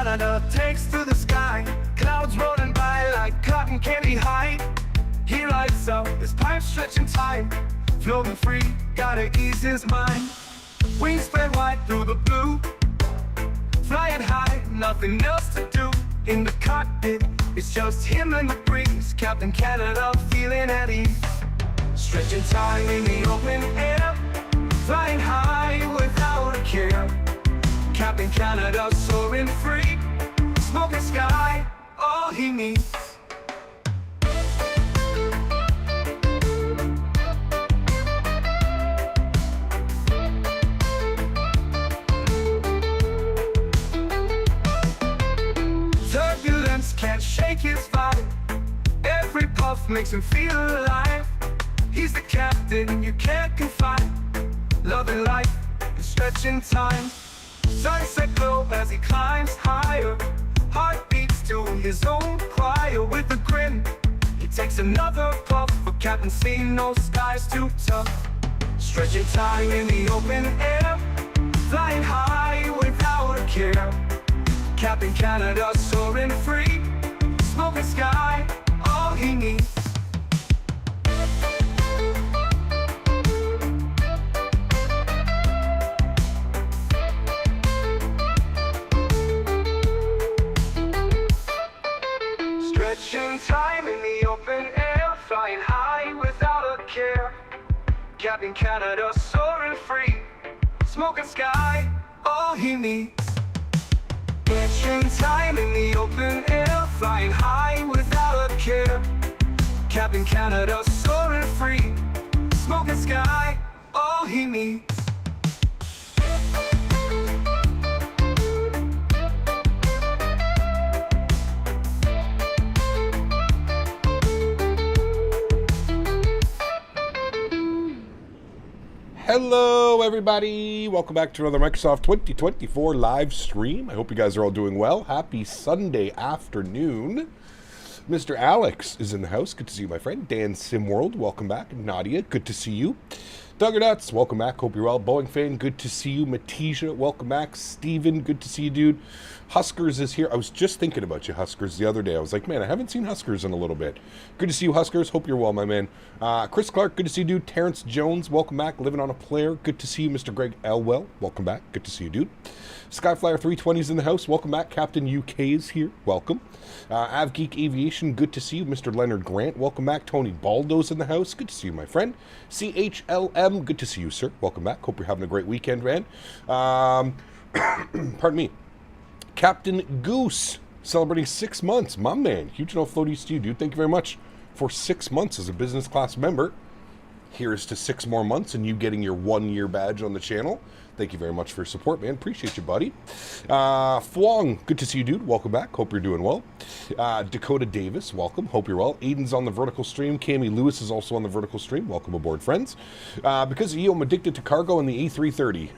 Canada takes to the sky, clouds rolling by like cotton candy high. He lights up, his pipe stretching time, floating free, gotta ease his mind. Wings spread wide through the blue, flying high, nothing else to do. In the cockpit, it's just him and the breeze, Captain Canada feeling at ease. Stretching time in the open air, flying high without a care. Captain Canada soaring free, smoking sky, all he needs. Turbulence can't shake his vibe, every puff makes him feel alive. He's the captain you can't confide, loving life and stretching time. Sunset glow as he climbs higher, heart beats to his own choir. With a grin, he takes another puff, for Captain C, no sky's too tough. Stretching time in the open air, flying high without a care. Captain Canada soaring free, smoking sky, all he needs. Stretching time in the open air, flying high without a care. Captain Canada soaring free, smoking sky, all he needs. Stretching time in the open air, flying high without a care. Captain Canada soaring free, smoking sky, all he needs. Hello everybody, welcome back to another Microsoft 2024 live stream. I hope you guys are all doing well. Happy Sunday afternoon. Mr. Alex is in the house. Good to see you, my friend. Dan Simworld, welcome back. Nadya, good to see you. Duggernuts, welcome back. Hope you're well. Boeing fan, good to see you. Matija, welcome back. Steven, good to see you, dude. Huskers is here. I was just thinking about you, Huskers, the other day. I was like, man, I haven't seen Huskers in a little bit. Good to see you, Huskers. Hope you're well, my man. Chris Clark, good to see you, dude. Terrence Jones, welcome back. Living on a Player, good to see you. Mr. Greg Elwell, welcome back. Good to see you, dude. Skyflyer 320 is in the house. Welcome back. Captain UK is here. Welcome. AvGeek Aviation, good to see you. Mr. Leonard Grant, welcome back. Tony Baldo's in the house. Good to see you, my friend. CHLM, good to see you, sir. Welcome back. Hope you're having a great weekend, man. Pardon me. Captain Goose, celebrating 6 months. My man, huge no floaties to you, dude. Thank you very much for 6 months as a business class member. Here's to 6 more months and you getting your 1-year badge on the channel. Thank you very much for your support, man. Appreciate you, buddy. Fuang, good to see you, dude. Welcome back. Hope you're doing well. Dakota Davis, welcome. Hope you're well. Aiden's on the vertical stream. Cami Lewis is also on the vertical stream. Welcome aboard, friends. Because of you, I'm addicted to cargo and the A330.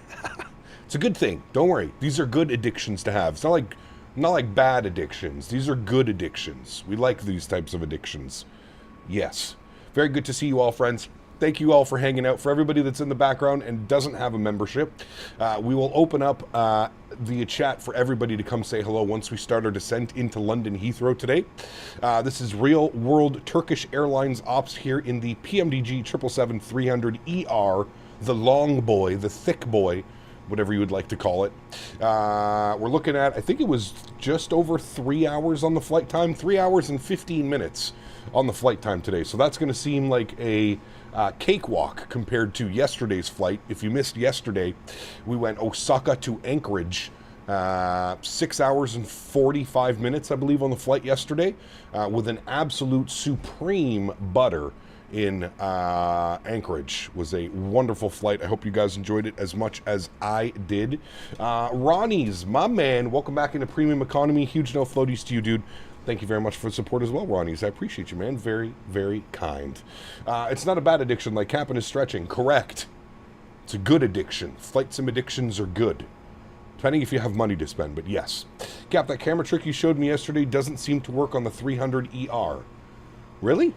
It's a good thing. Don't worry. These are good addictions to have. It's not like bad addictions. These are good addictions. We like these types of addictions. Yes. Very good to see you all, friends. Thank you all for hanging out. For everybody that's in the background and doesn't have a membership, we will open up the chat for everybody to come say hello once we start our descent into London Heathrow today. This is Real World Turkish Airlines Ops here in the PMDG 777-300ER, the long boy, the thick boy, whatever you would like to call it. We're looking at, I think it was just over 3 hours on the flight time, 3 hours and 15 minutes on the flight time today. So that's going to seem like a cakewalk compared to yesterday's flight. If you missed yesterday, we went Osaka to Anchorage, 6 hours and 45 minutes, I believe, on the flight yesterday, with an absolute supreme butter in Anchorage. Was a wonderful flight. I hope you guys enjoyed it as much as I did. Ronnie's, my man, welcome back into Premium Economy. Huge no floaties to you, dude. Thank you very much for the support as well, Ronnie's. I appreciate you, man. Very, very kind. It's not a bad addiction like Captain is stretching. Correct. It's a good addiction. Flight sim addictions are good. Depending if you have money to spend, but yes. Cap, that camera trick you showed me yesterday doesn't seem to work on the 300ER. Really?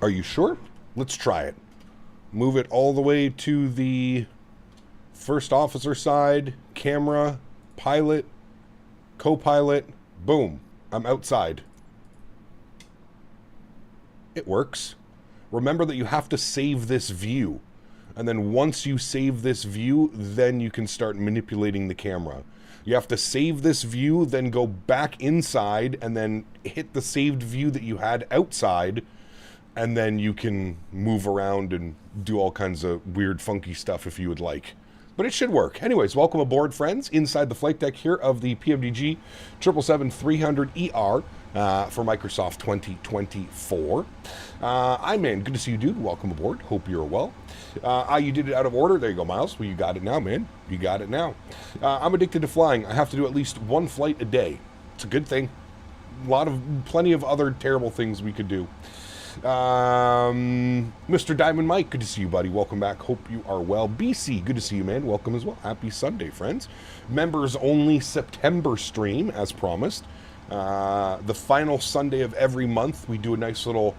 Are you sure? Let's try it. Move it all the way to the first officer side, camera, pilot. co-pilot, boom, I'm outside. It works. Remember that you have to save this view. And then once you save this view, then you can start manipulating the camera. You have to save this view, then go back inside, and then hit the saved view that you had outside, and then you can move around and do all kinds of weird, funky stuff if you would like. But it should work. Anyways, welcome aboard, friends, inside the flight deck here of the PMDG 777-300ER for Microsoft 2024. Man, good to see you, dude. Welcome aboard. Hope you're well. You did it out of order. There you go, Miles. Well, you got it now, man. You got it now. I'm addicted to flying. I have to do at least one flight a day. It's a good thing. Plenty of other terrible things we could do. Mr. Diamond Mike, good to see you, buddy. Welcome back. Hope you are well. BC, good to see you, man. Welcome as well. Happy Sunday, friends. Members only September stream, as promised. The final Sunday of every month, we do a nice little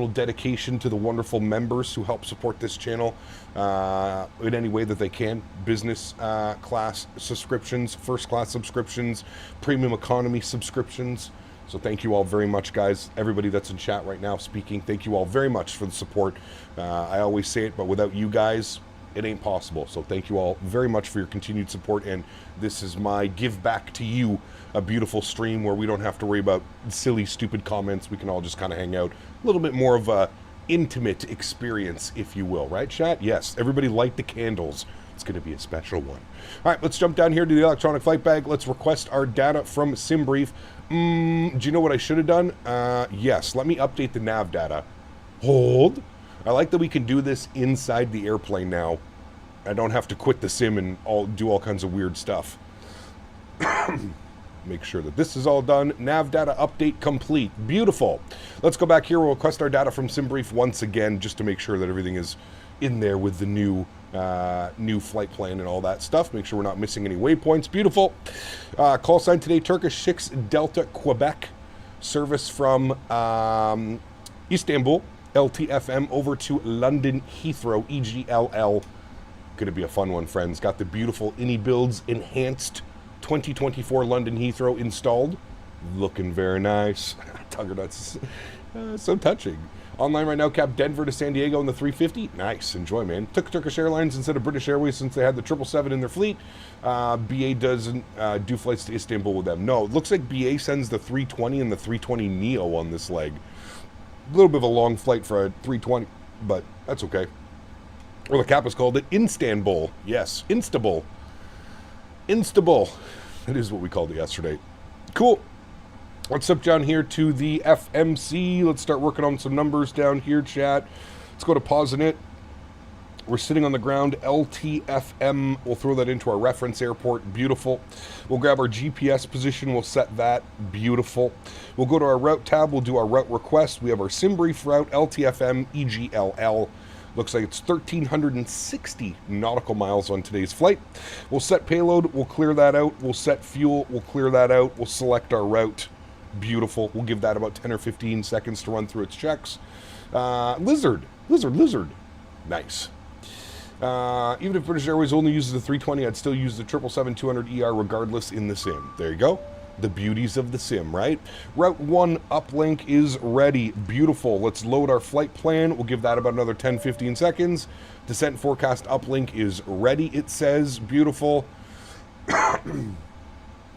dedication to the wonderful members who help support this channel in any way that they can. Business class subscriptions, first class subscriptions, premium economy subscriptions. So thank you all very much, guys. Everybody that's in chat right now speaking, thank you all very much for the support. I always say it, but without you guys, it ain't possible. So thank you all very much for your continued support. And this is my give back to you, a beautiful stream where we don't have to worry about silly, stupid comments. We can all just kind of hang out. A little bit more of a intimate experience, if you will. Right, chat? Yes. Everybody light the candles. It's going to be a special one. All right, let's jump down here to the electronic flight bag. Let's request our data from SimBrief. Do you know what I should have done? Yes, let me update the nav data. Hold. I like that we can do this inside the airplane now. I don't have to quit the sim and do all kinds of weird stuff. Make sure that this is all done. Nav data update complete. Beautiful. Let's go back here. We'll request our data from SimBrief once again, just to make sure that everything is in there with the new flight plan and all that stuff. Make sure we're not missing any waypoints. Beautiful. Call sign today, Turkish 6 Delta Quebec. Service from Istanbul, LTFM, over to London Heathrow, EGLL. Going to be a fun one, friends. Got the beautiful Ini Builds Enhanced 2024 London Heathrow installed. Looking very nice. Tugger nuts. So touching. Online right now, Cap Denver to San Diego in the 350. Nice. Enjoy, man. Took Turkish Airlines instead of British Airways since they had the 777 in their fleet. BA doesn't do flights to Istanbul with them. No, it looks like BA sends the 320 and the 320 Neo on this leg. A little bit of a long flight for a 320, but that's okay. Or the Cap has called it Istanbul. Yes, Instable. Instable. That is what we called it yesterday. Cool. Let's step down here to the FMC. Let's start working on some numbers down here, chat. Let's go to pausing it. We're sitting on the ground. LTFM. We'll throw that into our reference airport. Beautiful. We'll grab our GPS position. We'll set that. Beautiful. We'll go to our route tab. We'll do our route request. We have our SimBrief route, LTFM, EGLL. Looks like it's 1,360 nautical miles on today's flight. We'll set payload. We'll clear that out. We'll set fuel. We'll clear that out. We'll select our route. Beautiful. We'll give that about 10 or 15 seconds to run through its checks. Lizard. Nice. Even if British Airways only uses the 320, I'd still use the 777-200ER regardless in the sim. There you go. The beauties of the sim, right? Route 1 uplink is ready. Beautiful. Let's load our flight plan. We'll give that about another 10-15 seconds. Descent forecast uplink is ready, it says. Beautiful.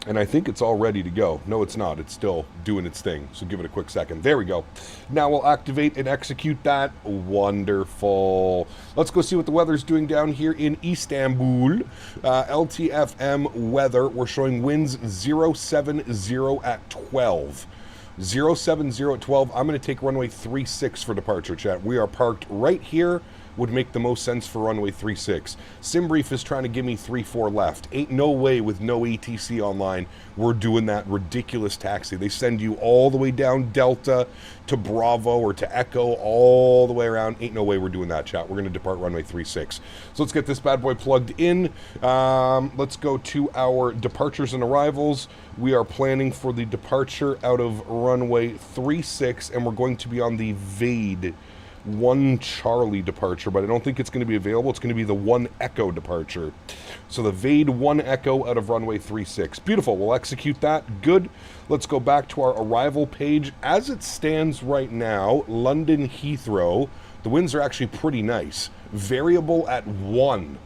And I think it's all ready to go. No, it's not. It's still doing its thing. So give it a quick second. There we go. Now we'll activate and execute that. Wonderful. Let's go see what the weather's doing down here in Istanbul. LTFM weather. We're showing winds 070 at 12. 070 at 12. I'm going to take runway 36 for departure, chat. We are parked right here. Would make the most sense for runway 36. SimBrief is trying to give me 34 left. Ain't no way with no ATC online we're doing that ridiculous taxi. They send you all the way down Delta to Bravo or to Echo, all the way around. Ain't no way we're doing that, chat. We're going to depart runway 36. So let's get this bad boy plugged in. Let's go to our departures and arrivals. We are planning for the departure out of runway 36, and we're going to be on the VADE 1 Charlie departure, but I don't think it's going to be available. It's going to be the 1 Echo departure. So the Vade 1 Echo out of runway 36. Beautiful. We'll execute that. Good. Let's go back to our arrival page. As it stands right now, London Heathrow, the winds are actually pretty nice. Variable at 1.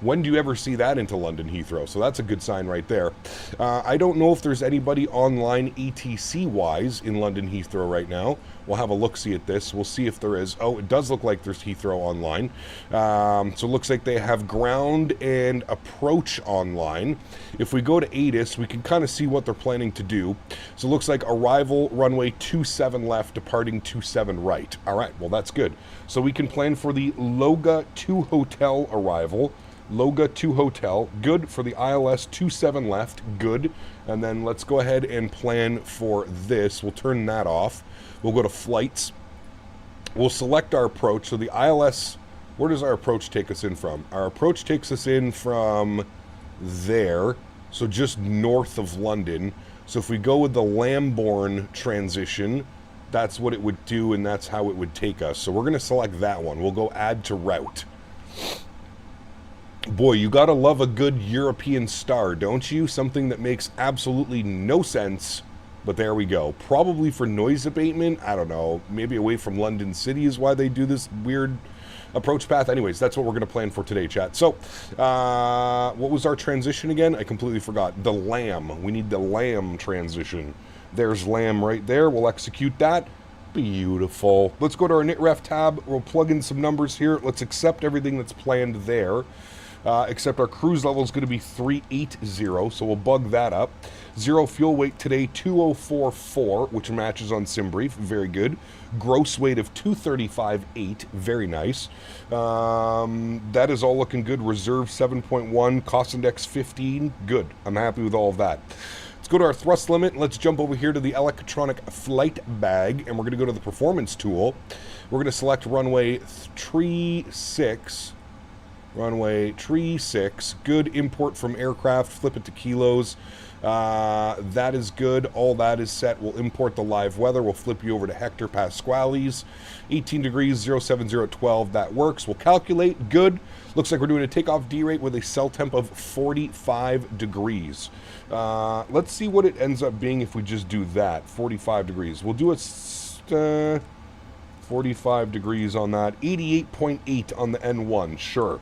When do you ever see that into London Heathrow? So that's a good sign right there. I don't know if there's anybody online ATC-wise in London Heathrow right now. We'll have a look-see at this. We'll see if there is. Oh, it does look like there's Heathrow online. So it looks like they have ground and approach online. If we go to ATIS, we can kind of see what they're planning to do. So it looks like arrival runway 27 left, departing 27 right. All right, well, that's good. So we can plan for the Loga 2 Hotel arrival. Loga 2 Hotel, good. For the ILS 27 left, good. And then let's go ahead and plan for this. We'll turn that off. We'll go to flights. We'll select our approach. So the ILS, where does our approach take us in from? Our approach takes us in from there, so just north of London. So if we go with the Lambourne transition, that's what it would do, and that's how it would take us. So we're going to select that one. We'll go add to route. Boy, you gotta love a good European star, don't you? Something that makes absolutely no sense, but there we go. Probably for noise abatement, I don't know, maybe away from London City is why they do this weird approach path. Anyways, that's what we're gonna plan for today, chat. So, what was our transition again? I completely forgot. The LAM. We need the LAM transition. There's LAM right there. We'll execute that. Beautiful. Let's go to our NITREF tab. We'll plug in some numbers here. Let's accept everything that's planned there. Except our cruise level is going to be 380, so we'll bug that up. Zero fuel weight today, 2044, which matches on SimBrief. Very good. Gross weight of 235.8. Very nice. That is all looking good. Reserve 7.1. Cost index 15. Good. I'm happy with all of that. Let's go to our thrust limit, and let's jump over here to the electronic flight bag, and we're going to go to the performance tool. We're going to select runway 36. Runway 36, good. Import from aircraft, flip it to kilos. That is good. All that is set. We'll import the live weather. We'll flip you over to hectopascales. 18 degrees, 070 at 12. That works. We'll calculate. Good. Looks like we're doing a takeoff D rate with a cell temp of 45 degrees. Let's see what it ends up being if we just do that. 45 degrees. We'll do a 45 degrees on that. 88.8 on the N1, sure.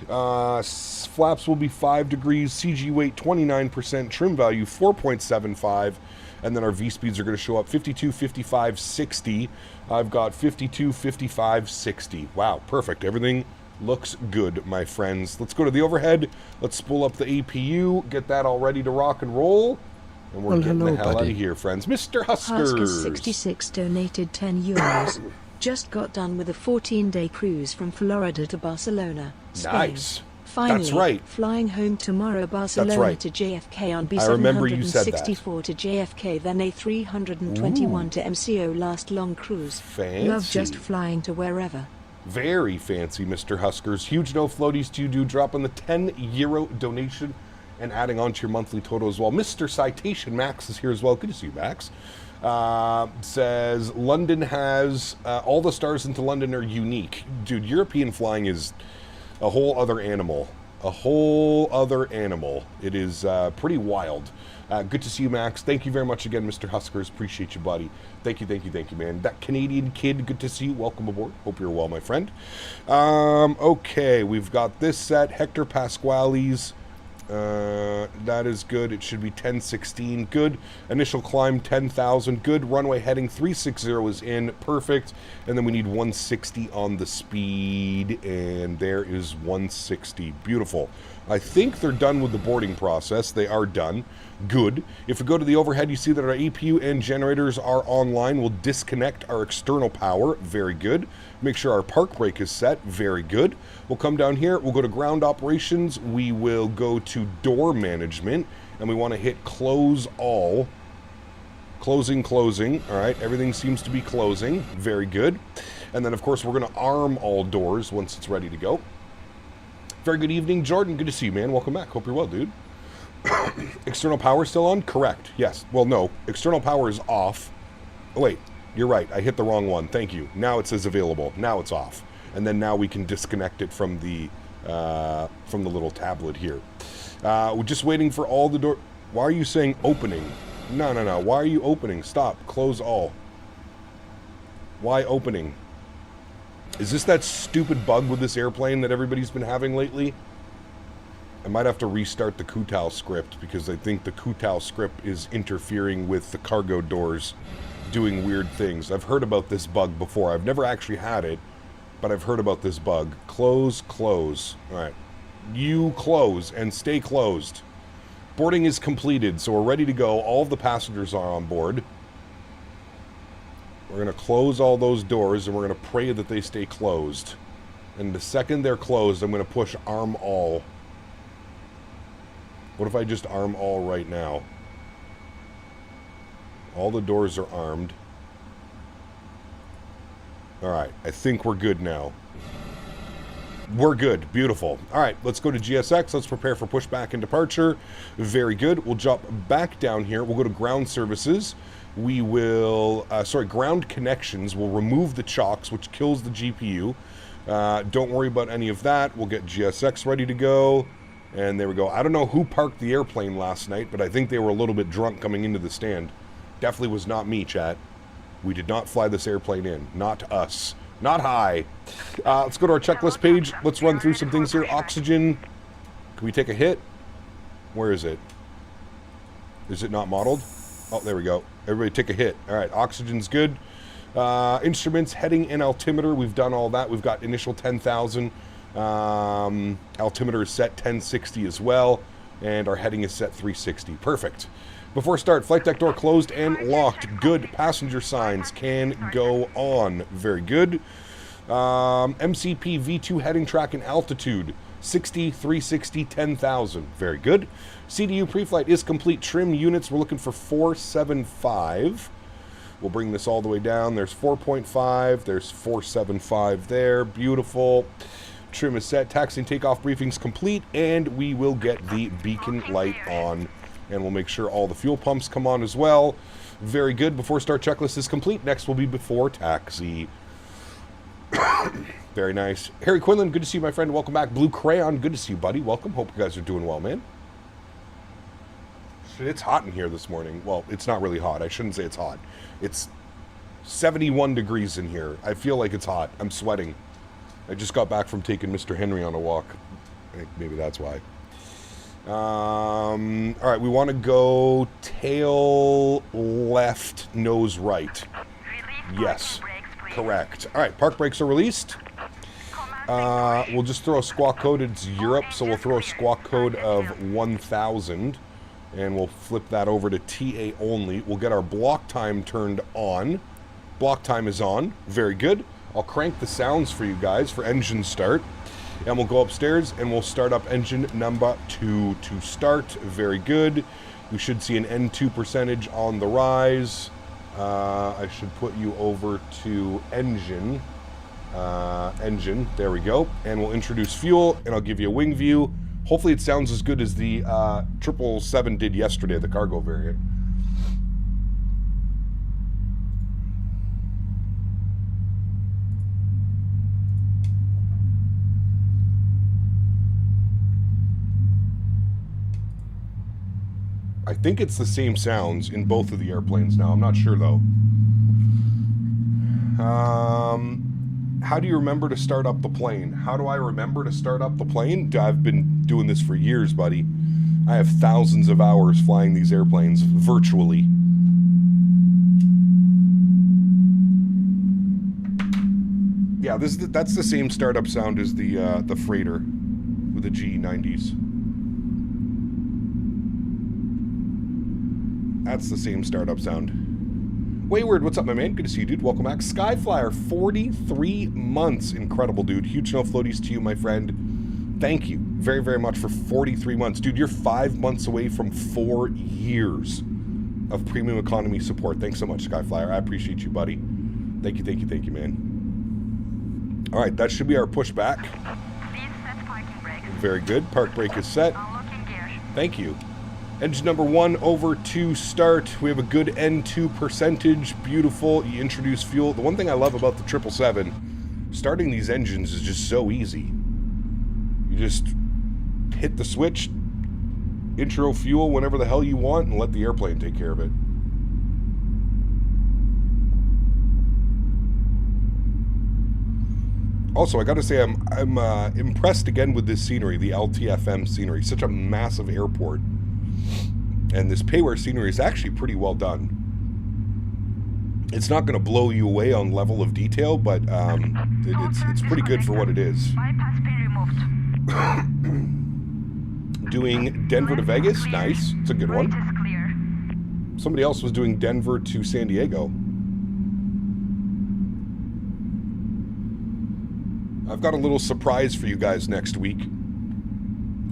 Flaps will be 5 degrees. CG weight 29%. Trim value 4.75. And then our V speeds are going to show up 52, 55, 60. I've got 52, 55, 60. Wow, perfect. Everything looks good, my friends. Let's go to the overhead. Let's spool up the APU. Get that all ready to rock and roll. And we're getting the hell out of here, friends. Mr. Huskers. 66 donated €10. Just got done with a 14-day cruise from Florida to Barcelona, Spain. Nice. Finally, that's right. Flying home tomorrow, Barcelona right. to JFK on I remember you said B764 to JFK, then A321 to MCO last long cruise. Fancy. Love just flying to wherever. Very fancy, Mr. Huskers. Huge no floaties to you, do. Dropping the €10 donation and adding on to your monthly total as well. Mr. Citation Max is here as well. Good to see you, Max. Says London has all the stars into London are unique. Dude, European flying is a whole other animal. A whole other animal. It is pretty wild. Good to see you, Max. Thank you very much again, Mr. Huskers. Appreciate you, buddy. Thank you, man. That Canadian kid, good to see you. Welcome aboard. Hope you're well, my friend. Okay, we've got this set. Hector Pasquale's. That is good. It should be 1016. Good. Initial climb 10,000. Good. Runway heading 360 is in. Perfect. And then we need 160 on the speed. And there is 160. Beautiful. I think they're done with the boarding process. They are done. Good. If we go to the overhead, you see that our APU and generators are online. We'll disconnect our external power. Very good. Make sure our park brake is set. Very good. We'll come down here. We'll go to ground operations. We will go to door management. And we want to hit close all. Closing. All right. Everything seems to be closing. Very good. And then, of course, we're going to arm all doors once it's ready to go. Very good evening, Jordan. Good to see you, man. Welcome back. Hope you're well, dude. External power still on? Correct. Yes. Well, no. External power is off. Oh, wait. You're right. I hit the wrong one. Thank you. Now it says available. Now it's off. And then now we can disconnect it from the little tablet here. We're just waiting for all the door. Why are you saying opening? No, no, no. Why are you opening? Stop. Close all. Why opening? Is this that stupid bug with this airplane that everybody's been having lately? I might have to restart the Kutao script because I think the Kutao script is interfering with the cargo doors doing weird things. I've heard about this bug before. I've never actually had it, but I've heard about this bug. Close, close. All right. You close and stay closed. Boarding is completed, so we're ready to go. All of the passengers are on board. We're going to close all those doors, and we're going to pray that they stay closed. And the second they're closed, I'm going to push arm all. What if I just arm all right now? All the doors are armed. Alright, I think we're good now. We're good. Beautiful. Alright, let's go to GSX. Let's prepare for pushback and departure. Very good. We'll jump back down here. We'll go to ground services. We will, ground connections. We'll remove the chocks, which kills the GPU. Don't worry about any of that. We'll get GSX ready to go. And there we go. I don't know who parked the airplane last night, but I think they were a little bit drunk coming into the stand. Definitely was not me, chat. We did not fly this airplane in. Not us. Not high. Let's go to our checklist page. Let's run through some things here. Oxygen. Can we take a hit? Where is it? Is it not modeled? Oh, there we go. Everybody take a hit. All right, oxygen's good. Instruments, heading and altimeter. We've done all that. We've got initial 10,000. Altimeter is set 1060 as well. And our heading is set 360. Perfect. Before start, flight deck door closed and locked. Good. Passenger signs can go on. Very good. MCP V2 heading track and altitude. 60, 360, 10,000. Very good. CDU pre-flight is complete. Trim units, we're looking for 475. We'll bring this all the way down. There's 4.5. There's 475 there. Beautiful. Trim is set. Taxi and takeoff briefings complete. And we will get the beacon light on. And we'll make sure all the fuel pumps come on as well. Very good. Before start checklist is complete. Next will be before taxi. Very nice. Harry Quinlan, good to see you, my friend. Welcome back. Blue Crayon, good to see you, buddy. Welcome. Hope you guys are doing well, man. It's hot in here this morning. Well, it's not really hot. I shouldn't say it's hot. It's 71 degrees in here. I feel like it's hot. I'm sweating. I just got back from taking Mr. Henry on a walk. I think maybe that's why. All right, we want to go tail left, nose right. Yes, correct. All right, park brakes are released. We'll just throw a squawk code. It's Europe, so we'll throw a squawk code of 1000, and we'll flip that over to TA only. We'll get our block time turned on. Block time is on. Very good. I'll crank the sounds for you guys for engine start. And we'll go upstairs and we'll start up engine number 2 to start. Very good. We should see an N2 percentage on the rise. I should put you over to engine. Engine. There we go. And we'll introduce fuel and I'll give you a wing view. Hopefully it sounds as good as the 777 did yesterday, the cargo variant. I think it's the same sounds in both of the airplanes now. I'm not sure, though. How do you remember to start up the plane? How do I remember to start up the plane? I've been doing this for years, buddy. I have thousands of hours flying these airplanes virtually. Yeah, that's the same startup sound as the freighter with the GE90s. That's the same startup sound. Wayward, what's up, my man? Good to see you, dude. Welcome back. Skyflyer, 43 months. Incredible, dude. Huge no floaties to you, my friend. Thank you very, very much for 43 months. Dude, you're 5 months away from 4 years of premium economy support. Thanks so much, Skyflyer. I appreciate you, buddy. Thank you, man. All right, that should be our pushback. Very good. Park brake is set. Thank you. Engine number 1 over to start. We have a good N2 percentage. Beautiful. You introduce fuel. The one thing I love about the 777, starting these engines is just so easy. You just hit the switch, intro fuel whenever the hell you want, and let the airplane take care of it. Also, I gotta say, I'm impressed again with this scenery, the LTFM scenery. Such a massive airport. And this payware scenery is actually pretty well done. It's not going to blow you away on level of detail, but it's pretty good for what it is. Doing Denver to Vegas, nice. It's a good one. Somebody else was doing Denver to San Diego. I've got a little surprise for you guys next week.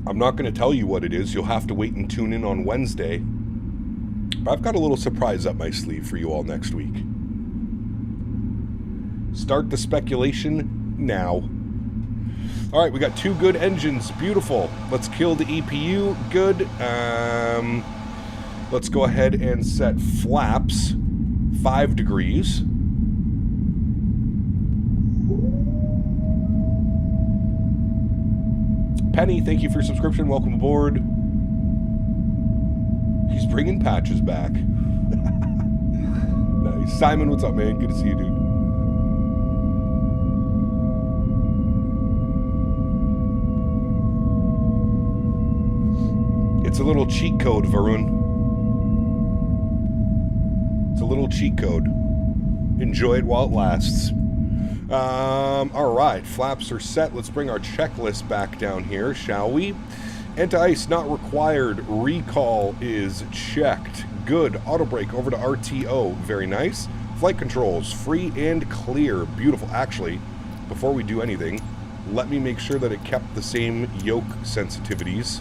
I'm not going to tell you what it is. You'll have to wait and tune in on Wednesday. But I've got a little surprise up my sleeve for you all next week. Start the speculation now. All right, we got 2 good engines. Beautiful. Let's kill the EPU. Good. Let's go ahead and set flaps 5 degrees. Penny, thank you for your subscription. Welcome aboard. He's bringing patches back. Nice. Simon, what's up, man? Good to see you, dude. It's a little cheat code, Varun. It's a little cheat code. Enjoy it while it lasts. Alright, flaps are set. Let's bring our checklist back down here, shall we? Anti-ice not required. Recall is checked. Good. Auto brake over to RTO. Very nice. Flight controls, free and clear. Beautiful. Actually, before we do anything, let me make sure that it kept the same yoke sensitivities,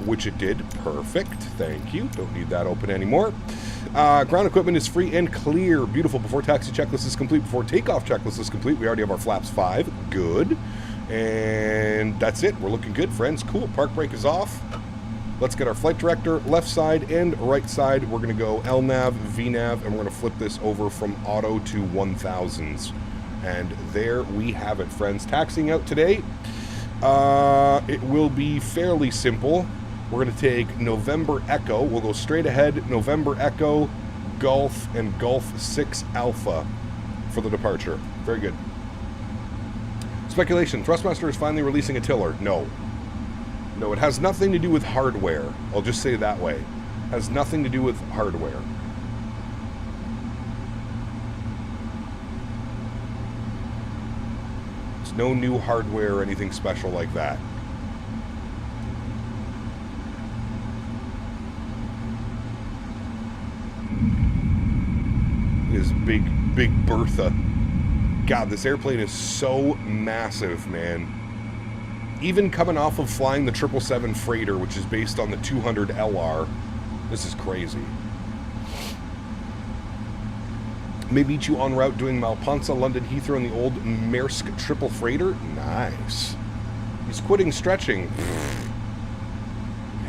which it did. Perfect. Thank you. Don't need that open anymore. Ground equipment is free and clear. Beautiful. Before taxi checklist is complete. Before takeoff checklist is complete. We already have our flaps 5. Good. And that's it. We're looking good, friends. Cool. Park brake is off. Let's get our flight director left side and right side. We're going to go LNAV, VNAV, and we're going to flip this over from auto to 1000s. And there we have it, friends. Taxiing out today. It will be fairly simple. We're going to take November Echo. We'll go straight ahead. November Echo, Golf, and Golf 6 Alpha for the departure. Very good. Speculation. Thrustmaster is finally releasing a tiller. No. No, it has nothing to do with hardware. I'll just say it that way. It has nothing to do with hardware. It's no new hardware or anything special like that. Is big Bertha. God, this airplane is so massive, man. Even coming off of flying the 777 freighter, which is based on the 200 LR, this is crazy. May meet you en route doing Malpensa, London Heathrow, in the old Maersk triple freighter. Nice. He's quitting stretching.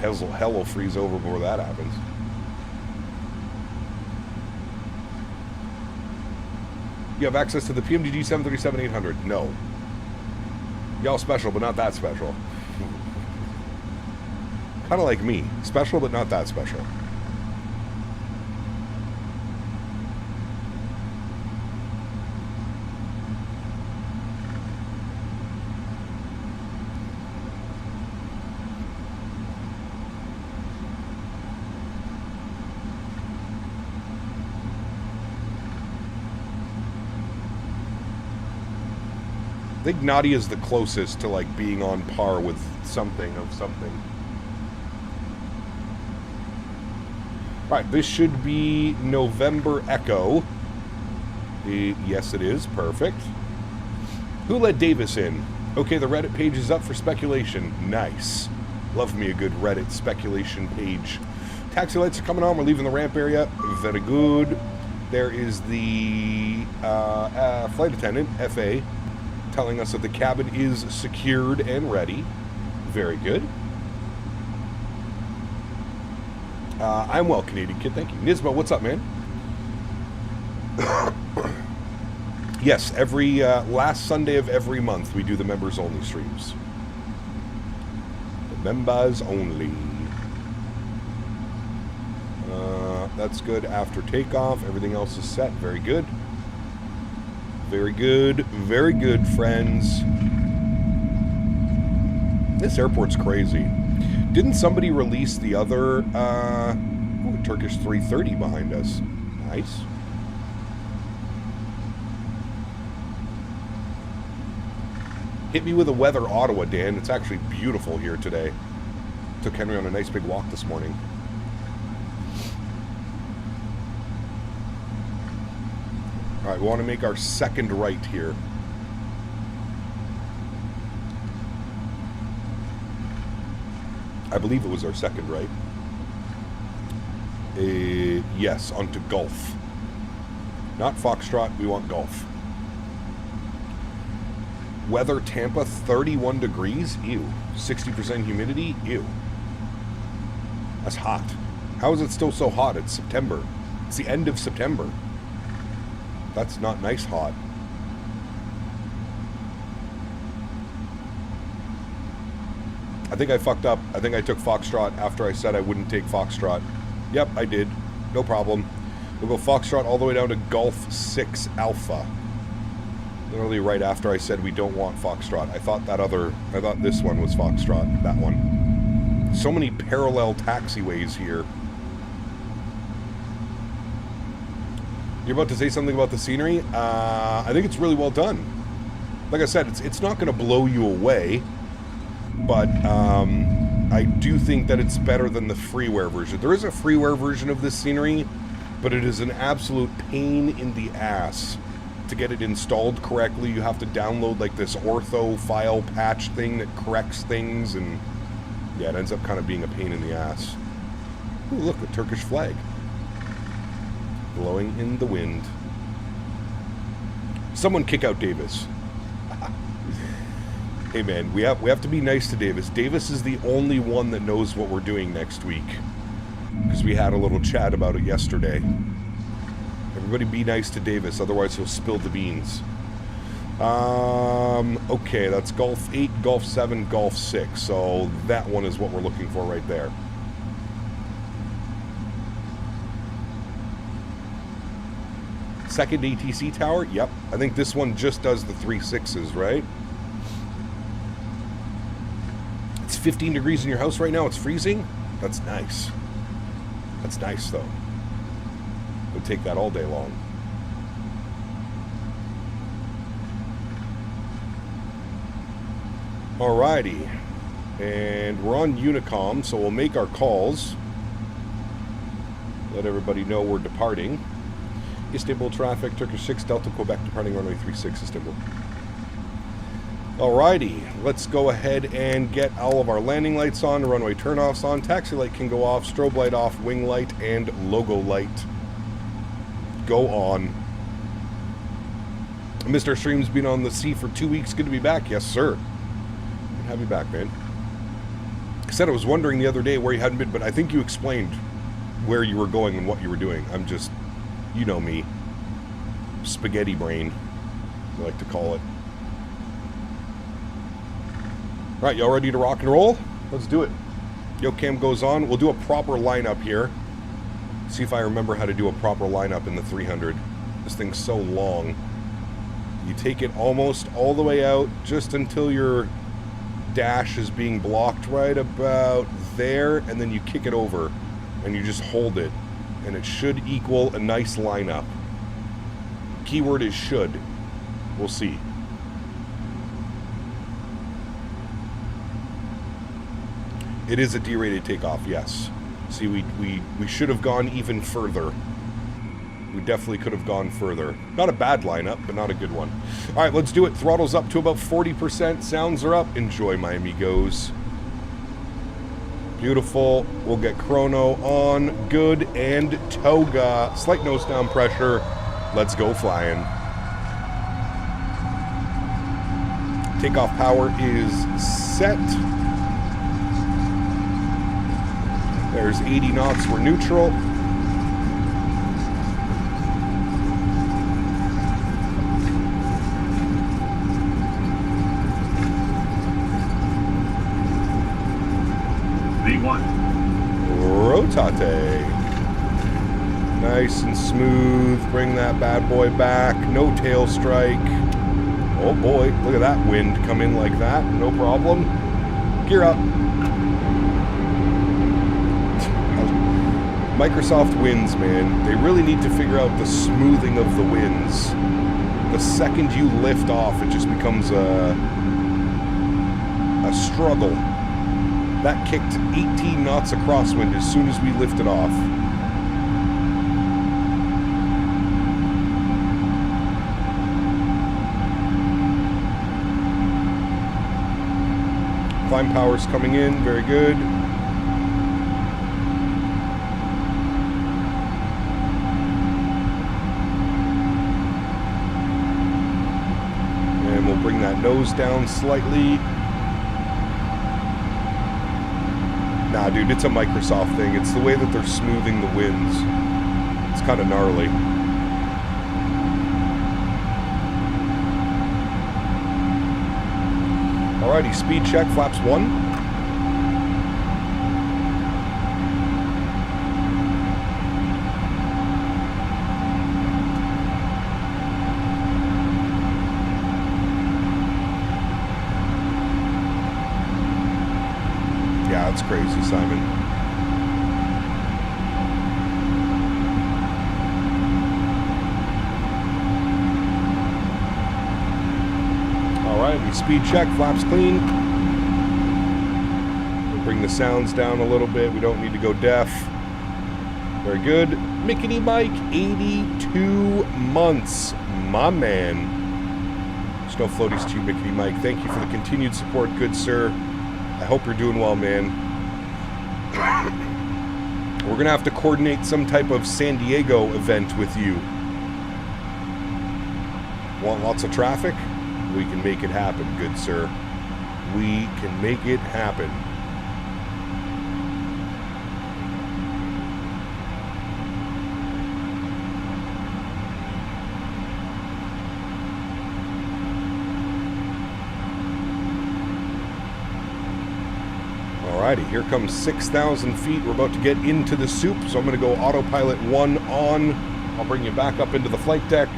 Hell will freeze over before that happens. You have access to the PMDG 737-800. No. Y'all special, but not that special. Kind of like me. Special, but not that special. I think Nadya is the closest to like being on par with something of something. Alright, this should be November Echo. Yes, it is. Perfect. Who let Davis in? Okay, the Reddit page is up for speculation. Nice. Love me a good Reddit speculation page. Taxi lights are coming on. We're leaving the ramp area. Very good. There is the flight attendant, FA, telling us that the cabin is secured and ready. Very good. I'm well, Canadian Kid. Thank you. Nismo, what's up, man? Yes, every last Sunday of every month we do the members only streams. The members only. That's good. After takeoff, everything else is set. Very good. Very good. Very good, friends. This airport's crazy. Didn't somebody release the other Turkish 330 behind us? Nice. Hit me with the weather, Ottawa, Dan. It's actually beautiful here today. Took Henry on a nice big walk this morning. All right, we want to make our second right here. I believe it was our second right. Yes, onto Gulf. Not Foxtrot, we want Gulf. Weather, Tampa, 31 degrees. Ew. 60% humidity. Ew. That's hot. How is it still so hot? It's September. It's the end of September. That's not nice hot. I think I fucked up. I think I took Foxtrot after I said I wouldn't take Foxtrot. Yep, I did. No problem. We'll go Foxtrot all the way down to Gulf 6 Alpha. Literally right after I said we don't want Foxtrot. I thought this one was Foxtrot. That one. So many parallel taxiways here. You're about to say something about the scenery? I think it's really well done. Like I said, it's not going to blow you away. But I do think that it's better than the freeware version. There is a freeware version of this scenery, but it is an absolute pain in the ass to get it installed correctly. You have to download like this ortho file patch thing that corrects things, and yeah, it ends up kind of being a pain in the ass. Ooh, look, the Turkish flag blowing in the wind. Someone kick out Davis. Hey man, we have to be nice to Davis. Davis is the only one that knows what we're doing next week, because we had a little chat about it yesterday. Everybody be nice to Davis, otherwise he'll spill the beans. Okay, that's Gulf 8, Gulf 7, Gulf 6. So that one is what we're looking for right there. Second ATC tower? Yep. I think this one just does the 3.6s, right? It's 15 degrees in your house right now. It's freezing? That's nice. That's nice, though. Would take that all day long. Alrighty. And we're on Unicom, so we'll make our calls. Let everybody know we're departing. Istanbul traffic, Turkish 6, Delta, Quebec, departing runway 36, Istanbul. Alrighty, let's go ahead and get all of our landing lights on, runway turnoffs on, taxi light can go off, strobe light off, wing light, and logo light go on. Mr. Stream's been on the sea for 2 weeks, good to be back. Yes, sir. Good to have you back, man. I said I was wondering the other day where you hadn't been, but I think you explained where you were going and what you were doing. I'm just, you know me, spaghetti brain, I like to call it. Right, y'all ready to rock and roll? Let's do it. YoCam goes on. We'll do a proper lineup here. See if I remember how to do a proper lineup in the 300. This thing's so long. You take it almost all the way out just until your dash is being blocked right about there, and then you kick it over and you just hold it, and it should equal a nice lineup. Keyword is should. We'll see. It is a derated takeoff, yes. See, we should have gone even further. We definitely could have gone further. Not a bad lineup, but not a good one. All right, let's do it. Throttle's up to about 40%. Sounds are up. Enjoy, my amigos. Beautiful. We'll get chrono on. Good. And toga. Slight nose down pressure. Let's go flying. Takeoff power is set. There's 80 knots, we're neutral. V1. Rotate. Nice and smooth. Bring that bad boy back. No tail strike. Oh boy, look at that wind come in like that. No problem. Gear up. Microsoft winds, man. They really need to figure out the smoothing of the winds. The second you lift off, it just becomes a struggle. That kicked 18 knots a crosswind as soon as we lifted off. Climb power's coming in, very good. And we'll bring that nose down slightly. Nah, dude, it's a Microsoft thing. It's the way that they're smoothing the winds. It's kind of gnarly. Alrighty, speed check, flaps 1. Yeah, it's crazy, Simon. Alrighty, speed check, flaps clean. We'll bring the sounds down a little bit. We don't need to go deaf. Very good. Mickety Mike, 82 months. My man. Snow floaties to you, Mickety Mike. Thank you for the continued support, good sir. I hope you're doing well, man. We're going to have to coordinate some type of San Diego event with you. Want lots of traffic? We can make it happen, good sir. We can make it happen. Alrighty, here comes 6,000 feet. We're about to get into the soup, so I'm going to go autopilot 1 on. I'll bring you back up into the flight deck,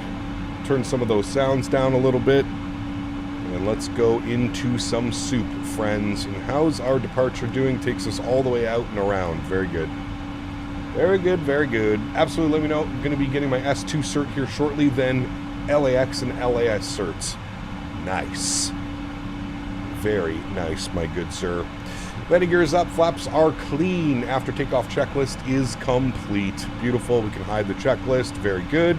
turn some of those sounds down a little bit, and let's go into some soup, friends. And how's our departure doing? Takes us all the way out and around. Very good. Very good, very good. Absolutely, let me know. I'm going to be getting my S2 cert here shortly, then LAX and LAS certs. Nice. Very nice, my good sir. Landing gear is up, flaps are clean. After takeoff checklist is complete. Beautiful, we can hide the checklist, very good.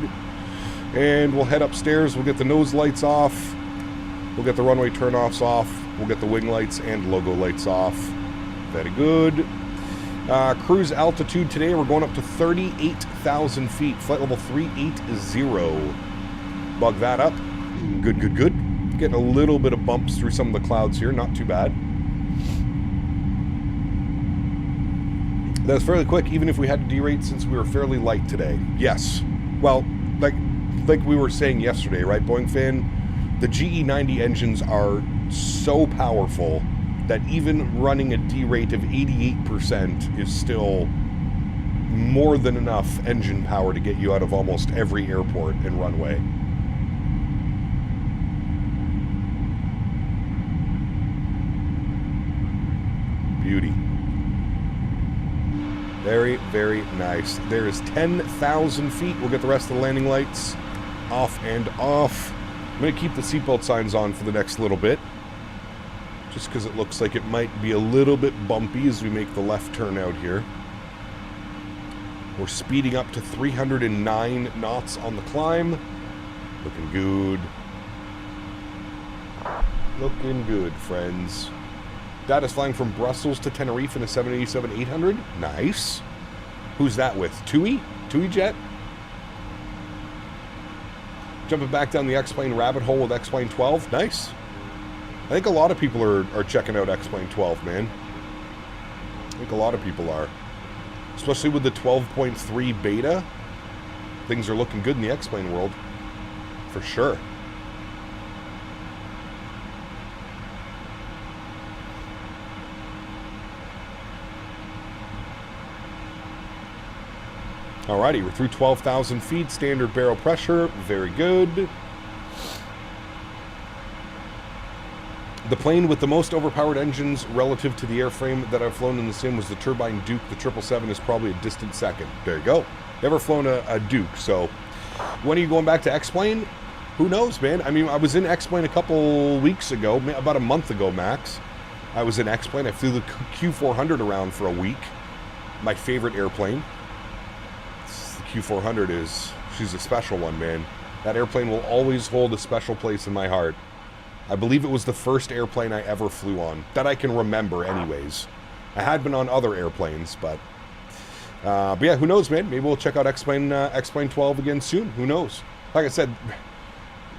And we'll head upstairs, we'll get the nose lights off. We'll get the runway turnoffs off. We'll get the wing lights and logo lights off. Very good. Cruise altitude today, we're going up to 38,000 feet. Flight level 380. Bug that up. Good, good, good. Getting a little bit of bumps through some of the clouds here, not too bad. That's fairly quick, even if we had to derate since we were fairly light today. Yes. Well, like we were saying yesterday, right, Boeing fan? The GE90 engines are so powerful that even running a derate of 88% is still more than enough engine power to get you out of almost every airport and runway. Beauty. Very, very nice. There is 10,000 feet. We'll get the rest of the landing lights off and off. I'm going to keep the seatbelt signs on for the next little bit, just because it looks like it might be a little bit bumpy as we make the left turn out here. We're speeding up to 309 knots on the climb. Looking good. Looking good, friends. Data's flying from Brussels to Tenerife in a 787-800. Nice. Who's that with? TUI? TUI jet? Jumping back down the X-Plane rabbit hole with X-Plane 12. Nice. I think a lot of people are checking out X-Plane 12, man. I think a lot of people are. especially with the 12.3 beta. Things are looking good in the X-Plane world, for sure. Alrighty, we're through 12,000 feet, standard barrel pressure, very good. The plane with the most overpowered engines relative to the airframe that I've flown in the sim was the Turbine Duke. The 777 is probably a distant second. There you go. Never flown a Duke, so when are you going back to X-Plane? Who knows, man? I mean, I was in X-Plane a couple weeks ago, about a month ago, max. I was in X-Plane. I flew the Q400 around for a week. My favorite airplane. The Q400 she's a special one, man. That airplane will always hold a special place in my heart. I believe it was the first airplane I ever flew on, that I can remember anyways. I had been on other airplanes, but yeah, who knows, man? Maybe we'll check out X-Plane 12 again soon. Who knows? Like I said,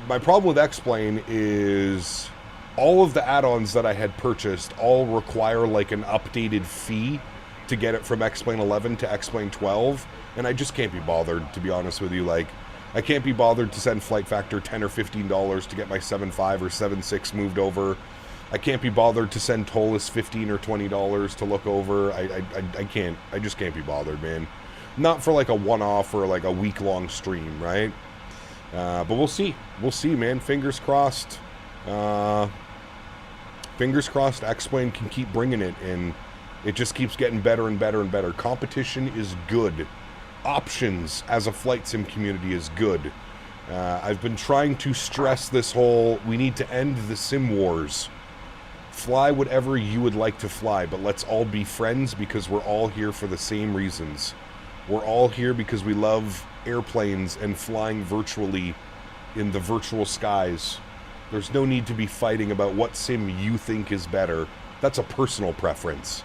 my problem with X-Plane is all of the add-ons that I had purchased all require like an updated fee to get it from X-Plane 11 to X-Plane 12, and I just can't be bothered, to be honest with you. Like, I can't be bothered to send Flight Factor $10 or $15 to get my 7.5 or 7.6 moved over. I can't be bothered to send Tollus $15 or $20 to look over. I can't. I just can't be bothered, man. Not for like a one-off or like a week-long stream, right? But we'll see. We'll see, man. Fingers crossed. Fingers crossed X-Plane can keep bringing it, and it just keeps getting better and better and better. Competition is good. Options as a flight sim community is good. I've been trying to stress this whole, we need to end the sim wars. Fly whatever you would like to fly, but let's all be friends because we're all here for the same reasons. We're all here because we love airplanes and flying virtually in the virtual skies. There's no need to be fighting about what sim you think is better. That's a personal preference.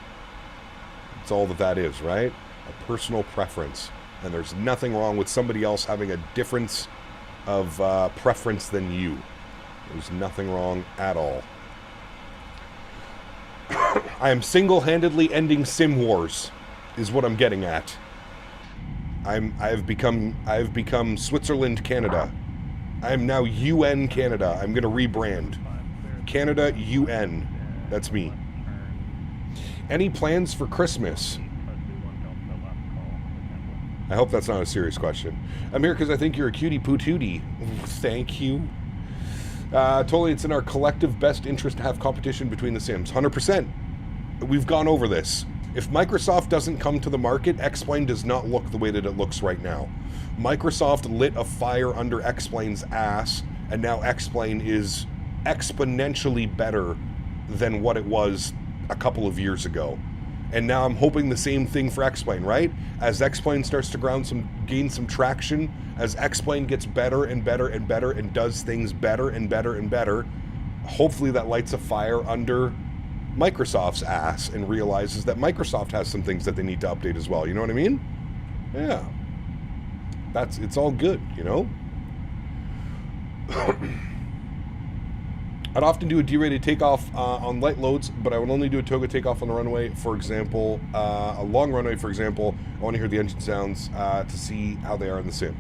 That's all that is, right? A personal preference. And there's nothing wrong with somebody else having a difference of preference than you. There's nothing wrong at all. I am single-handedly ending sim wars, is what I'm getting at. I've become Switzerland, Canada. I am now UN Canada. I'm gonna rebrand. Canada UN. That's me. Any plans for Christmas? I hope that's not a serious question. I'm here because I think you're a cutie patootie. Thank you. Totally, it's in our collective best interest to have competition between the sims. 100%. We've gone over this. If Microsoft doesn't come to the market, X-Plane does not look the way that it looks right now. Microsoft lit a fire under X-Plane's ass, and now X-Plane is exponentially better than what it was a couple of years ago. And now I'm hoping the same thing for X-Plane, right? As X-Plane starts to gain some traction, as X-Plane gets better and better and better and does things better and better and better, hopefully that lights a fire under Microsoft's ass and realizes that Microsoft has some things that they need to update as well. You know what I mean? Yeah. It's all good, you know? I'd often do a derated takeoff on light loads, but I would only do a toga takeoff on the runway. For example, a long runway, for example, I want to hear the engine sounds to see how they are in the sim.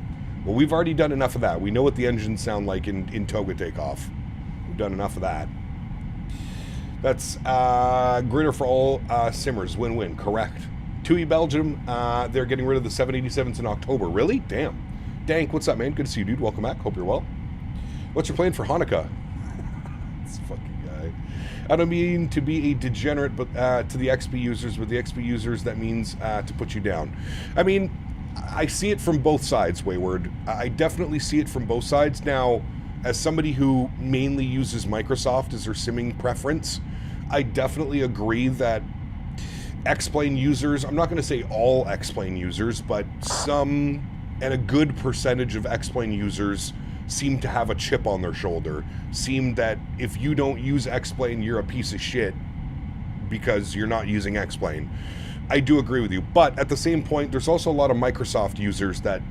Well, we've already done enough of that. We know what the engines sound like in toga takeoff. We've done enough of that. That's greater for all simmers. Win-win, correct. TUI Belgium, they're getting rid of the 787s in October. Really? Damn. Dank, what's up, man? Good to see you, dude. Welcome back. Hope you're well. What's your plan for Hanukkah? This fucking guy. I don't mean to be a degenerate, but to the XP users, with the XP users, that means to put you down. I mean, I see it from both sides, Wayward. I definitely see it from both sides. Now, as somebody who mainly uses Microsoft as their simming preference, I definitely agree that X-Plane users, I'm not going to say all X-Plane users, but some and a good percentage of X-Plane users seem to have a chip on their shoulder. Seem that if you don't use X-Plane, you're a piece of shit because you're not using X-Plane. I do agree with you, but at the same point, there's also a lot of Microsoft users that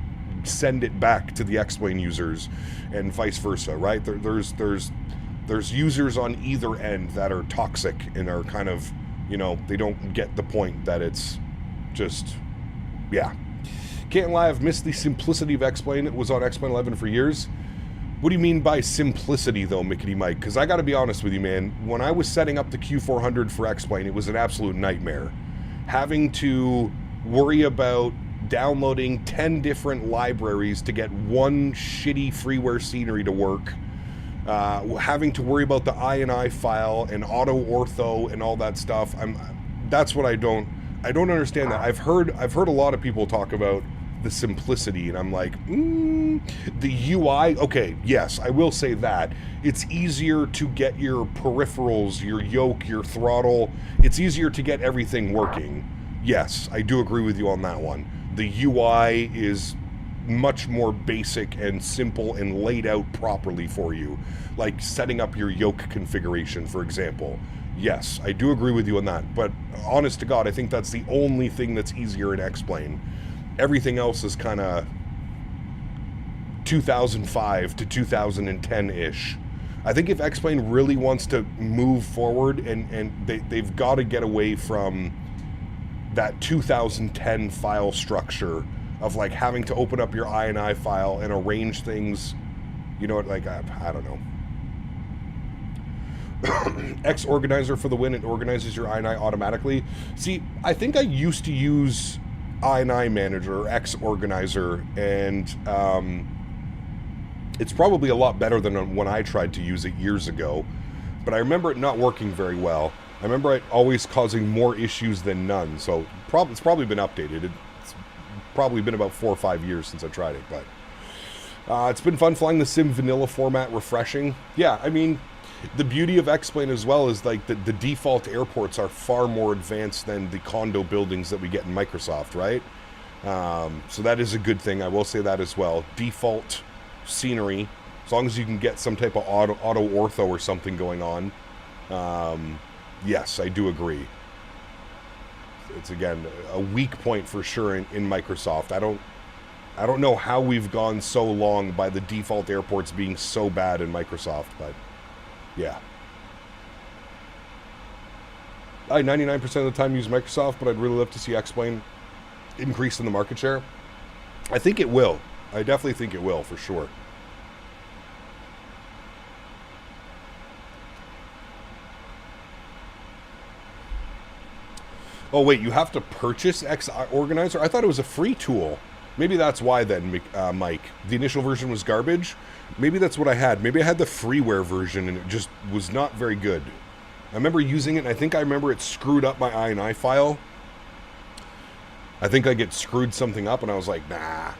send it back to the X-Plane users and vice versa, right? There's users on either end that are toxic and are kind of, you know, they don't get the point that it's just Yeah. Can't lie, I've missed the simplicity of X-Plane. It was on X-Plane 11 for years. What do you mean by simplicity, though, Mickety Mike? Because I got to be honest with you, man. When I was setting up the Q400 for X-Plane, it was an absolute nightmare. Having to worry about downloading 10 different libraries to get one shitty freeware scenery to work. Having to worry about the INI file and auto ortho and all that stuff. That's what I don't understand that. I've heard a lot of people talk about the simplicity, and I'm like, the UI, okay, yes, I will say that. It's easier to get your peripherals, your yoke, your throttle, it's easier to get everything working. Yes, I do agree with you on that one. The UI is much more basic and simple and laid out properly for you, like setting up your yoke configuration, for example. Yes, I do agree with you on that, but honest to God, I think that's the only thing that's easier in X-Plane. Everything else is kind of 2005 to 2010-ish. I think if X-Plane really wants to move forward, and they've got to get away from that 2010 file structure of like having to open up your INI file and arrange things, you know, like, I don't know. X organizer for the win. It organizes your INI automatically. See, I think I used to use INI manager or X organizer, and it's probably a lot better than when I tried to use it years ago, but I remember it not working very well. I remember it always causing more issues than none, so it's probably been updated. It's probably been about 4 or 5 years since I tried it, but it's been fun flying the sim vanilla format, refreshing. Yeah, I mean, the beauty of X-Plane as well is like the default airports are far more advanced than the condo buildings that we get in Microsoft, right? So that is a good thing. I will say that as well. Default scenery, as long as you can get some type of auto ortho or something going on. Yes, I do agree. It's again a weak point for sure in Microsoft. I don't know how we've gone so long by the default airports being so bad in Microsoft, but yeah. I 99% of the time use Microsoft, but I'd really love to see X-Plane increase in the market share. I think it will. I definitely think it will, for sure. Oh, wait, you have to purchase X Organizer? I thought it was a free tool. Maybe that's why then, Mike. The initial version was garbage. Maybe that's what I had. Maybe I had the freeware version and it just was not very good. I remember using it, and I think I remember it screwed up my INI file. I think I get screwed something up, and I was like, nah.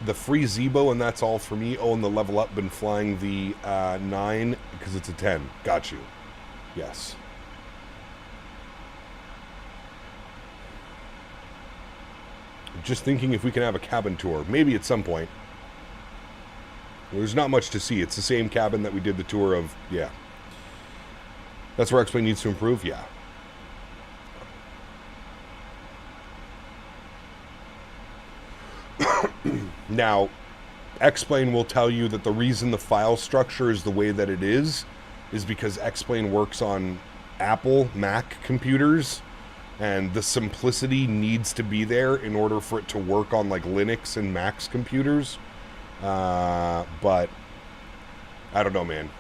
The free Zebo, and that's all for me. Oh, and the level up, been flying the 9 because it's a 10. Got you. Yes. Just thinking if we can have a cabin tour. Maybe at some point. There's not much to see. It's the same cabin that we did the tour of. Yeah. That's where X-Plane needs to improve? Yeah. Now, X-Plane will tell you that the reason the file structure is the way that it is because X-Plane works on Apple Mac computers, and the simplicity needs to be there in order for it to work on like Linux and Mac's computers. But I don't know, man.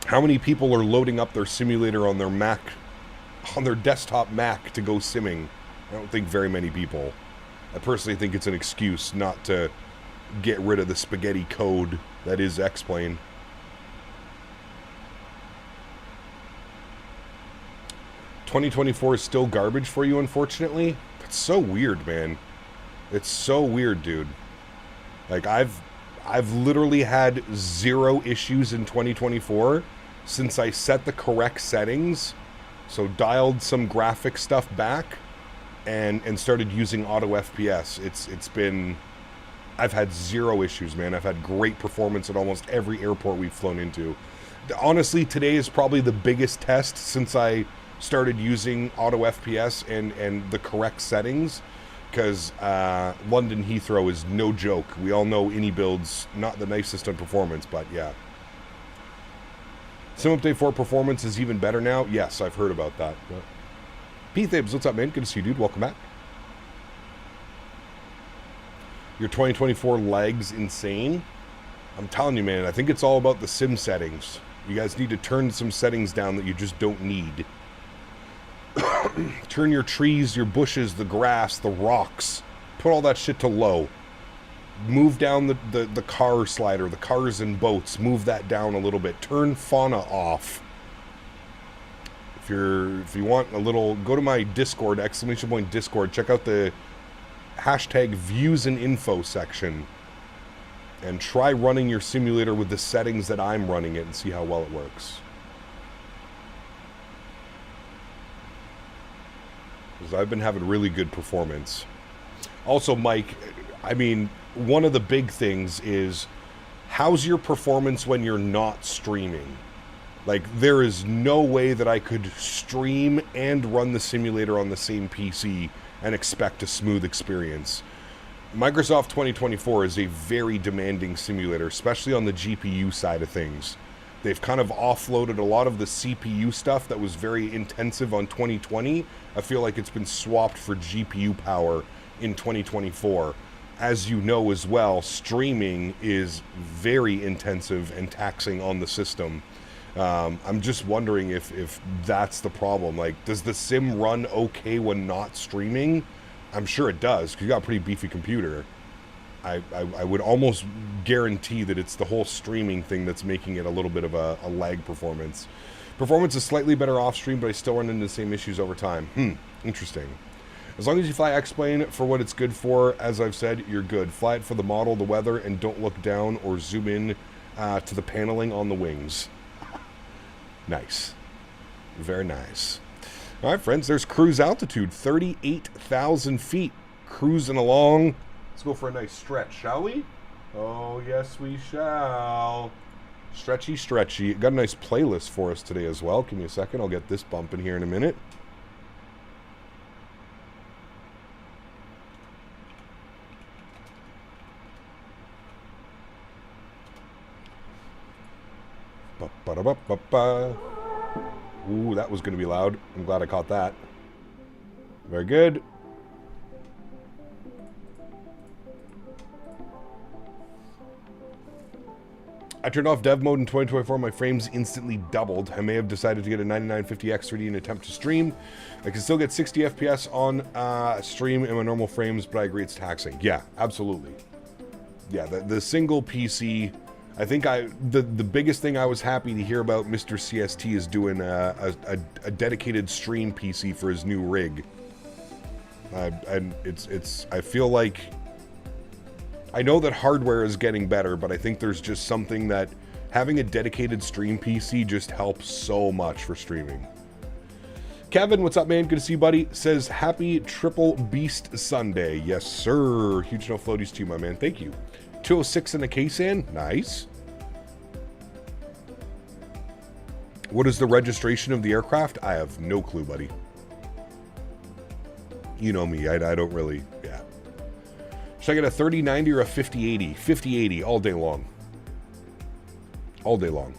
How many people are loading up their simulator on their Mac, on their desktop Mac to go simming? I don't think very many people. I personally think it's an excuse not to get rid of the spaghetti code that is X-Plane. $2024 is still garbage for you, unfortunately. That's so weird, man. It's so weird, dude. Like, I've literally had 0 issues in 2024 since I set the correct settings, so dialed some graphic stuff back, and started using auto FPS. It's been, I've had 0 issues, man. I've had great performance at almost every airport we've flown into. Honestly, today is probably the biggest test since I started using auto FPS and the correct settings, because London Heathrow is no joke. We all know any build's not the nicest on performance, but yeah. Sim Update 4 performance is even better now. Yes, I've heard about that. But... Pete Thabes, what's up, man? Good to see you, dude. Welcome back. Your 2024 lag's insane. I'm telling you, man, I think it's all about the sim settings. You guys need to turn some settings down that you just don't need. Turn your trees, your bushes, the grass, the rocks. Put all that shit to low. Move down the car slider, the cars and boats. Move that down a little bit. Turn fauna off. If you want a little, go to my Discord, !Discord. Check out the hashtag views and info section. And try running your simulator with the settings that I'm running it and see how well it works. Because I've been having really good performance. Also, Mike, I mean, one of the big things is, how's your performance when you're not streaming? Like, there is no way that I could stream and run the simulator on the same PC and expect a smooth experience. Microsoft 2024 is a very demanding simulator, especially on the GPU side of things. They've kind of offloaded a lot of the CPU stuff that was very intensive on 2020. I feel like it's been swapped for GPU power in 2024. As you know as well, streaming is very intensive and taxing on the system. I'm just wondering if that's the problem. Like, does the sim run okay when not streaming? I'm sure it does, because you got a pretty beefy computer. I would almost guarantee that it's the whole streaming thing that's making it a little bit of a lag performance. Performance is slightly better off stream, but I still run into the same issues over time. Interesting. As long as you fly X-Plane for what it's good for, as I've said, you're good. Fly it for the model, the weather, and don't look down or zoom in to the paneling on the wings. Nice. Very nice. All right, friends, there's cruise altitude, 38,000 feet. Cruising along. Let's go for a nice stretch, shall we? Oh, yes, we shall. Stretchy, stretchy. Got a nice playlist for us today as well. Give me a second. I'll get this bumping here in a minute. Ba-ba-da-ba-ba-ba. Ooh, that was going to be loud. I'm glad I caught that. Very good. I turned off dev mode in 2024. My frames instantly doubled. I may have decided to get a 9950X 3D in an attempt to stream. I can still get 60 FPS on stream in my normal frames, but I agree it's taxing. Yeah, absolutely. Yeah, the single PC... I think the biggest thing I was happy to hear about Mr. CST is doing a dedicated stream PC for his new rig. And I feel like, I know that hardware is getting better, but I think there's just something that having a dedicated stream PC just helps so much for streaming. Kevin, what's up, man? Good to see you, buddy. Says, happy Triple Beast Sunday. Yes, sir. Huge no floaties to you, my man. Thank you. 206 in the K-SAN. Nice. What is the registration of the aircraft? I have no clue, buddy. You know me. I don't really... Yeah. Should I get a 3090 or a 5080? 5080 all day long. All day long.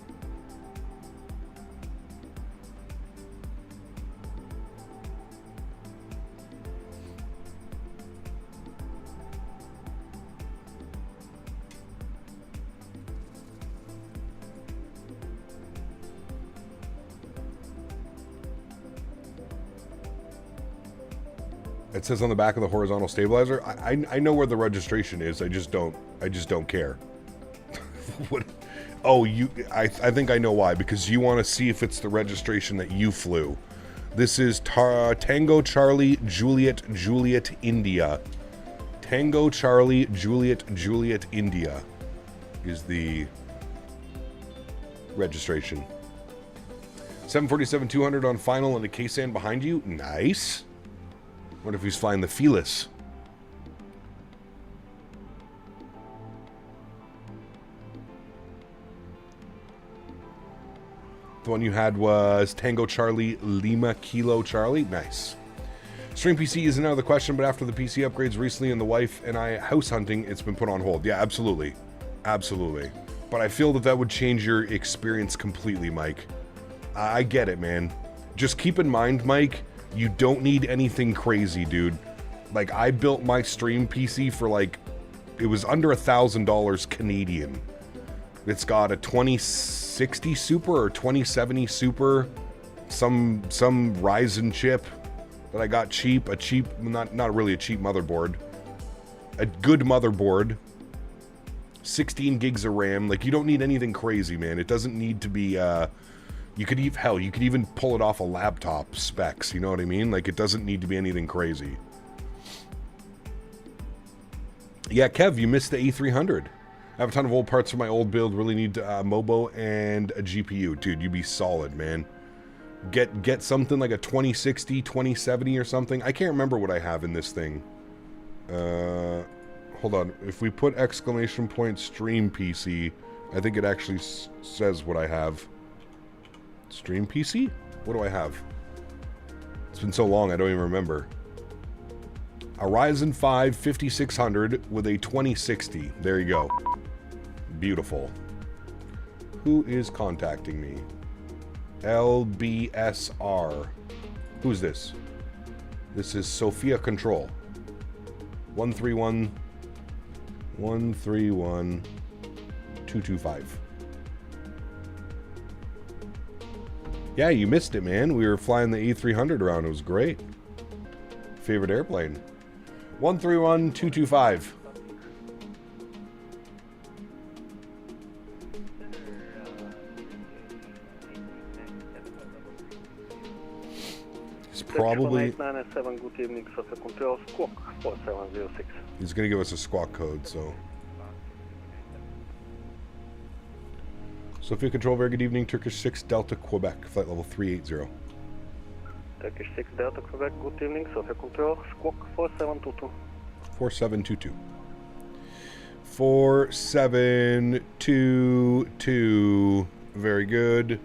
It says on the back of the horizontal stabilizer. I know where the registration is. I just don't care. What? Oh, I think I know why. Because you want to see if it's the registration that you flew. This is Tango Charlie Juliet Juliet India. Tango Charlie Juliet Juliet India is the registration. 747-200 on final and a K-SAN behind you. Nice. What if he's flying the Felis? The one you had was Tango Charlie Lima Kilo Charlie. Nice. Stream PC isn't out of the question, but after the PC upgrades recently and the wife and I house hunting, it's been put on hold. Yeah, absolutely. Absolutely. But I feel that that would change your experience completely, Mike. I get it, man. Just keep in mind, Mike, you don't need anything crazy, dude. Like, I built my stream PC for, like, it was under $1,000 Canadian. It's got a 2060 Super or 2070 Super, some Ryzen chip that I got cheap, not really a cheap motherboard. A good motherboard. 16 gigs of RAM. Like, you don't need anything crazy, man. It doesn't need to be, you could even pull it off a laptop specs, you know what I mean? Like, it doesn't need to be anything crazy. Yeah, Kev, you missed the A300. I have a ton of old parts for my old build. Really need a Mobo and a GPU. Dude, you'd be solid, man. Get something like a 2060, 2070 or something. I can't remember what I have in this thing. Hold on. If we put exclamation point stream PC, I think it actually says what I have. Stream PC? What do I have? It's been so long, I don't even remember. A Ryzen 5 5600 with a 2060. There you go. Beautiful. Who is contacting me? LBSR. Who's this? This is Sophia Control. 131-225. Yeah, you missed it, man. We were flying the A300 around. It was great. Favorite airplane. 131-225. He's probably... Good evening, Sophia Control, Squawk 4706. He's going to give us a squawk code, so... Sophia Control, very good evening. Turkish 6 Delta Quebec, flight level 380. Turkish 6 Delta Quebec, good evening. Sophia Control, Squawk 4722. 4722. 4722. Very good.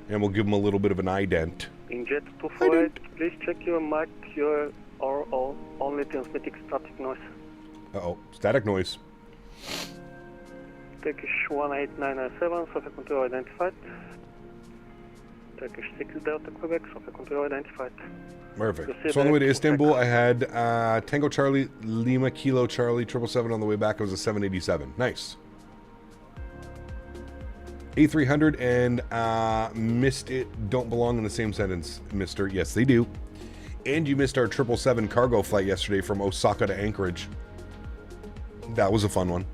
And we'll give him a little bit of an ident. In Jet 248, please check your mic, your or only transmitting static noise. Uh-oh, static noise. Turkish 18997, Sophia Control identified. Turkish 6 Delta Quebec, Sophia Control identified. Perfect. So on the way to Istanbul, I had Tango Charlie, Lima Kilo Charlie, 777 on the way back. It was a 787. Nice. A300 and missed it don't belong in the same sentence, mister. Yes, they do. And you missed our 777 cargo flight yesterday from Osaka to Anchorage. That was a fun one.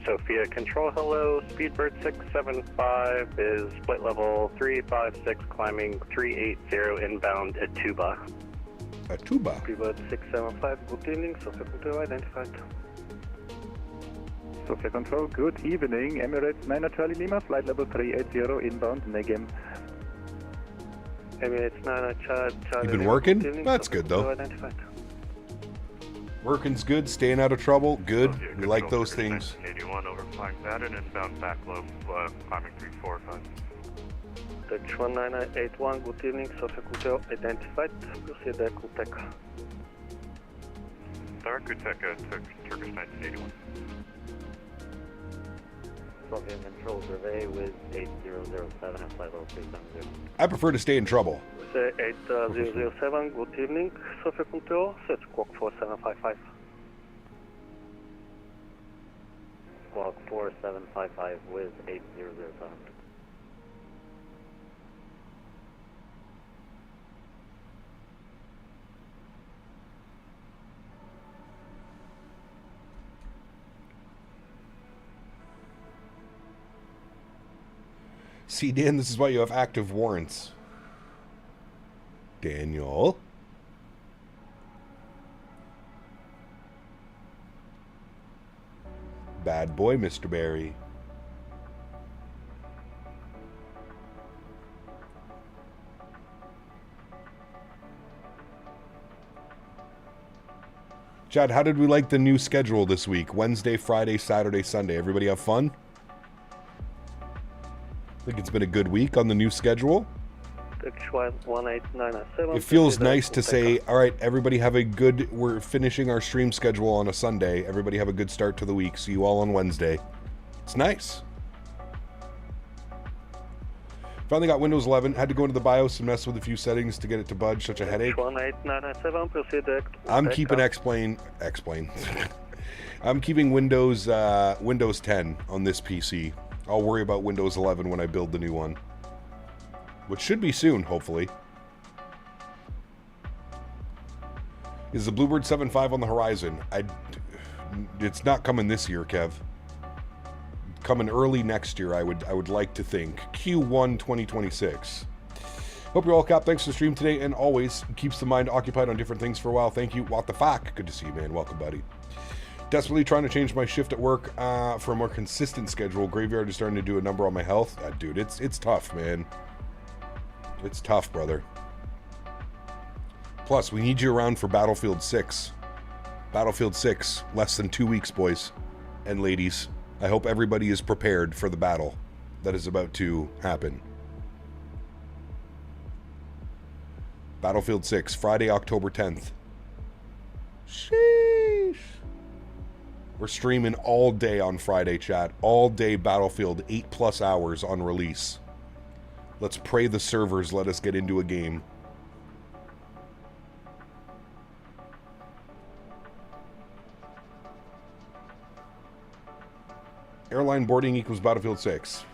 Sophia Control, hello. Speedbird 675 is flight level 356, climbing 380 inbound at Tuba. At Tuba? Speedbird 675, good evening. Sophia Control identified. Sophia Control, good evening. Emirates 9 Charlie Lima, flight level 380 inbound Negem. Emirates 9 Charlie You've been working? That's good though. Identified. Working's good, staying out of trouble, good. We like those things. 81 overflying Faten, inbound backload, climbing 345. Dutch 19981, good evening. Sophia Control identified. Proceed there, Kutek. Star Kutek, Turkish 1981. Sophia Control survey with 8007 at flight level 370. I prefer to stay in trouble. 8007, good evening. Sophia Control, set Squawk 4755. Squawk 4755 with 8007. See, Dan, this is why you have active warrants. Daniel. Bad boy, Mr. Barry. Chad, how did we like the new schedule this week? Wednesday, Friday, Saturday, Sunday. Everybody have fun? I think it's been a good week on the new schedule. Turkish 18997. It feels nice to say, all right, everybody have a good, we're finishing our stream schedule on a Sunday. Everybody have a good start to the week. See you all on Wednesday. It's nice. Finally got Windows 11. Had to go into the BIOS and mess with a few settings to get it to budge. Such a headache. 18997, proceed. I'm keeping explain. I'm keeping Windows 10 on this PC. I'll worry about Windows 11 when I build the new one, which should be soon, hopefully. Is the Bluebird 7.5 on the horizon? It's not coming this year, Kev. Coming early next year, I would like to think. Q1 2026. Hope you're all capped. Thanks for the stream today, and always keeps the mind occupied on different things for a while. Thank you. What the fuck? Good to see you, man. Welcome, buddy. Desperately trying to change my shift at work for a more consistent schedule. Graveyard is starting to do a number on my health. Dude, it's tough, man. It's tough, brother. Plus, we need you around for Battlefield 6. Battlefield 6, less than 2 weeks, boys and ladies. I hope everybody is prepared for the battle that is about to happen. Battlefield 6, Friday, October 10th. Sheesh. We're streaming all day on Friday, chat. All day Battlefield, 8+ hours on release. Let's pray the servers let us get into a game. Airline boarding equals Battlefield 6.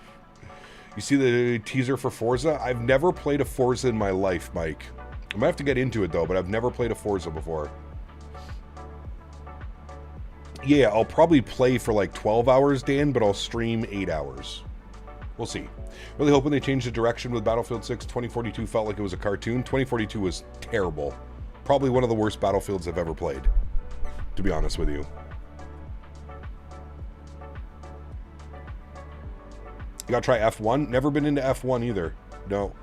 You see the teaser for Forza? I've never played a Forza in my life, Mike. I might have to get into it, though, but I've never played a Forza before. Yeah, I'll probably play for like 12 hours, Dan, but I'll stream 8 hours. We'll see. Really hoping they change the direction with Battlefield 6. 2042 felt like it was a cartoon. 2042 was terrible. Probably one of the worst Battlefields I've ever played, to be honest with you. You gotta try F1. Never been into F1 either. No.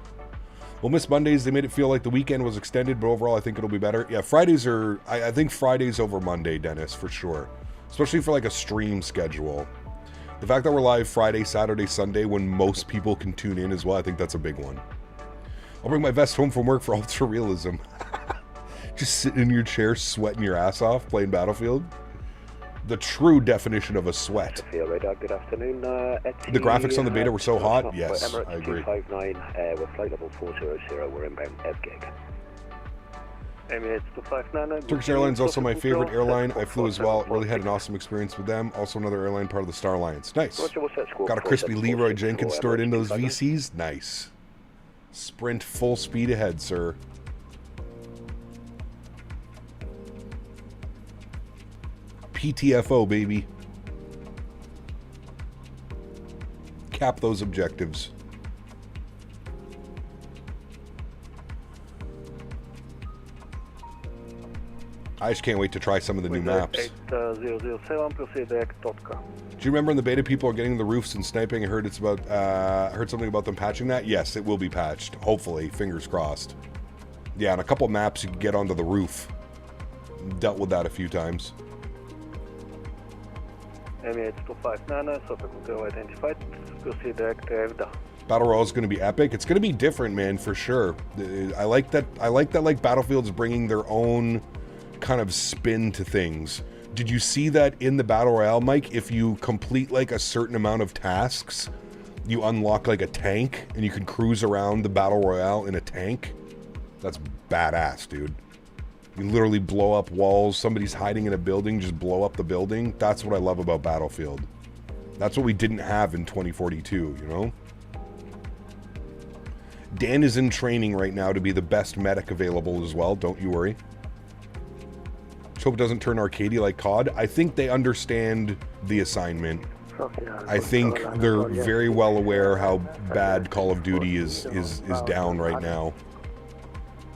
We'll miss Mondays. They made it feel like the weekend was extended, but overall I think it'll be better. Yeah, Fridays are... I think Fridays over Monday, Dennis, for sure. Especially for like a stream schedule. The fact that we're live Friday, Saturday, Sunday, when most people can tune in as well, I think that's a big one. I'll bring my vest home from work for ultra realism. Just sitting in your chair, sweating your ass off, playing Battlefield. The true definition of a sweat. Good afternoon. The graphics on the beta were so hot. Yes, I agree. 259 with flight level 400. We're inbound FGig. Emirates 259. Turkish Airlines also my favorite airline. I flew as well. Really had an awesome experience with them. Also another airline part of the Star Alliance. Nice. Got a crispy Leroy Jenkins stored in those VCs. Nice. Sprint full speed ahead, sir. PTFO, baby. Cap those objectives. I just can't wait to try some of the new maps. 8007, proceed Totka. Do you remember in the beta people are getting the roofs and sniping? I heard it's about heard something about them patching that. Yes, it will be patched. Hopefully, fingers crossed. Yeah, and a couple maps you can get onto the roof. Dealt with that a few times. Emirates 259, so identified. Proceed to Battle Royale is going to be epic. It's going to be different, man, for sure. I like that. Like Battlefield's bringing their own kind of spin to things. Did you see that in the Battle Royale, Mike? If you complete like a certain amount of tasks, you unlock like a tank and you can cruise around the Battle Royale in a tank. That's badass, dude. You literally blow up walls. Somebody's hiding in a building, just blow up the building. That's what I love about Battlefield. That's what we didn't have in 2042, you know? Dan is in training right now to be the best medic available as well. Don't you worry. Just hope it doesn't turn arcadey like COD. I think they understand the assignment. I think they're very well aware how bad Call of Duty is down right now.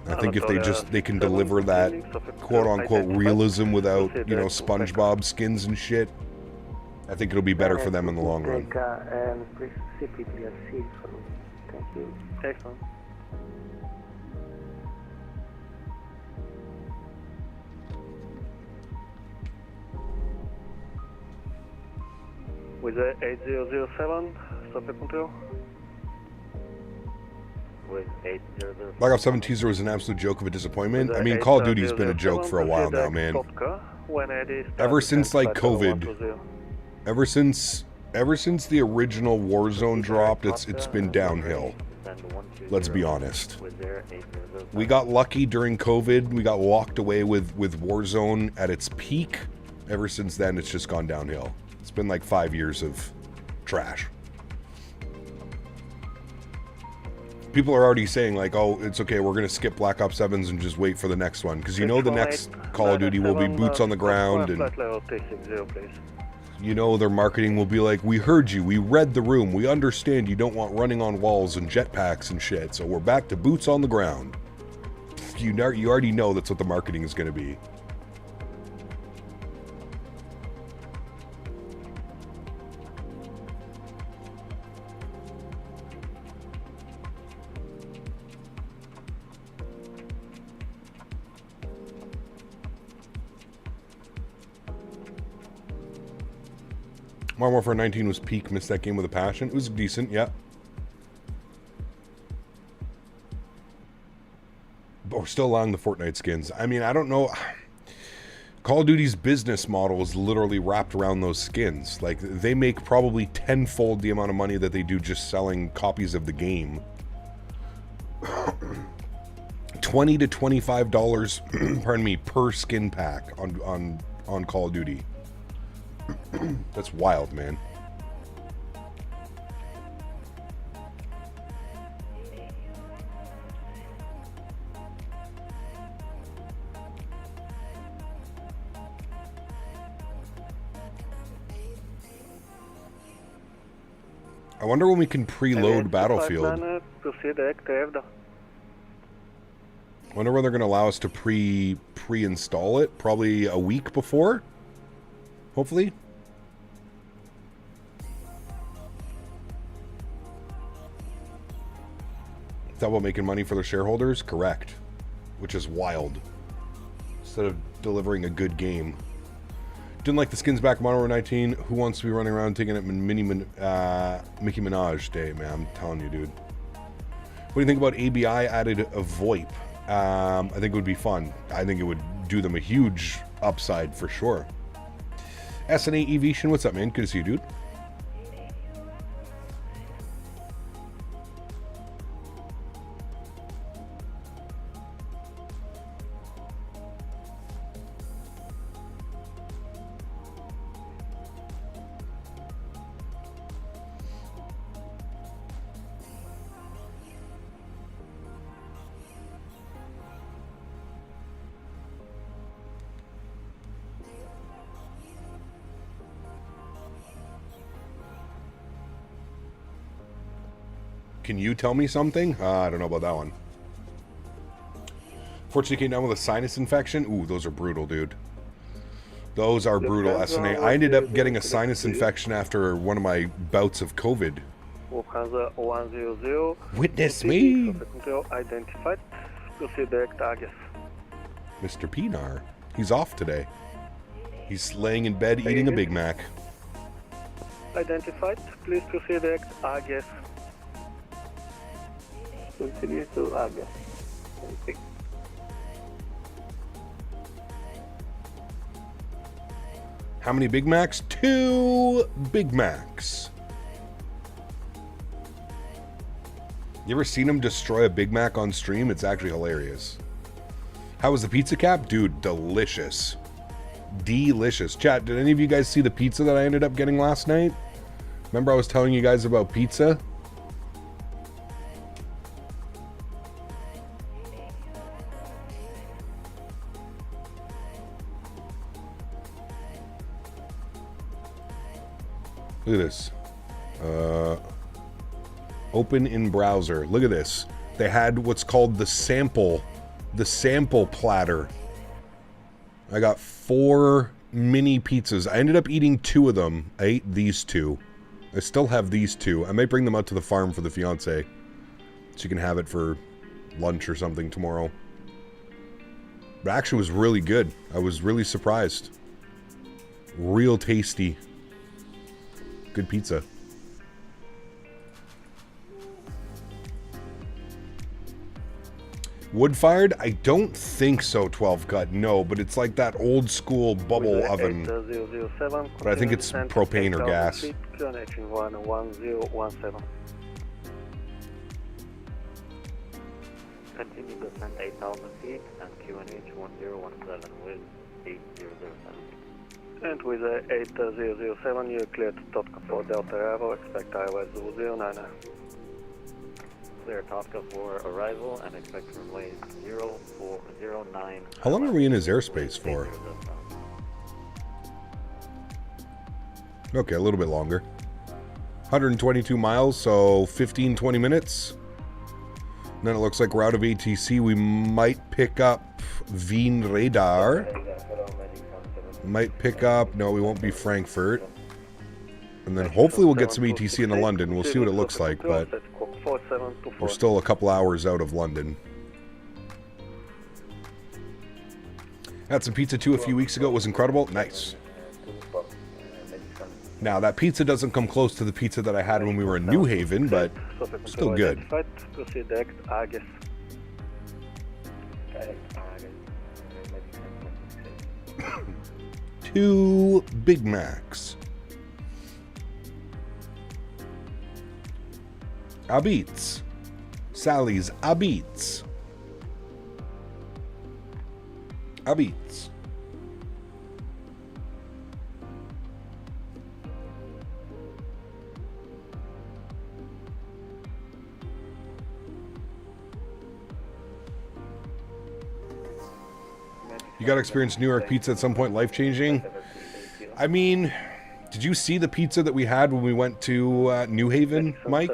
I think if they can deliver that quote-unquote realism without, you know, SpongeBob skins and shit, I think it'll be better for them in the long run. Thank you. Excellent. With the 8007, stop the control. Black Ops 7 teaser was an absolute joke of a disappointment. I mean, Call of Duty's been a joke for a while now, man. Ever since like COVID, ever since the original Warzone dropped, it's been downhill. Let's be honest. We got lucky during COVID. We got locked away with Warzone at its peak. Ever since then, it's just gone downhill. It's been like 5 years of trash. People are already saying like, oh, it's okay, we're going to skip Black Ops 7s and just wait for the next one. Because you know the next Call of Duty will be boots on the ground, and you know their marketing will be like, we heard you, we read the room, we understand you don't want running on walls and jetpacks and shit, so we're back to boots on the ground. You already know that's what the marketing is going to be. Modern Warfare 19 was peak, missed that game with a passion. It was decent, yeah. But we're still allowing the Fortnite skins. I mean, I don't know. Call of Duty's business model is literally wrapped around those skins. Like, they make probably tenfold the amount of money that they do just selling copies of the game. $20 to $25, pardon me, per skin pack on Call of Duty. That's wild, man. I wonder when we can preload Battlefield. I wonder when they're going to allow us to pre-install it. Probably a week before. Hopefully. Is that about making money for their shareholders? Correct. Which is wild. Instead of delivering a good game. Didn't like the skins back in Modern Warfare 19. Who wants to be running around taking it Mickey Minaj Day, man? I'm telling you, dude. What do you think about ABI added a VoIP? I think it would be fun. I think it would do them a huge upside for sure. SNA Evition, what's up, man? Good to see you, dude. Can you tell me something? I don't know about that one. Fortunately, came down with a sinus infection. Ooh, those are brutal, dude. Those are brutal, SNA. I ended up getting a sinus infection after one of my bouts of COVID. Witness me! Mr. Pinar. He's off today. He's laying in bed eating a Big Mac. Identified. Please proceed to AGS. Continue to AGS. How many Big Macs? 2 Big Macs. You ever seen him destroy a Big Mac on stream? It's actually hilarious. How was the pizza cap? Dude, delicious. Delicious. Chat, did any of you guys see the pizza that I ended up getting last night? Remember I was telling you guys about pizza? Look at this. Open in browser. Look at this. They had what's called the sample platter. I got 4 mini pizzas. I ended up eating 2 of them. I ate these 2. I still have these 2. I might bring them out to the farm for the fiance. So you can have it for lunch or something tomorrow. But actually it was really good. I was really surprised. Real tasty. Good pizza. Wood-fired? I don't think so, 12 cut. No, but it's like that old school bubble oven. But I think it's propane or gas. Connection 11017. Continue descent 8,000 feet and QNH 1017 with 8007. And with 8007, you're cleared to Takeoff for Delta Bravo. Expect Airbus 009. Clear Takeoff for arrival and expect runway 0409. How long are we in his airspace for? Okay, a little bit longer. 122 miles, so 15-20 minutes. And then it looks like we're out of ATC. We might pick up Wien Radar. Might pick up... No, we won't be Frankfurt. And then hopefully we'll get some ATC into London. We'll see what it looks like, but we're still a couple hours out of London. Had some pizza too a few weeks ago. It was incredible. Nice. Now, that pizza doesn't come close to the pizza that I had when we were in New Haven, but still good. 2 Big Macs. Abits. Sally's Abits. Abits. You got to experience New York pizza at some point, life-changing. I mean, did you see the pizza that we had when we went to New Haven, Mike?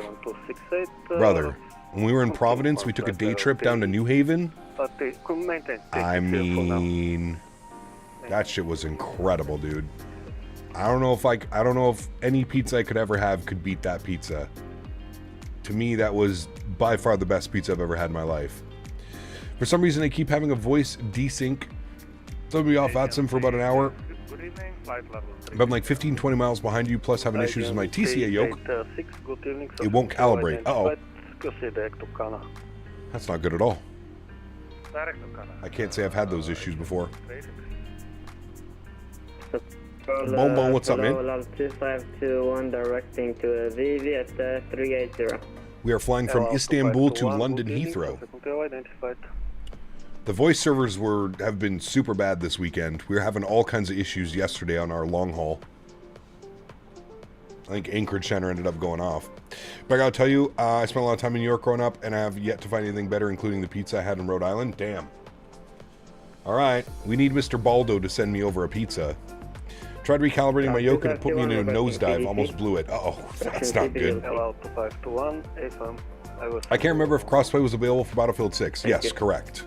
Brother, when we were in Providence, we took a day trip down to New Haven. I mean, that shit was incredible, dude. I don't know if any pizza I could ever have could beat that pizza. To me, that was by far the best pizza I've ever had in my life. For some reason, I keep having a voice desync. So I'll be off VATSIM for about an hour. Good evening, flight level 3. But I'm like 15-20 miles behind you, plus having issues with my TCA yoke. It won't calibrate. Uh-oh. That's not good at all. I can't say I've had those issues before. Boom, what's up, man? 2521 directing to VV at 380. We are flying from Istanbul to London Heathrow. The voice servers have been super bad this weekend. We were having all kinds of issues yesterday on our long haul. I think Anchorage Center ended up going off. But I gotta tell you, I spent a lot of time in New York growing up, and I have yet to find anything better, including the pizza I had in Rhode Island. Damn. Alright, we need Mr. Baldo to send me over a pizza. Tried recalibrating my yoke and it put me into a nosedive. Almost blew it. Uh-oh, that's not good. I can't remember if crossplay was available for Battlefield 6. Yes, correct.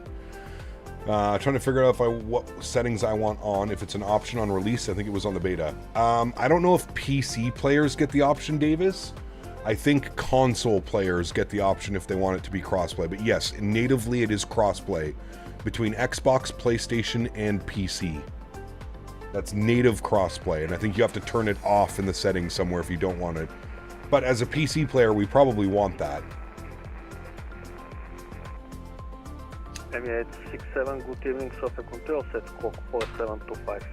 Trying to figure out what settings I want on. If it's an option on release, I think it was on the beta. I don't know if PC players get the option, Davis. I think console players get the option if they want it to be crossplay. But yes, natively it is crossplay between Xbox, PlayStation, and PC. That's native crossplay, and I think you have to turn it off in the settings somewhere if you don't want it. But as a PC player, we probably want that. M867, good evening, software control, set Koch 4725.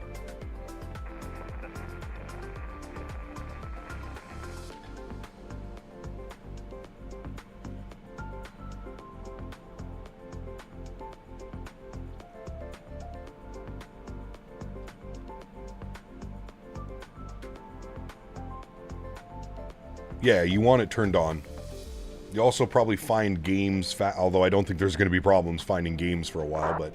Yeah, you want it turned on. You also probably find games, although I don't think there's going to be problems finding games for a while, but...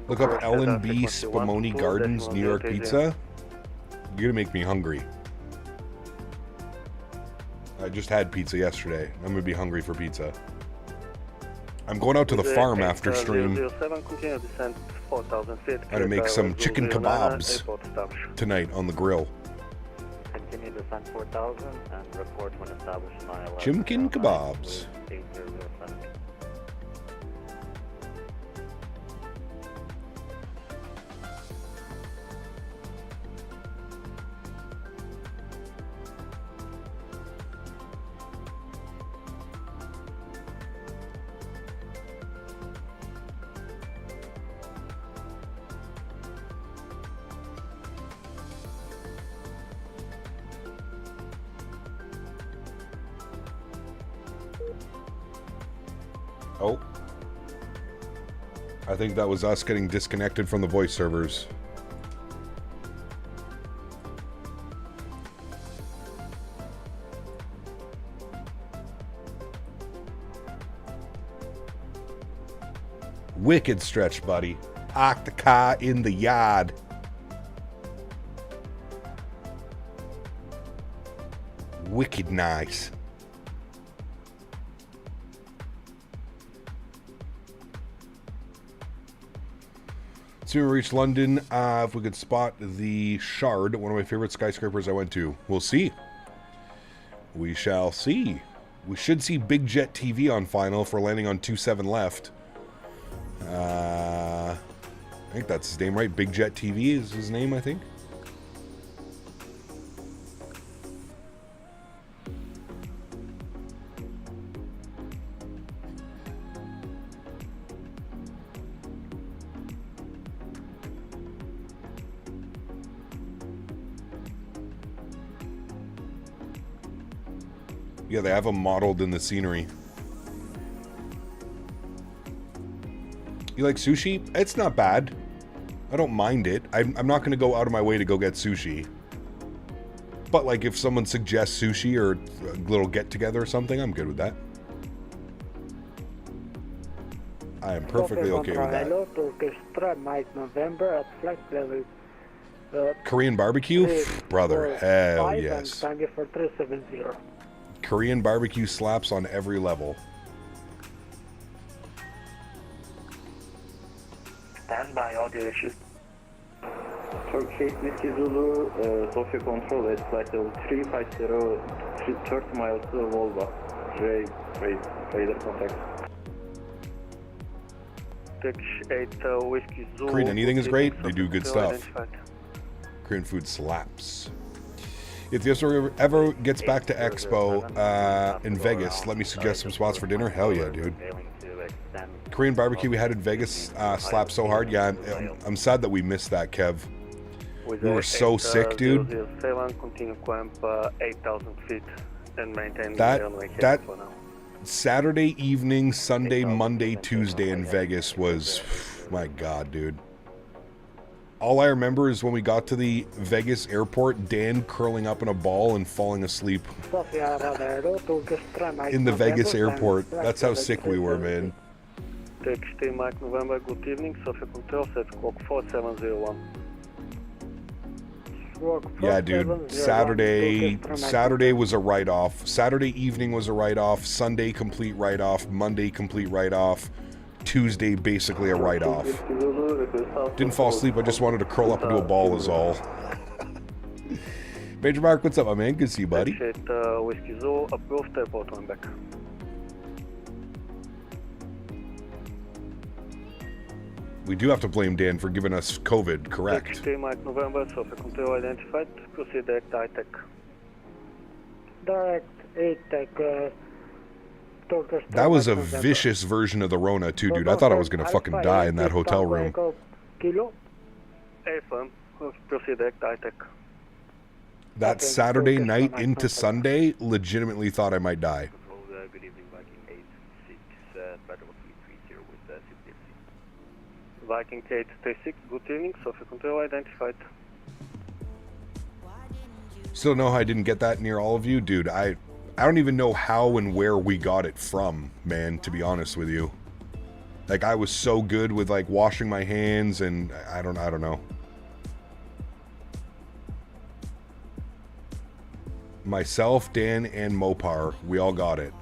Look up L&B Spumoni Gardens, New York Pizza. You're going to make me hungry. I just had pizza yesterday. I'm going to be hungry for pizza. I'm going out to the farm after stream. I'm going to make some chicken kebabs tonight on the grill. Continue descent 4000 and report when established in ILS. Chicken kebabs. Oh. I think that was us getting disconnected from the voice servers. Wicked stretch, buddy. Park the car in the yard. Wicked nice. Soon we reach London. If we could spot the Shard, one of my favorite skyscrapers I went to. We'll see. We shall see. We should see Big Jet TV on final if we're landing on 27 left. I think that's his name, right? Big Jet TV is his name, I think. Yeah, they have them modeled in the scenery. You like sushi? It's not bad. I don't mind it. I'm not going to go out of my way to go get sushi. But, like, if someone suggests sushi or a little get-together or something, I'm good with that. I am perfectly okay with that. Turkish Mike November at flight level. Korean barbecue? Brother, hell yes. Thank you for 370. Korean barbecue slaps on every level. Stand by, audio issues. Turkish Whiskey Zulu, Sofia Control at flight level 350, 30 miles to Volva. Radar contact. Turkish 8 Whiskey Zulu. Korean anything is great. They do good stuff. Identified. Korean food slaps. If this ever gets back to Expo in Vegas, let me suggest some spots for dinner. Hell yeah, dude. Korean barbecue we had in Vegas slapped so hard. Yeah, I'm sad that we missed that, Kev. We were so sick, dude. Continue climb 8,000 feet and maintain that Saturday evening, Sunday, Monday, Tuesday in Vegas was, my God, dude. All I remember is when we got to the Vegas airport, Dan curling up in a ball and falling asleep in the Vegas airport. That's how sick we were, man. Turkish 3 Mike November, good evening. Sofia Control, set Koch 4701. Yeah, dude. Saturday was a write-off. Saturday evening was a write-off. Sunday complete write-off. Monday complete write-off. Tuesday basically a write-off. Didn't fall asleep. I just wanted to curl up into a ball is all. Major Mark, what's up, my man? Good to see you, buddy. Whiskey Zoo, approved, airport on back. We do have to blame Dan for giving us COVID, correct? 3 Mike November, Sofia Control identified. Proceed direct AyeDoc. Direct AyeDoc. That was a vicious version of the Rona too, dude. I thought I was gonna fucking die in that hotel room. That Saturday night into Sunday, legitimately thought I might die. Good evening, Viking 86, Battle of 330 with Viking 836, good evening, Sofia Control identified. Still know how I didn't get that near all of you? Dude, I don't even know how and where we got it from, man, to be honest with you. Like, I was so good with, like, washing my hands and I don't know. Myself, Dan, and Mopar, we all got it.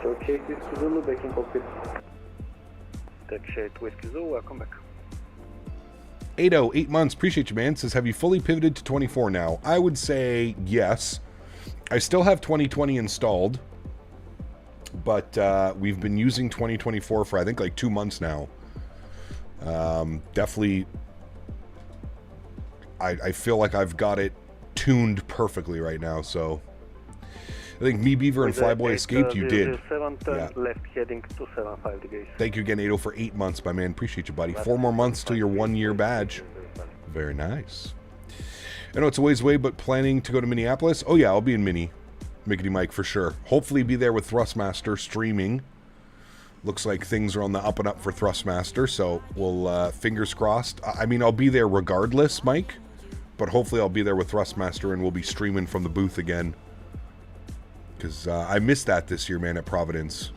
Turkish Whiskey Zulu, back in cockpit. Turkish 8 Whiskey Zulu, welcome back. 80, 8 months, appreciate you, man. Says, have you fully pivoted to 24 now? I would say yes. I still have 2020 installed, but we've been using 2024 for I think like 2 months now. Definitely, I feel like I've got it tuned perfectly right now, so I think me, Beaver, and Flyboy escaped. You did. Yeah. Left heading to 75 degrees. Thank you again, Ado, for 8 months, my man. Appreciate you, buddy. 4 more months till your 1 year badge. Very nice. I know it's a ways away, but planning to go to Minneapolis? Oh, yeah, I'll be in Minnie. Mickety Mike for sure. Hopefully be there with Thrustmaster streaming. Looks like things are on the up and up for Thrustmaster, so we'll, fingers crossed. I mean, I'll be there regardless, Mike, but hopefully I'll be there with Thrustmaster and we'll be streaming from the booth again. Because I missed that this year, man, at Providence.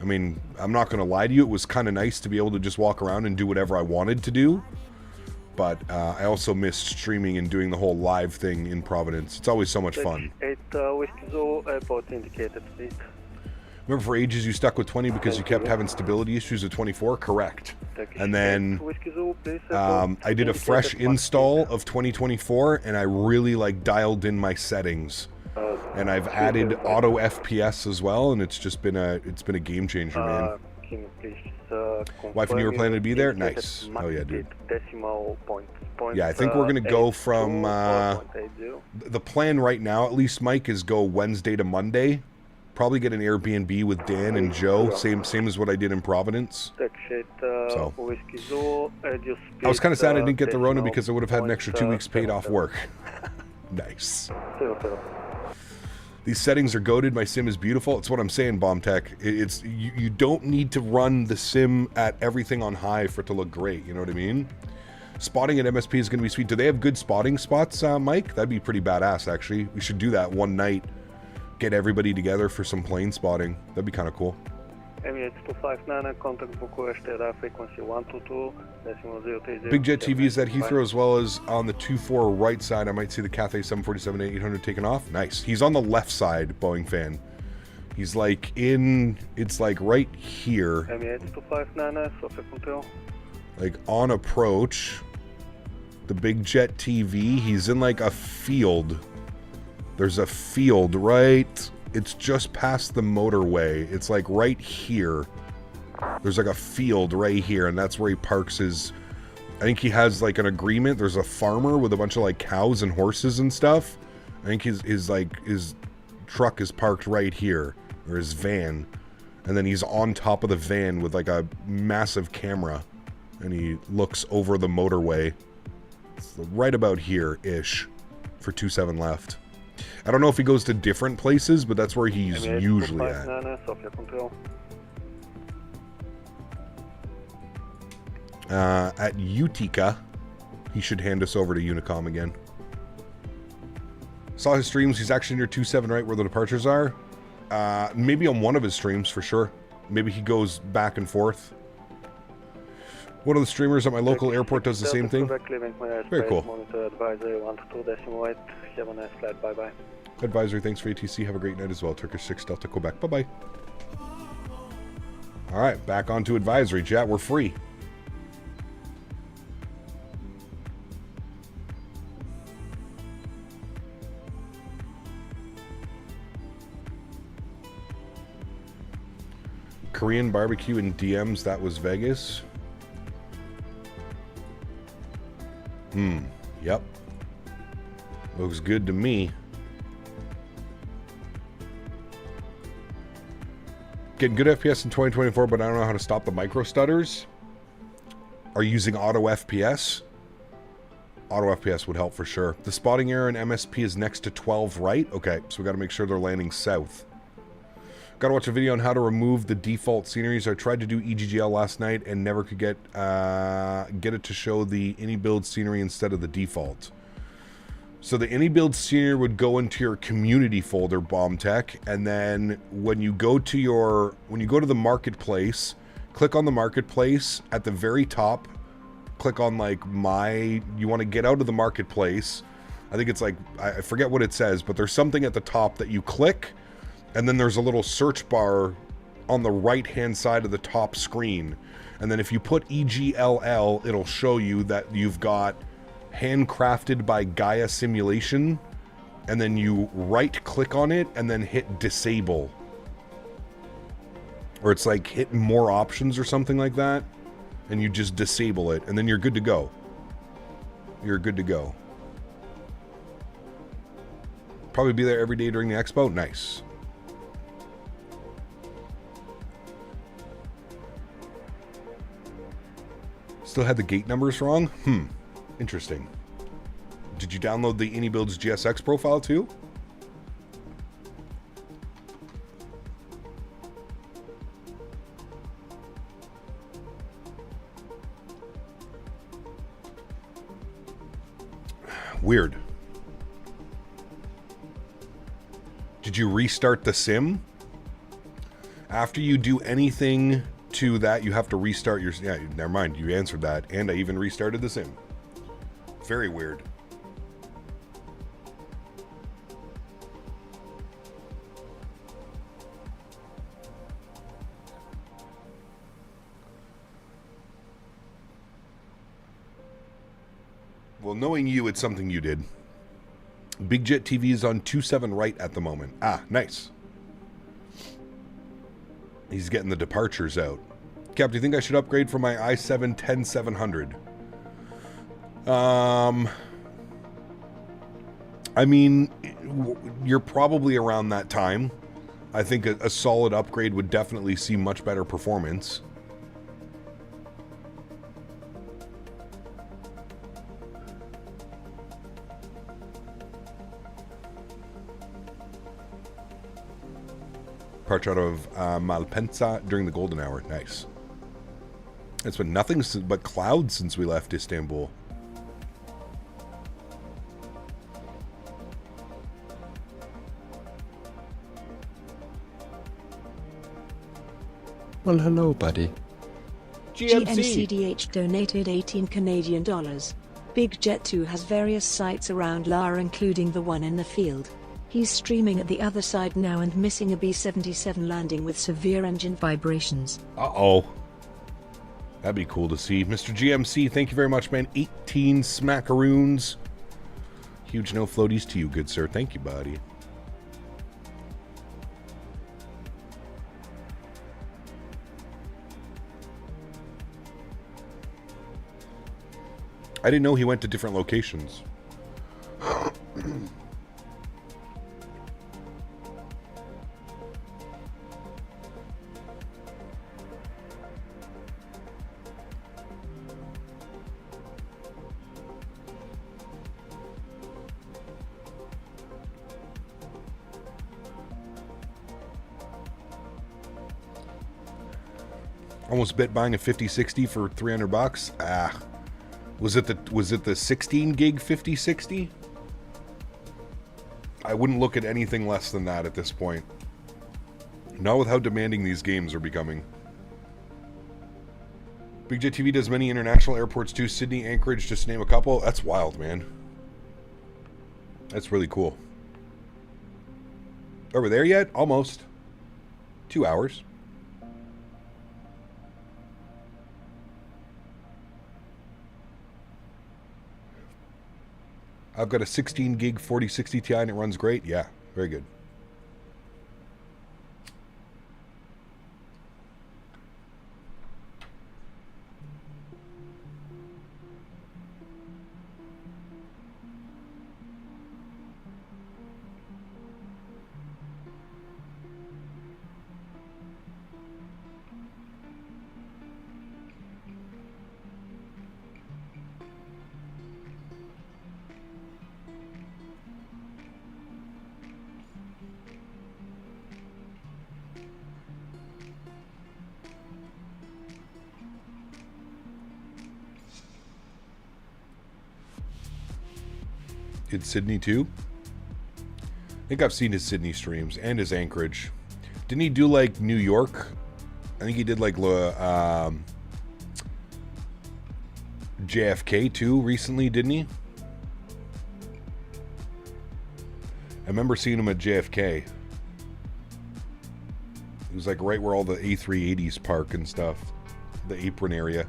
I mean, I'm not going to lie to you, it was kind of nice to be able to just walk around and do whatever I wanted to do. But I also missed streaming and doing the whole live thing in Providence. It's always so much fun. 8 Whiskey Zoo, airport indicated speed. Remember for ages you stuck with 20 because you kept having stability issues with 24? Correct. And then I did a fresh install of 2024 and I really like dialed in my settings. And I've added auto FPS as well, and it's just been a game changer, man. Wife and you were planning to be there? Nice. Oh yeah, dude. Yeah, I think we're gonna go from the plan right now, at least, Mike, is go Wednesday to Monday. Probably get an Airbnb with Dan and Joe, same as what I did in Providence. So I was kind of sad I didn't get the Rona because I would have had an extra 2 weeks paid off work. Nice. These settings are goated. My sim is beautiful. It's what I'm saying, Bomb Tech. It's you don't need to run the sim at everything on high for it to look great. You know what I mean? Spotting at MSP is going to be sweet. Do they have good spotting spots, Mike? That'd be pretty badass, actually. We should do that one night. Get everybody together for some plane spotting. That'd be kind of cool. Emirates 259, contact Bucharest, radar frequency 122, decimal 030. Big Jet TV is at Heathrow as well as on the 24 right side. I might see the Cathay 747-800 taken off. Nice. He's on the left side, Boeing fan. He's like it's like right here. Emirates 259, Sofia control. Like on approach, the Big Jet TV, he's in like a field. There's a field right. It's just past the motorway. It's like right here. There's like a field right here, and that's where he parks his... I think he has like an agreement. There's a farmer with a bunch of like cows and horses and stuff. I think his truck is parked right here, or his van. And then he's on top of the van with like a massive camera. And he looks over the motorway. It's right about here-ish for 27 left. I don't know if he goes to different places, but that's where he's usually at. At Utica, he should hand us over to Unicom again. Saw his streams. He's actually near 27 right where the departures are. Maybe on one of his streams for sure. Maybe he goes back and forth. One of the streamers at my local airport does the same thing. Very cool. Have a nice flight. Bye-bye. Advisory, thanks for ATC. Have a great night as well. Turkish 6 Delta Quebec. Bye-bye. All right, back on to advisory. Chat, we're free. Korean barbecue and DMs, that was Vegas. Yep. Looks good to me. Getting good FPS in 2024, but I don't know how to stop the micro stutters. Are you using auto FPS? Auto FPS would help for sure. The spotting error in MSP is next to 12 right. Okay, so we got to make sure they're landing south. Got to watch a video on how to remove the default sceneries. I tried to do EGGL last night and never could get it to show the any build scenery instead of the default. So the any build scenery would go into your community folder, Bomb Tech, and then when you go to the marketplace, click on the marketplace at the very top. Click on like you want to get out of the marketplace. I think it's like, I forget what it says, but there's something at the top that you click, and then there's a little search bar on the right hand side of the top screen. And then if you put EGLL, it'll show you that you've got handcrafted by Gaia Simulation, and then you right click on it and then hit disable, or it's like hit more options or something like that, and you just disable it and then you're good to go. You're good to go. Probably be there every day during the expo. Nice. Still had the gate numbers wrong? Interesting. Did you download the AnyBuilds GSX profile too? Weird. Did you restart the sim? After you do anything to that, you have to restart your... Yeah, never mind. You answered that. And I even restarted the sim. Very weird. Well, knowing you, it's something you did. Big Jet TV is on 27 right at the moment. Ah, nice. He's getting the departures out. Cap, do you think I should upgrade from my i7 10700? I mean, you're probably around that time. I think a solid upgrade would definitely see much better performance. Parts out of Malpensa during the golden hour. Nice. It's been nothing but clouds since we left Istanbul. Well, hello, buddy. GMCDH donated 18 Canadian dollars. Big Jet 2 has various sites around Lara, including the one in the field. He's streaming at the other side now and missing a B-77 landing with severe engine vibrations. Uh-oh. That'd be cool to see. Mr. GMC, thank you very much, man. 18 smackaroons. Huge no floaties to you, good sir. Thank you, buddy. I didn't know he went to different locations. Almost bit buying a 5060 for $300. Ah. Was it the 16 gig 5060? I wouldn't look at anything less than that at this point. Not with how demanding these games are becoming. Big Jet TV does many international airports too. Sydney, Anchorage, just to name a couple. That's wild, man. That's really cool. Are we there yet? Almost. 2 hours. I've got a 16 gig 4060 Ti and it runs great. Yeah, very good. Did Sydney too? I think I've seen his Sydney streams and his Anchorage. Didn't he do like New York? I think he did like JFK too recently, didn't he? I remember seeing him at JFK. It was like right where all the A380s park and stuff. The apron area.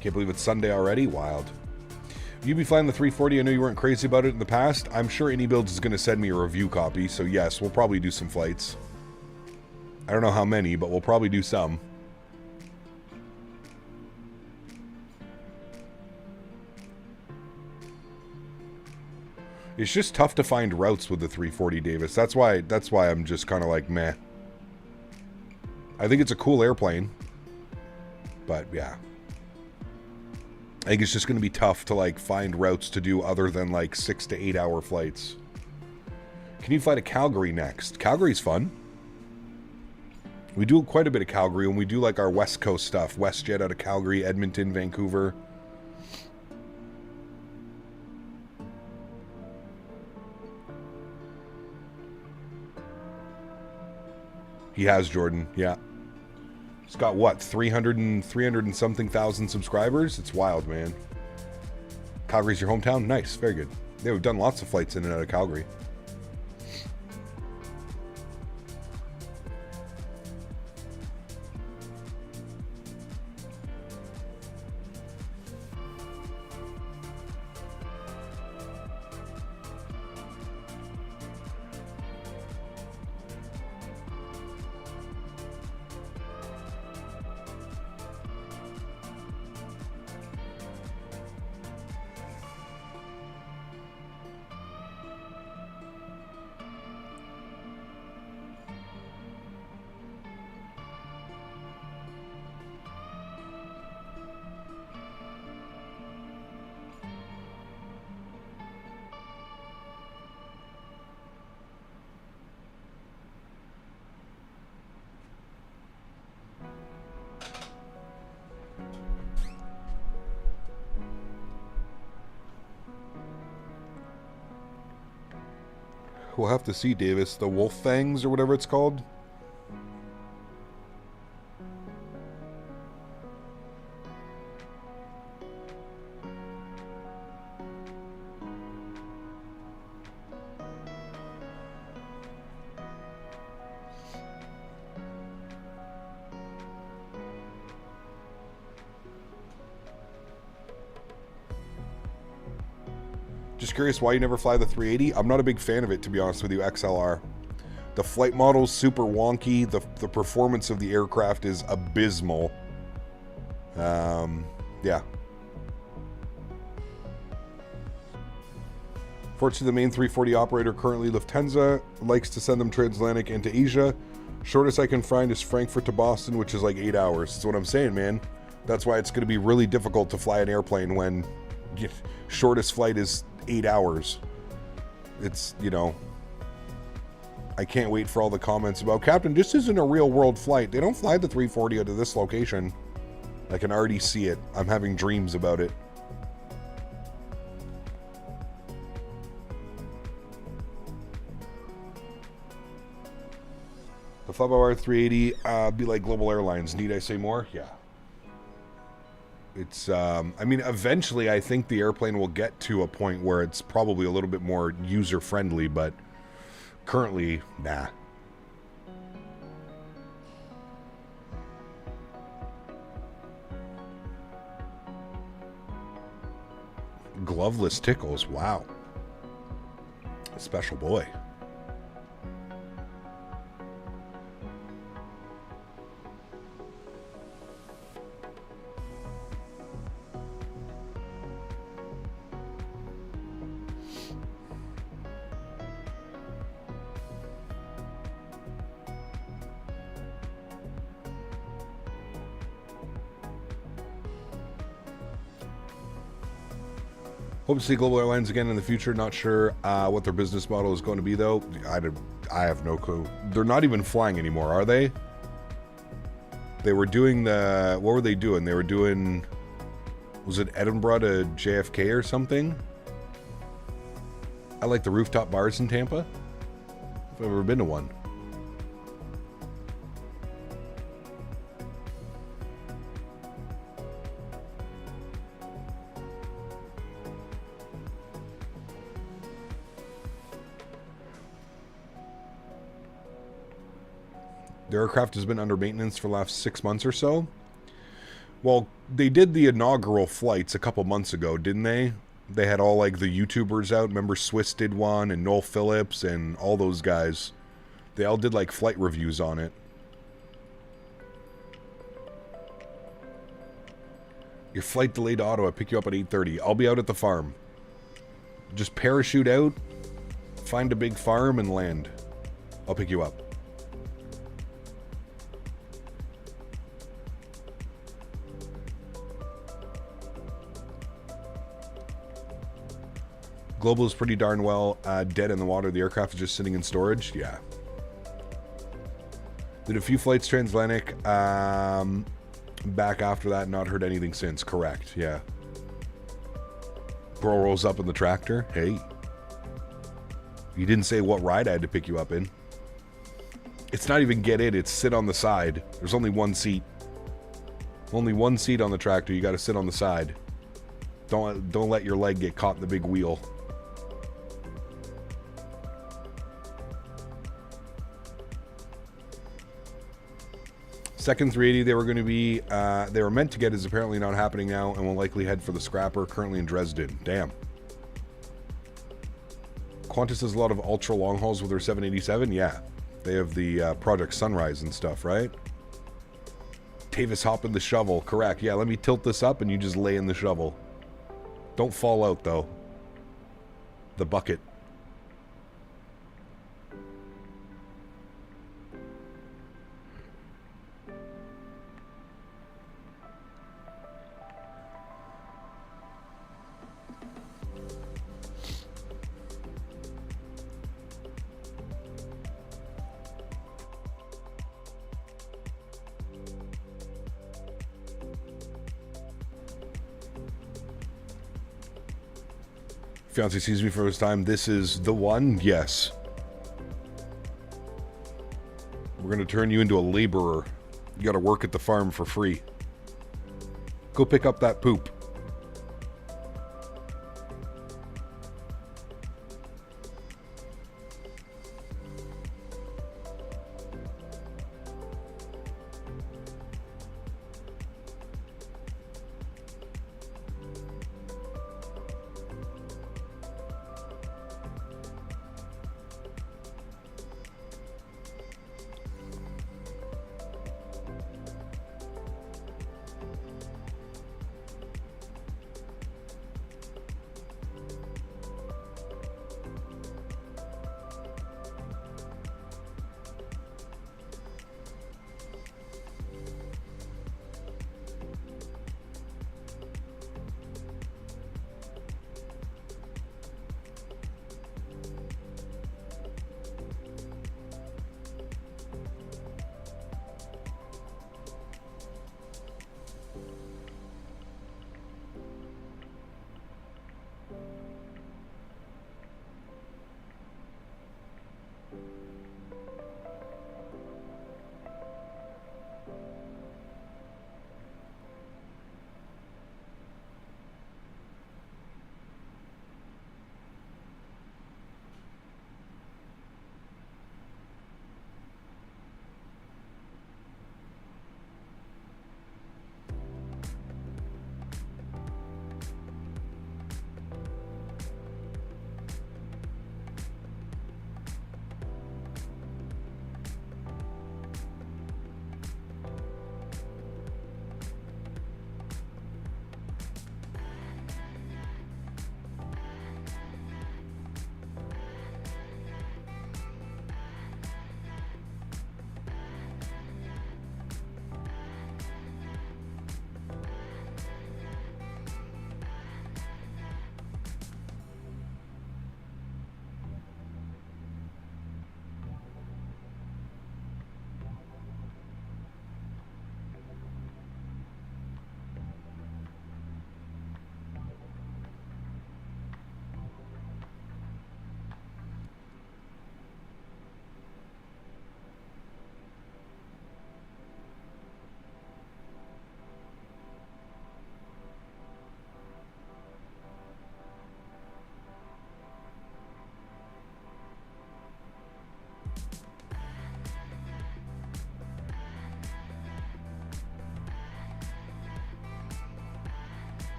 Can't believe it's Sunday already. Wild. You be flying the 340. I know you weren't crazy about it in the past. I'm sure AnyBuilds is going to send me a review copy. So yes, we'll probably do some flights. I don't know how many, but we'll probably do some. It's just tough to find routes with the 340, Davis. That's why I'm just kind of like, meh. I think it's a cool airplane. But, yeah. I think it's just going to be tough to, like, find routes to do other than, like, 6 to 8 hour flights. Can you fly to Calgary next? Calgary's fun. We do quite a bit of Calgary when we do, like, our West Coast stuff. WestJet out of Calgary, Edmonton, Vancouver. He has, Jordan, yeah. He's got, what, 300 and something thousand subscribers? It's wild, man. Calgary's your hometown? Nice, very good. Yeah, we've done lots of flights in and out of Calgary. We'll have to see, Davis. The wolf fangs or whatever it's called. Just curious why you never fly the 380. I'm not a big fan of it, to be honest with you, XLR. The flight model's super wonky. The performance of the aircraft is abysmal. Yeah. Fortunately, the main 340 operator, currently Lufthansa, likes to send them transatlantic into Asia. Shortest I can find is Frankfurt to Boston, which is like 8 hours. That's what I'm saying, man. That's why it's going to be really difficult to fly an airplane when shortest flight is 8 hours. It's, you know, I can't wait for all the comments about, Captain, this isn't a real world flight. They don't fly the 340 out of this location. I can already see it. I'm having dreams about it. The fly-by-wire 380 be like Global Airlines. Need I say more? Yeah. It's, I mean, eventually I think the airplane will get to a point where it's probably a little bit more user-friendly, but currently, nah. Gloveless tickles, wow. Special boy. Hope to see Global Airlines again in the future. Not sure what their business model is going to be, though. I have no clue. They're not even flying anymore, are they? They were doing the... What were they doing? They were doing... Was it Edinburgh to JFK or something? I like the rooftop bars in Tampa. I've ever been to one. The aircraft has been under maintenance for the last 6 months or so. Well, they did the inaugural flights a couple months ago, didn't they? They had all, like, the YouTubers out. Remember Swiss did one, and Noel Phillips, and all those guys. They all did, like, flight reviews on it. Your flight delayed to Ottawa. Pick you up at 8:30. I'll be out at the farm. Just parachute out, Find a big farm and land. I'll pick you up. Global is pretty darn well dead in the water. The aircraft is just sitting in storage. Yeah. Did a few flights transatlantic. Back after that, not heard anything since. Correct. Yeah. Bro rolls up in the tractor. Hey. You didn't say what ride I had to pick you up in. It's not even get in. It's sit on the side. There's only one seat. Only one seat on the tractor. You got to sit on the side. Don't let your leg get caught in the big wheel. Second 380 they were going to be, they were meant to get is apparently not happening now and will likely head for the scrapper, currently in Dresden. Damn. Qantas has a lot of ultra long hauls with their 787. Yeah. They have the Project Sunrise and stuff, right? Tavis hop in the shovel. Correct. Yeah, let me tilt this up and you just lay in the shovel. Don't fall out, though. The bucket. Fiance sees me for the first time. This is the one? Yes. We're going to turn you into a laborer. You got to work at the farm for free. Go pick up that poop.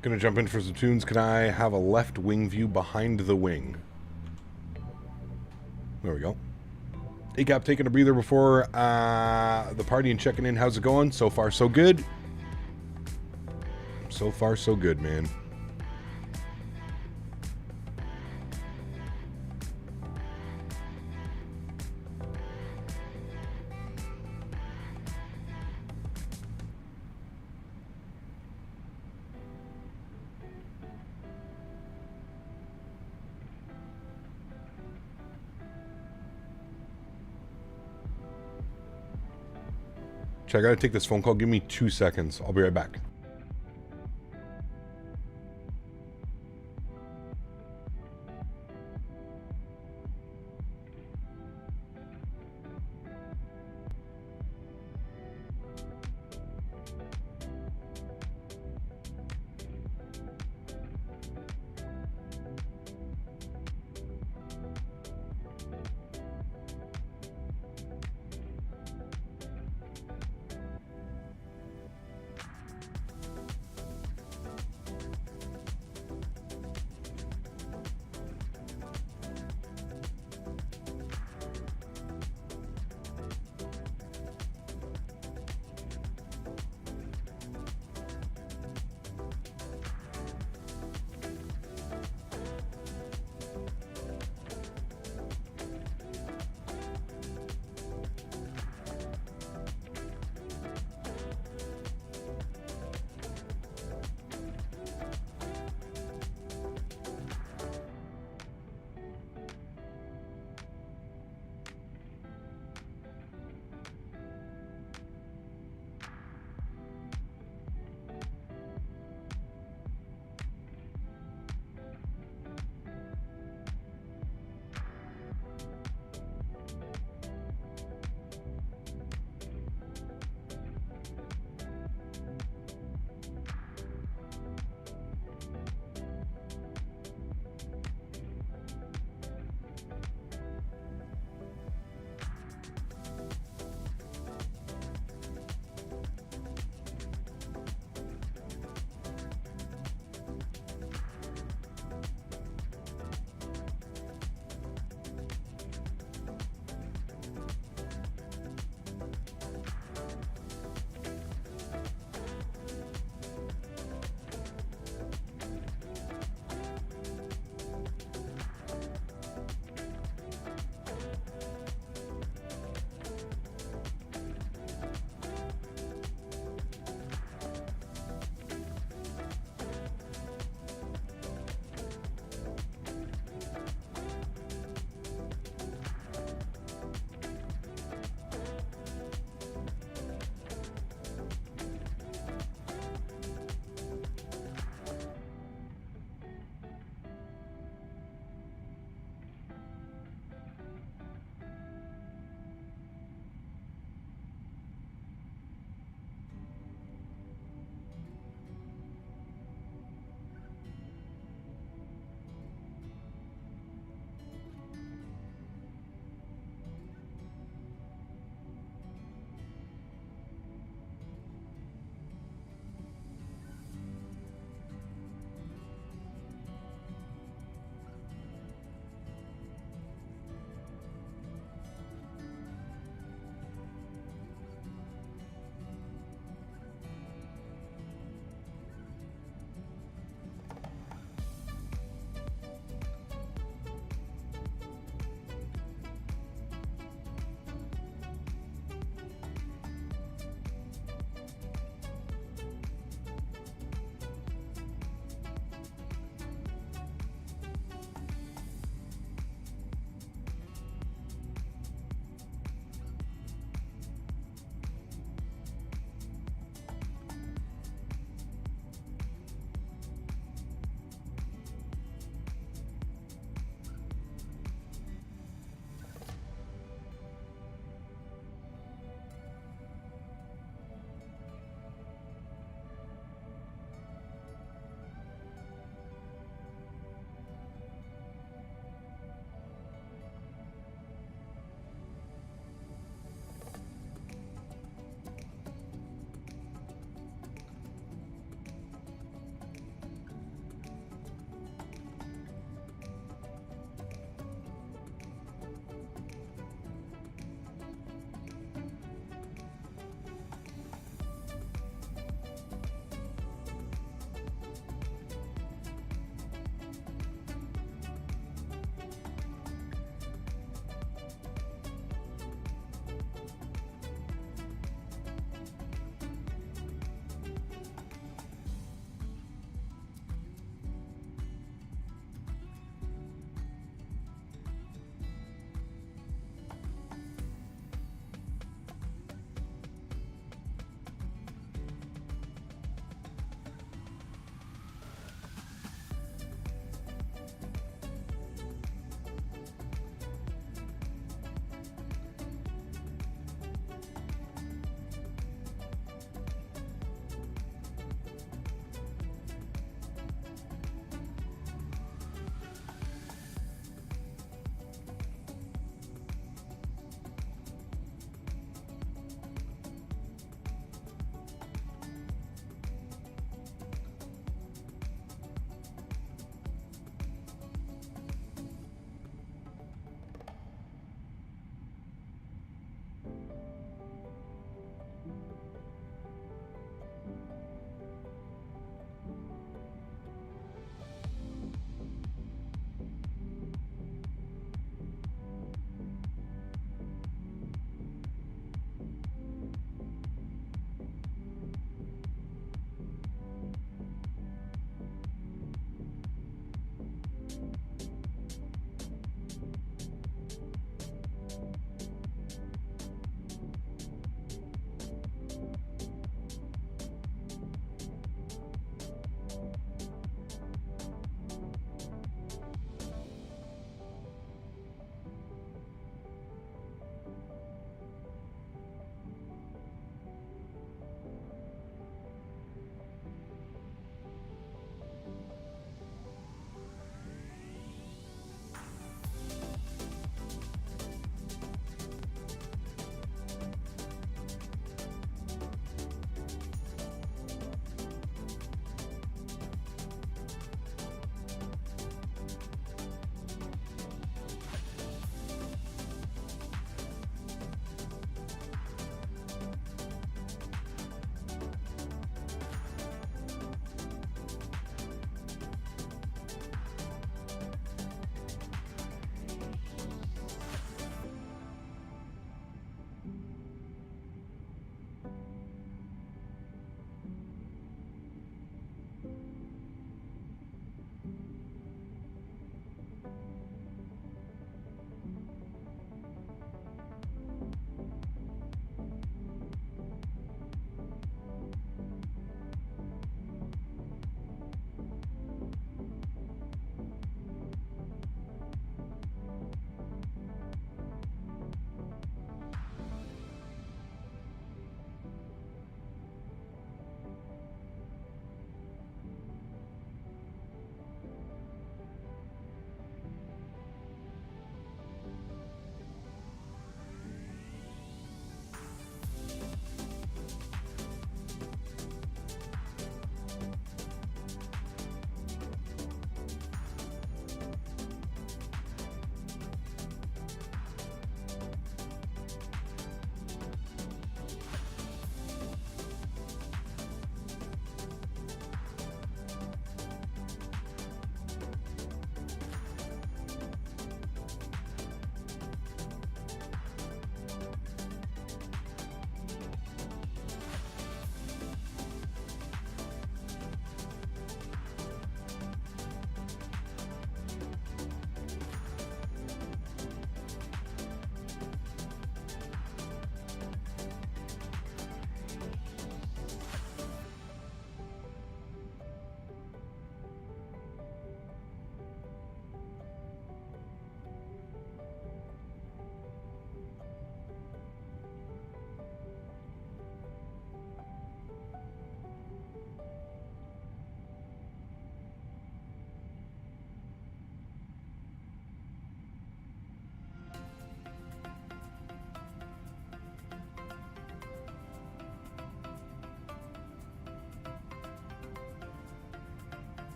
Gonna jump in for some tunes. Can I have a left wing view behind the wing? There we go. Hey, Cap, taking a breather before the party and checking in. How's it going? So far, so good. So far, so good, man. I gotta take this phone call. Give me 2 seconds. I'll be right back.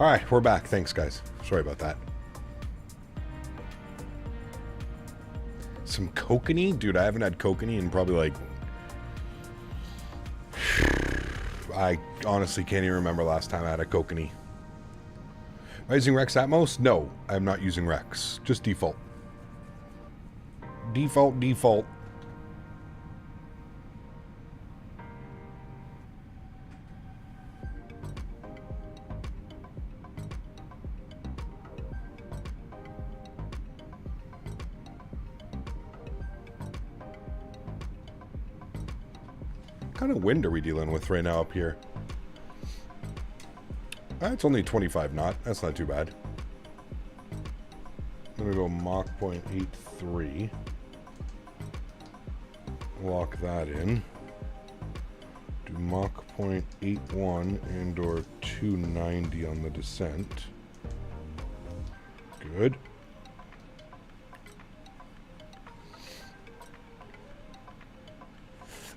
All right, we're back. Thanks, guys. Sorry about that. Some kokanee? Dude, I haven't had kokanee in probably like... I honestly can't even remember last time I had a kokanee. Am I using Rex Atmos? No, I'm not using Rex. Just default. Default. What kind of wind are we dealing with right now up here? It's only 25 knot. That's not too bad. I'm going to go Mach 0.83. Lock that in. Do Mach 0.81 and or 290 on the descent. Good.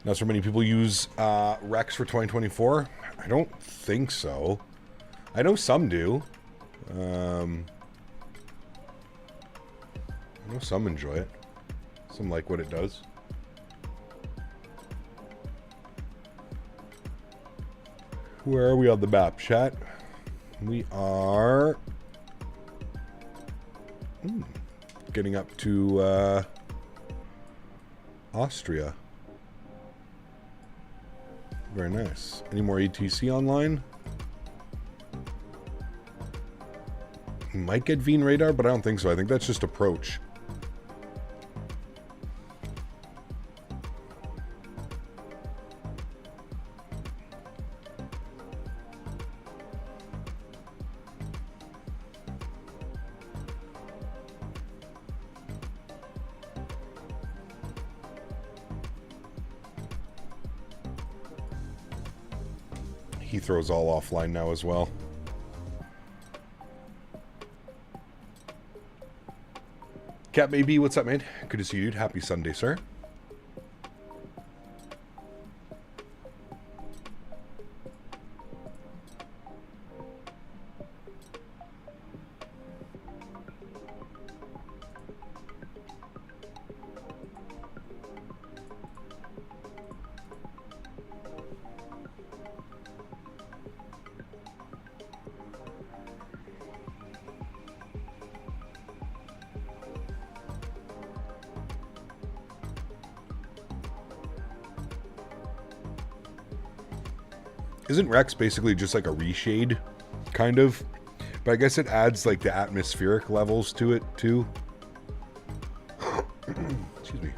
Now, so many people use Rex for 2024? I don't think so. I know some do. I know some enjoy it. Some like what it does. Where are we on the map, chat? We are getting up to Austria. Very nice. Any more ETC online? You might get Veen radar, but I don't think so. I think that's just approach. Heathrow's all offline now as well. Cat Baby, what's up, man? Good to see you, dude. Happy Sunday, sir. Isn't Rex basically just like a reshade, kind of? But I guess it adds like the atmospheric levels to it too. Excuse me.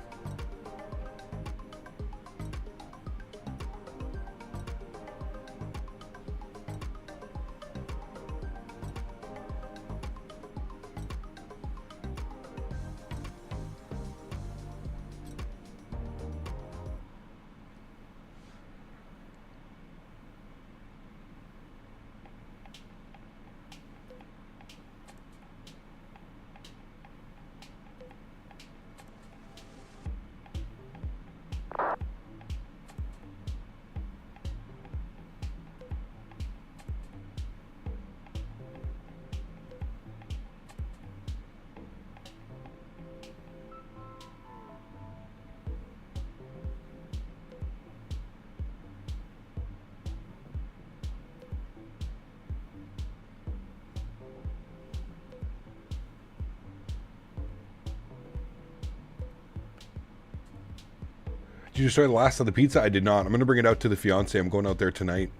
Did you destroy the last of the pizza? I did not. I'm going to bring it out to the fiance. I'm going out there tonight.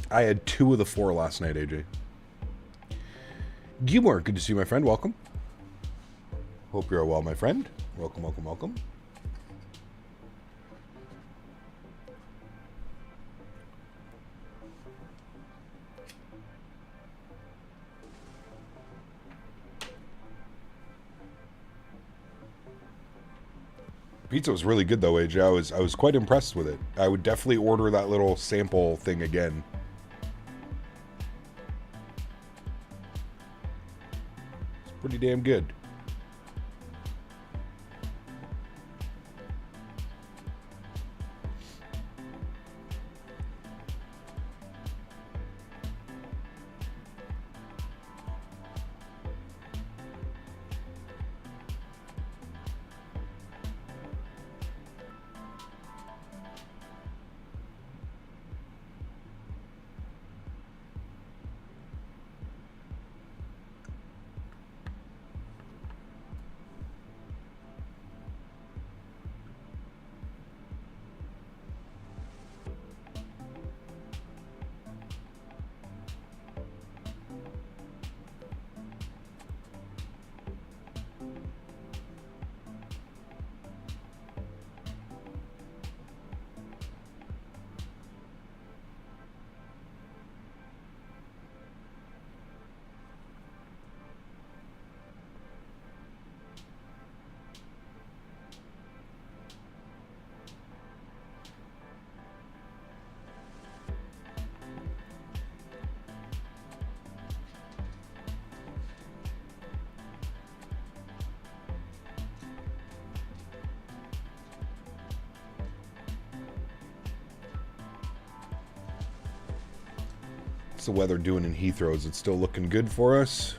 I had 2 of the 4 last night, AJ. Gilmore, good to see you, my friend. Welcome. Hope you're well, my friend. Welcome, welcome, welcome. Pizza was really good though, AJ. I was quite impressed with it. I would definitely order that little sample thing again. It's pretty damn good. What's the weather doing in Heathrow? Is it still looking good for us?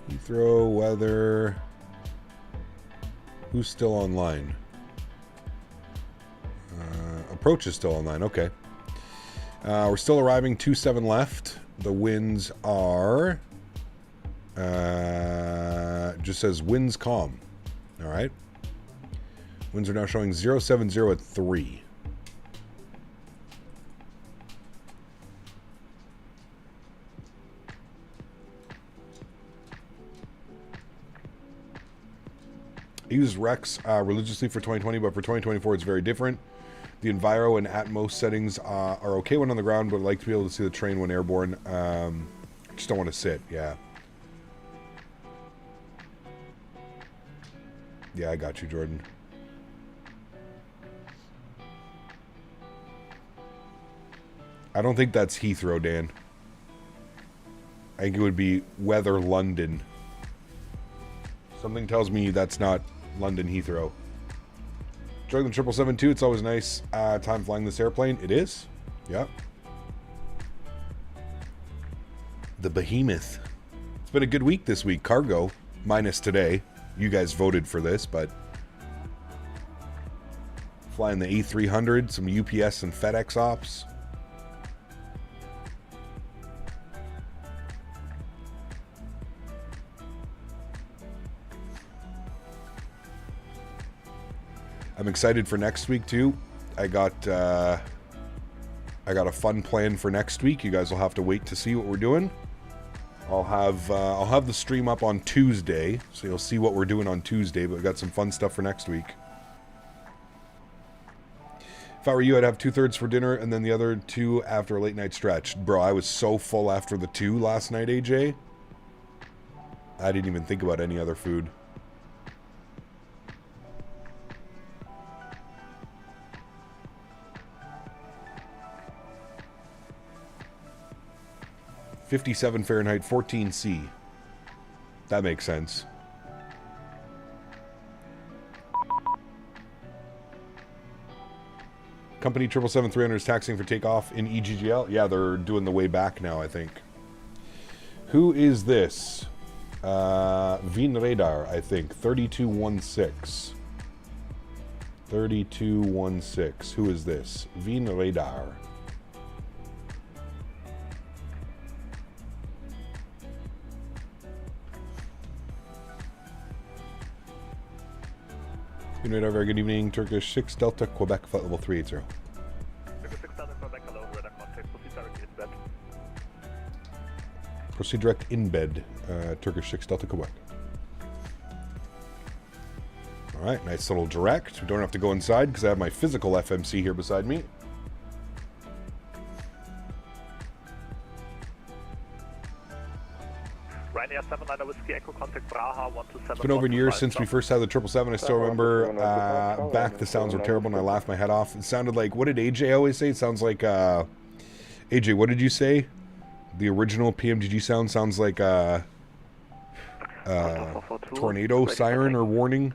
Heathrow, weather. Who's still online? Approach is still online. Okay. We're still arriving. 27 left. The winds are... just says winds calm. All right. Winds are now showing 070 at 3. I use Rex religiously for 2020, but for 2024 it's very different. The Enviro and Atmos settings are okay when on the ground, but I'd like to be able to see the train when airborne. Just don't want to sit, yeah. Yeah, I got you, Jordan. I don't think that's Heathrow, Dan. I think it would be Weather London. Something tells me that's not London Heathrow. Enjoying the 777-2, it's always nice time flying this airplane. It is. Yep. The Behemoth. It's been a good week this week. Cargo, minus today. You guys voted for this, but flying the A300, some UPS and FedEx ops. I'm excited for next week too. I got a fun plan for next week. You guys will have to wait to see what we're doing. I'll have the stream up on Tuesday, so you'll see what we're doing on Tuesday. But we got some fun stuff for next week. If I were you, I'd have 2/3 for dinner and then the other 2 after a late night stretch. Bro, I was so full after the 2 last night, AJ. I didn't even think about any other food. (57 Fahrenheit, 14 C). That makes sense. Company 777-300 is taxiing for takeoff in EGGL. Yeah, they're doing the way back now, I think. Who is this? Radar, I think. 3216. 3216. Who is this? Radar. Radar, very good evening. Turkish 6 Delta, Quebec, flight level 380. Turkish 6 Delta, Quebec, hello, radar contact, proceed direct in bed. Proceed direct in bed, Turkish 6 Delta, Quebec. Alright, nice little direct. We don't have to go inside because I have my physical FMC here beside me. Ryanair 79 Whiskey Echo contact Praha 127. It's been over a year since we first had the 777. I still remember back the sounds were terrible and I laughed my head off. It sounded like, what did AJ always say? It sounds like, AJ, what did you say? The original PMDG sound sounds like tornado siren or warning.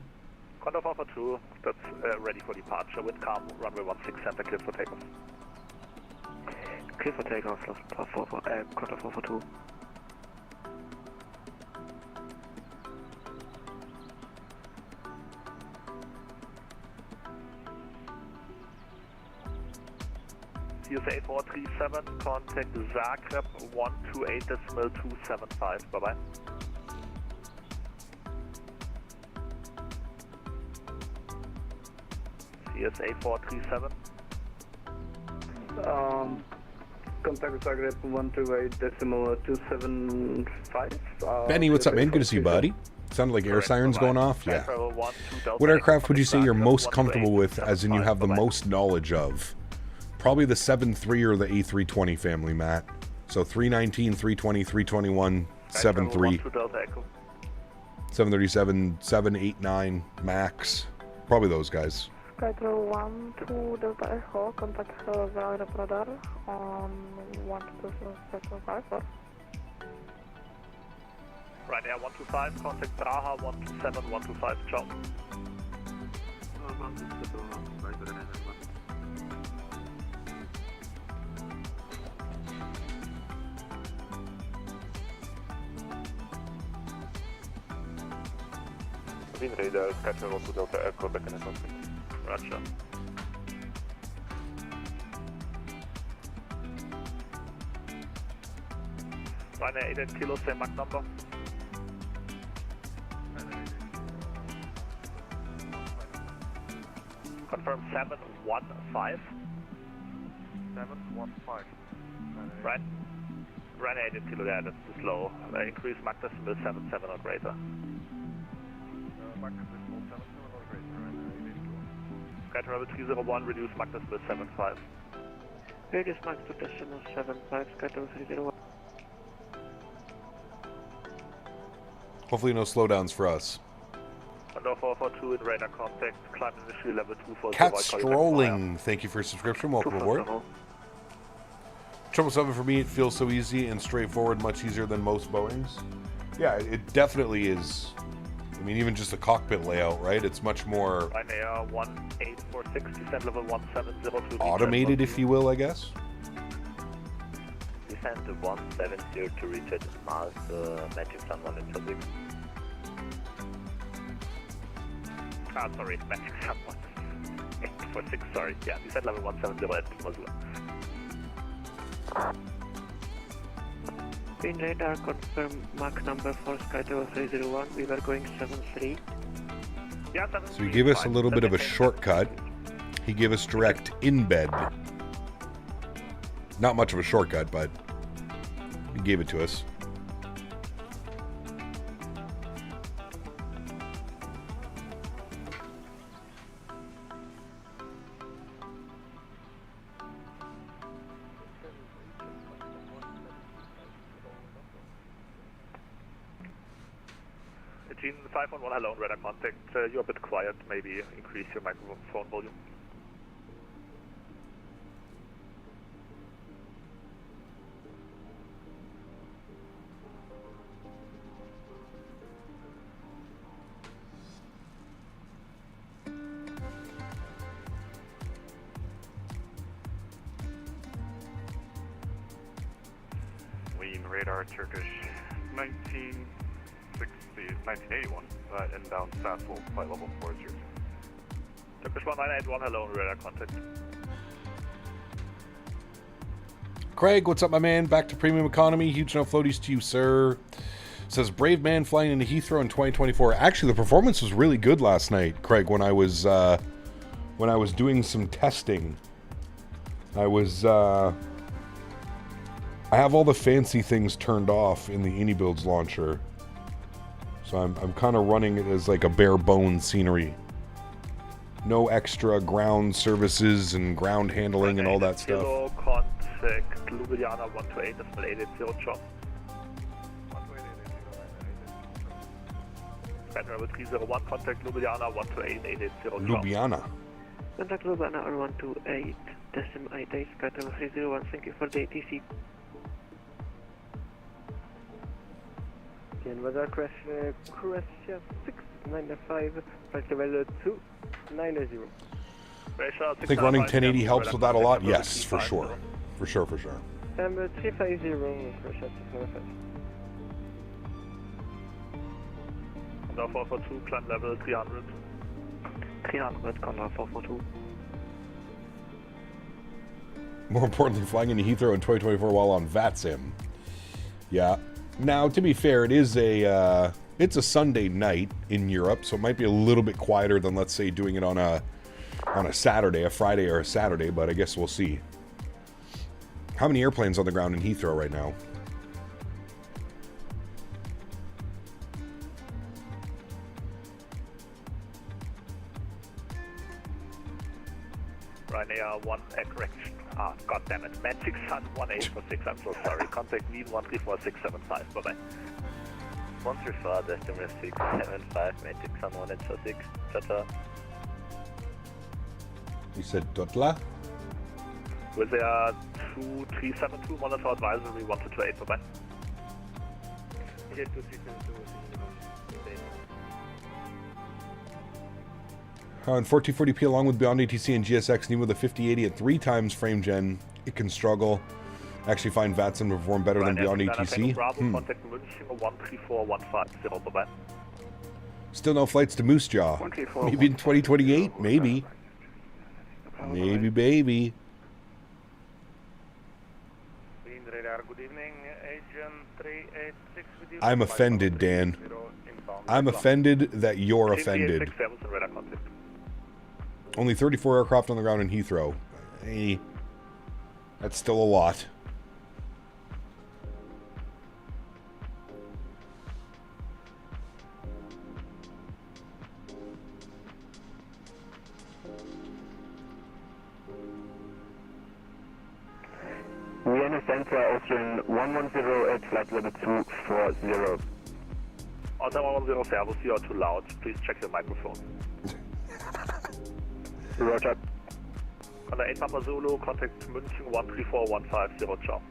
Condor 442, that's ready for departure. Wind calm, runway 16 center, clear for takeoff. Clear for takeoff, Condor 442. CSA 437, contact Zagreb 128.275, bye-bye. CSA 437. Contact Zagreb 128.275. Benny, what's up, man? Good to see you, buddy. Sounded like air sirens going off. Yeah. What aircraft would you say you're most comfortable with, as in you have the most knowledge of? Probably the 7.3 or the A320 family, Matt. So 319, 320, 321, 7.3, 737, 789 Max. Probably those guys. Skytrail 1 to Delta Echo, contact Zagreb radar on 127.5. Ryanair 125, contact Praha 127, 125, ciao. Green radar, Sky Road to Delta Echo, back in the cockpit. Roger. Ryanair 8 kilo, same Mach number. Confirm 715. 715. Right. Ryanair 8 kilo, yeah, that's too slow. Increase Mach decimal 77 or greater. Mach decimal 77 or greater, Ryanair 8 kilo. Sky Travel 301, reduce Mach decimal 75. Reduce Mach to decimal 75, Sky Travel 301. Hopefully no slowdowns for us. Under 442 in radar contact, climb initially level 240. Cat Strolling, thank you for your subscription. Welcome aboard. 777 for me, it feels so easy and straightforward, much easier than most Boeings. Yeah, it definitely is. I mean, even just the cockpit layout, right? It's much more Ryanair 1846, descend level 1702. automated, if you will, I guess. Descend to 170 to reach at Mars, Magic Sun 186. Ah, sorry, Magic Sun 146, sorry. Yeah, descend level 170 at Mars. Green radar, confirm Mach number for Sky Travel 301. We were going 73. Yeah, So he gave us a little bit of a shortcut. He gave us direct in bed. Not much of a shortcut, but he gave it to us. Gene 511, hello, radar contact. You're a bit quiet, maybe increase your microphone volume. Lean radar, Turkish 1981, inbound fast full flight level 40. Turkish 1981, hello, radar contact. Craig, what's up, my man? Back to premium economy. Huge no floaties to you, sir. Says brave man flying into Heathrow in 2024. Actually, the performance was really good last night, Craig. When I was doing some testing, I have all the fancy things turned off in the AnyBuilds launcher, so I'm kind of running it as like a bare bones scenery. No extra ground services and ground handling and all that stuff. Contact Ljubljana 128.880 John. Sky Travel 301, contact Ljubljana 128.880 John. Ljubljana. Contact Ljubljana 128.88, Sky Travel 301, thank you for the ATC. Again, weather crash, Croatia 695, flight level 290. I think running 1080 helps with that a lot. Yes, for sure. For sure. 350, Croatia 695. Condor 442, climb level 300. 300, Condor 442. More importantly, flying into Heathrow in 2024 while on VATSIM. Yeah. Now, to be fair, it's a Sunday night in Europe, so it might be a little bit quieter than, let's say, doing it on a Saturday, a Friday or a Saturday, but I guess we'll see. How many airplanes on the ground in Heathrow right now? Ryanair 1 correction. Ah, goddammit. Magic Sun 1846, I'm so sorry. Contact Wien 134675. Bye bye. 134, decimal 675, Magic Sun 1846. Ciao. You said Dotla? With Air 2372, monitor advisory 1228. Bye bye. 1440p along with Beyond ATC and GSX need with a 5080 at 3 times frame gen. It can struggle. Actually find VATSIM to perform better than Beyond ATC. Bravo, contact München 134150. Bye bye. Still no flights to Moose Jaw. Maybe in 2028, maybe. Maybe, baby. Good evening, Agent 386 with you. I'm offended, Dan. I'm offended that you're offended. Only 34 aircraft on the ground in Heathrow. Hey, that's still a lot. Vienna Center, Austrian 110 at flight level 240. Austrian 110, Servus, you are too loud. Please check your microphone. Roger. Honda 8 Papa Zulu, contact München 134-150, ciao.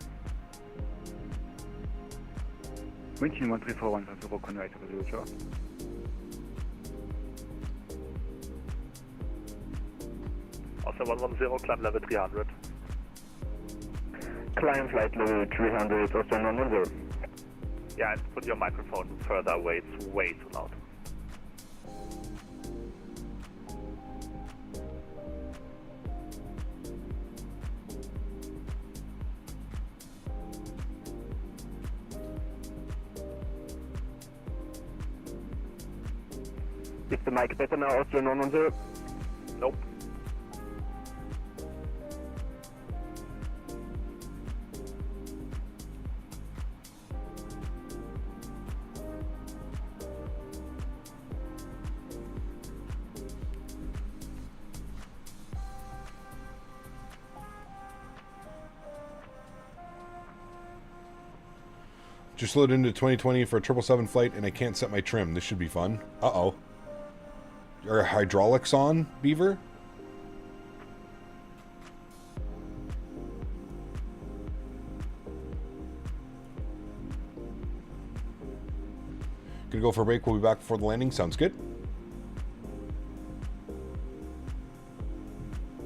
München 134-150, contact Zulu, ciao. Austrian 110, climb level 300. Climb flight level 300, Austrian 110. Yeah, and put your microphone further away, it's way too loud. Is the mic better now, Austrian 110? Nope. Just loaded into 2020 for a 777 flight and I can't set my trim. This should be fun. Uh-oh. Are hydraulics on, Beaver? Gonna go for a break. We'll be back before the landing. Sounds good.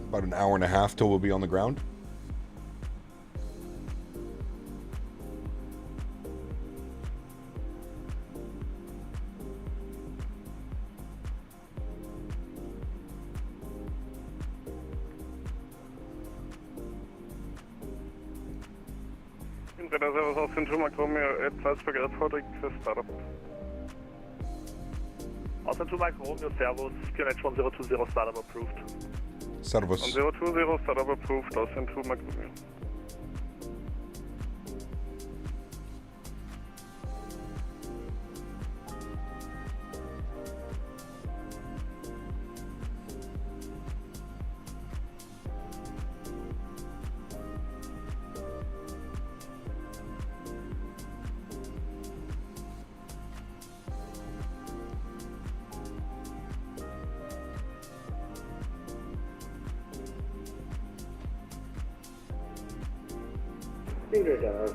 About an hour and a half till we'll be on the ground. Austin 2 Mike Romeo at Salzburg Airport, request startup. Austin 2 Mike Romeo, Servus, QNH 1020, startup approved. Servus. 1020, startup approved, Austin 2 Mike Romeo. Radar of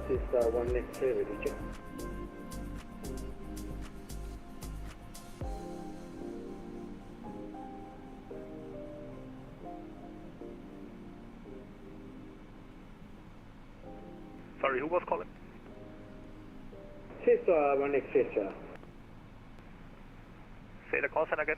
Souza 1 X-ray, ready check. Sorry, who was calling? Souza 1 X-ray, sir. Say the call sign again.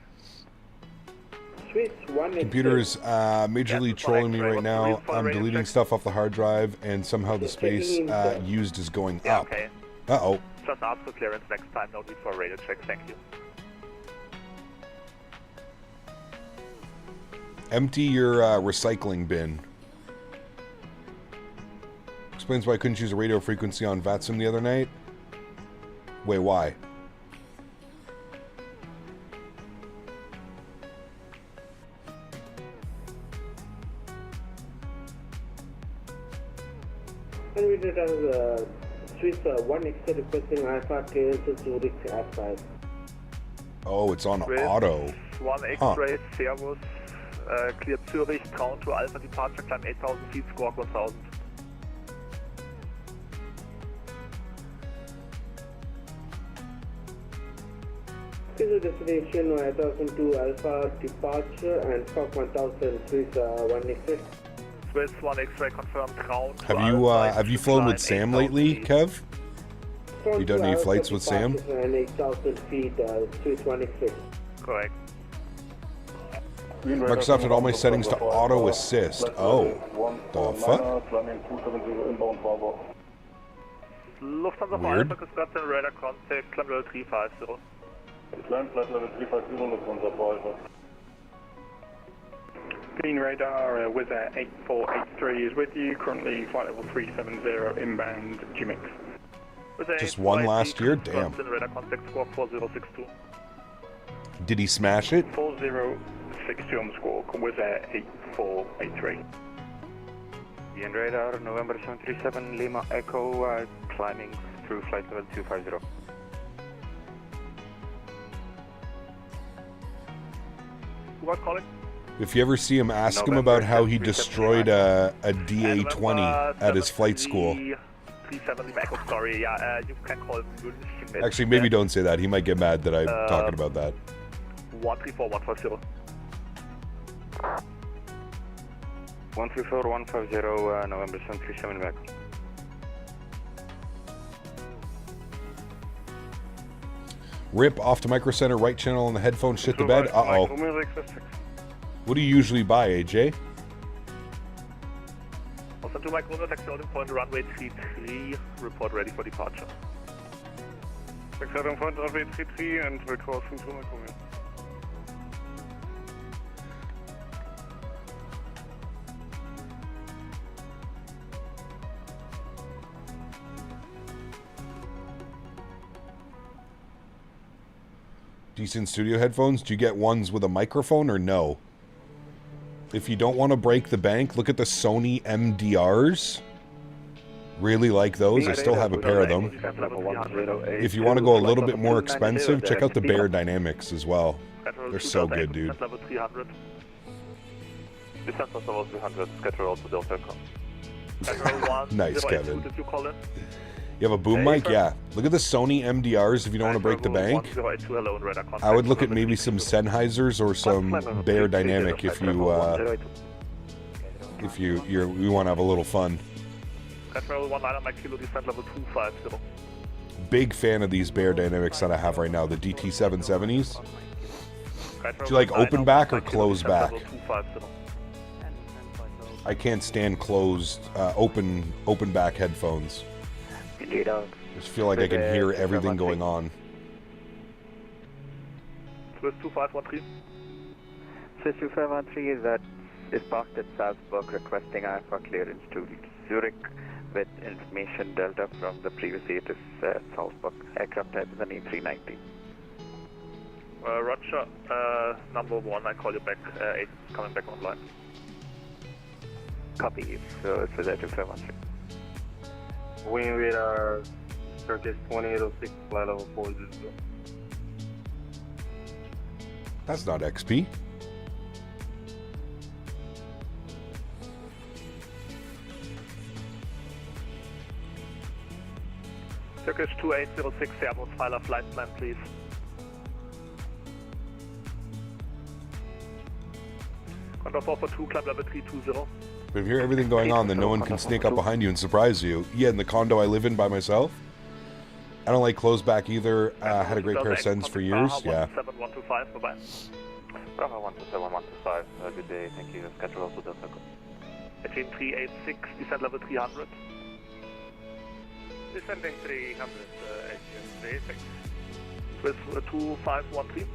Computer's majorly trolling me right now. I'm deleting stuff off the hard drive, and somehow the space used is going up. Okay. Uh-oh. Just ask for clearance next time. No need for a radio check. Thank you. Empty your recycling bin. Explains why I couldn't choose a radio frequency on VATSIM the other night. Wait, why? And we did have Souza 1 X-ray requesting Alpha tail to Sólríkt S5. Oh, it's on auto. 1 X-ray, Servus, clear Zurich, count to Alpha departure, climb 8,000 feet, squawk 1,000. This is destination 1002 Alpha departure and squawk 1,000 Souza 1 X-ray. Swiss 1 X-ray confirmed, ground. Have you flown with Sam lately, Kev? Confirm You done any flights with Sam? And Southern feed 226. Correct. Microsoft had all my settings to auto assist. Oh, the fuck? Lufthansa Weird. for Alpha, got a radar contact, climb level 350. Climb flight level 350, Lufthansa for Alpha. Green radar with 8483 is with you, currently flight level 370 inbound GMX. Just one last year? Damn. Radar contact squawk 4062. Did he smash it? 4062 on the squawk with 8483. DN radar, November 737, Lima Echo, climbing through flight level 250. What calling? If you ever see him, ask him about how he destroyed a DA-20 at his flight school. 37 Lima Echo, sorry, yeah, you can call München. Actually, maybe don't say that. He might get mad that I'm talking about that. 134150. 134150, November 737 back. Rip off to Micro Center, right channel on the headphone, shit the bed. Uh-oh. What do you usually buy, AJ? Also to Micro taxi holding point, runway 33, report ready for departure. Taxi holding point, runway 33 and we're crossing to Micro. Decent studio headphones. Do you get ones with a microphone or no? If you don't want to break the bank, look at the Sony MDRs. Really like those. I still have a pair of them. If you want to go a little bit more expensive, check out the Bear Dynamics as well. They're so good, dude. Nice, Kevin. You have a boom mic? Yeah. Look at the Sony MDRs if you don't want to break the bank. I would look at maybe some Sennheisers or some Bear Dynamic if you want to have a little fun. Big fan of these Bear Dynamics that I have right now, the DT770s. Do you like open back or closed back? I can't stand closed, open back headphones. I just feel like I can hear everything going on. Swiss 2513. Swiss 2513 is parked at Salzburg requesting IFR clearance to Zurich with information delta from the previous ATIS Salzburg. Aircraft type is an A390. Roger, number 1, I call you back, 8 coming back online. Copy, so it's with 2513. Wing radar, Turkish 2806, flight level 40. That's not XP. Turkish 2806, Airbus, file a flight plan, please. Contour 442, climb level 320. But if you hear everything going on, then no one can sneak up behind you and surprise you. Yeah, in the condo I live in by myself. I don't like closed back either. Had a great pair of Sens for years. Yeah. 17125, bye-bye. Bravo 127-125, good day, thank you. Schedule also Delta. Attain 386, descent level 300. Descending 300, ATS 36. Swiss 2513.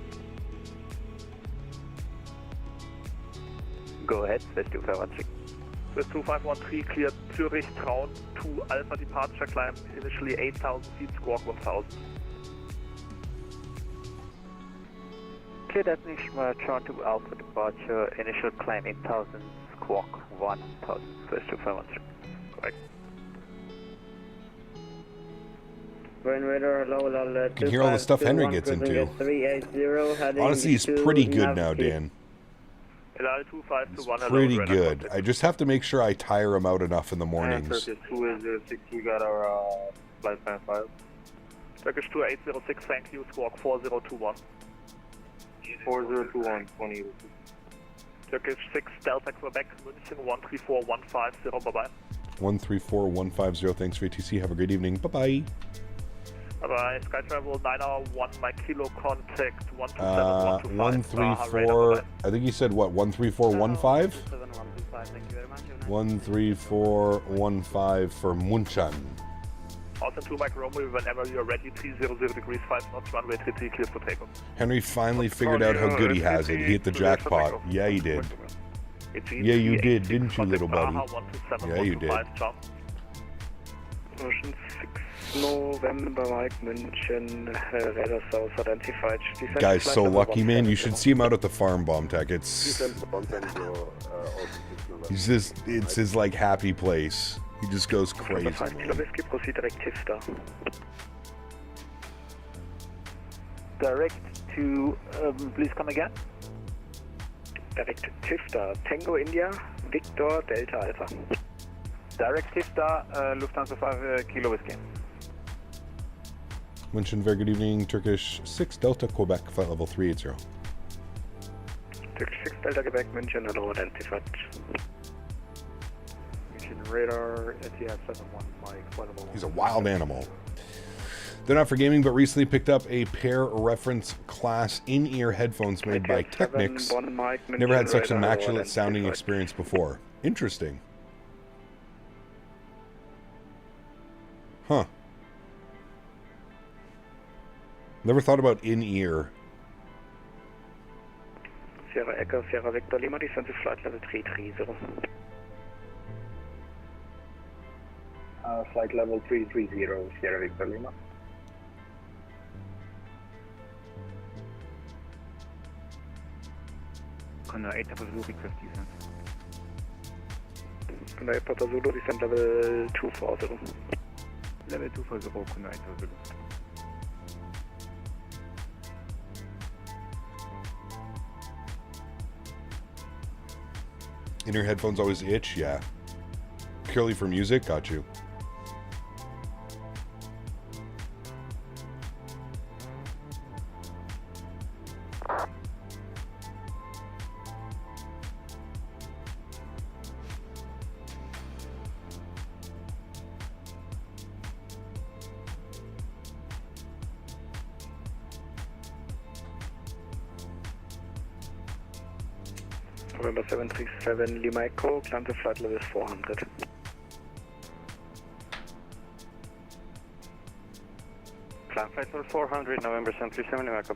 Go ahead, Swiss 2513. Swiss 2513, cleared Zurich, Traun, 2 Alpha departure climb, initially 8,000 feet, squawk 1000. Clear destination Traun 2 Alpha departure, initial climb 8,000, squawk 1000, Swiss 2513. Correct. You can hear all the stuff Henry gets into. Honestly, he's pretty good now, Dan. It's pretty good. I just have to make sure I tire him out enough in the mornings. Turkish 2806, we got our flight plan 5. Turkish 2806, thank you, squawk 4021. 4021, 20. Turkish 6, Delta Quebec, München 134150, bye-bye. 134150, thanks for ATC, have a great evening, bye-bye. Bye-bye. Sky Travel 9-1, my kilo contact 127, 134, I think you said what, 13415? 13415 for Munchen. Also 2 Mike Romeo, whenever you're ready, 300 degrees, 5 knots, runway 30, clear for takeoff. Henry finally figured out how good he has it. He hit the jackpot. Yeah, he did. Yeah, you did, didn't you, little buddy? Yeah, you did. Ocean 6 November, Mike, München, radar south identified. Guy's so lucky, man. You should see him out at the farm, Bomb Tech. It's his like happy place. He just goes crazy, man. Direct to, please come again. Direct Tifta, Tango India, Victor Delta Alpha. Direct Tifta, Lufthansa 5 Kilo Whiskey. München, very good evening. Turkish 6 Delta Quebec, flight level 380. Turkish 6 Delta Quebec, München, hello, identified. München radar, Etihad 71, Mike, flight level. He's a wild animal. They're not for gaming, but recently picked up a pair reference class in-ear headphones made by Technics. Never had such an immaculate sounding experience before. Interesting. Huh. Never thought about in-ear. Sierra Echo, Sierra Victor Lima, descent to flight level 330. Flight level 330, Sierra Victor Lima. Condor 8 Papa Zulu, request descent. Condor 8 Papa Zulu, descent level 240. Level 240, Condor 8 Papa Zulu. In-ear headphones always itch? Yeah. Purely for music? Got you. November 737 Lima Echo, climb to flight level 400. Climb flight level 400, November 737 Lima Echo.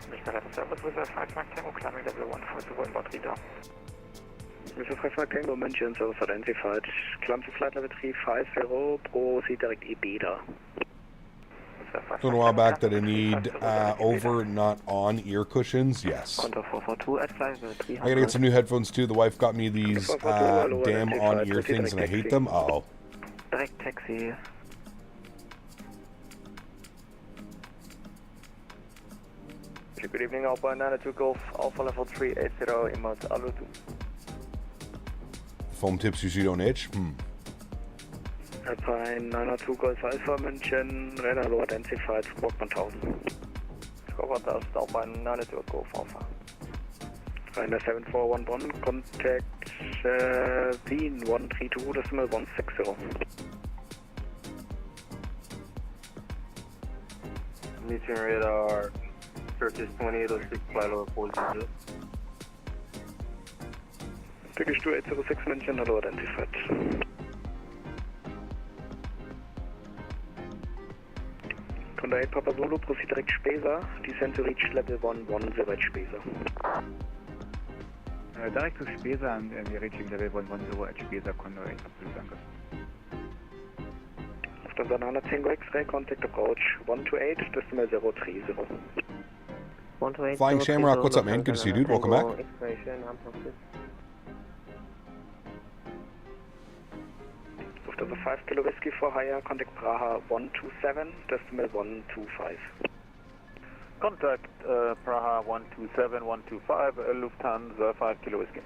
Mr. Left Service with a 5 Mark Tango, climbing level 142 inbound radar. Mr. 5 Mark Tango, München, service identified. Climb to flight level 350, proceed direct E-Beta. A little while back that I need over, not on ear cushions. Yes. I gotta get some new headphones too. The wife got me these damn on ear things and I hate them. Uh-oh. Direct taxi. Good evening, Alpha 92 Golf, Alpha level 380, inbound Alu 2. Foam tips usually don't itch. Alpine 902 Golf Alpha München, radar low identified, squawk 1000. Squawk 1000, Alpine 902 Golf Alpha. Ryanair 7411, contact Wien 132, decimal 160. Meeting radar, Turkish 2806, flight level 400. Turkish 2806 München, hello, identified. Condor 8 Papa Zulu, proceed direct Spesa, descend to reach level 110 at Spesa. Direct to Spesa and we're reaching level 110 at Spesa, Condor 8 Papa Zulu. After Banana Tango X-ray, contact approach 128, decimal 030. 128. Flying Shamrock, what's up, man? Good to see you, dude. Welcome back. After the 5 Kilo Whiskey for higher, contact Praha 127, decimal 125. Contact Praha 127, 125, Lufthansa 5 Kilo Whiskey.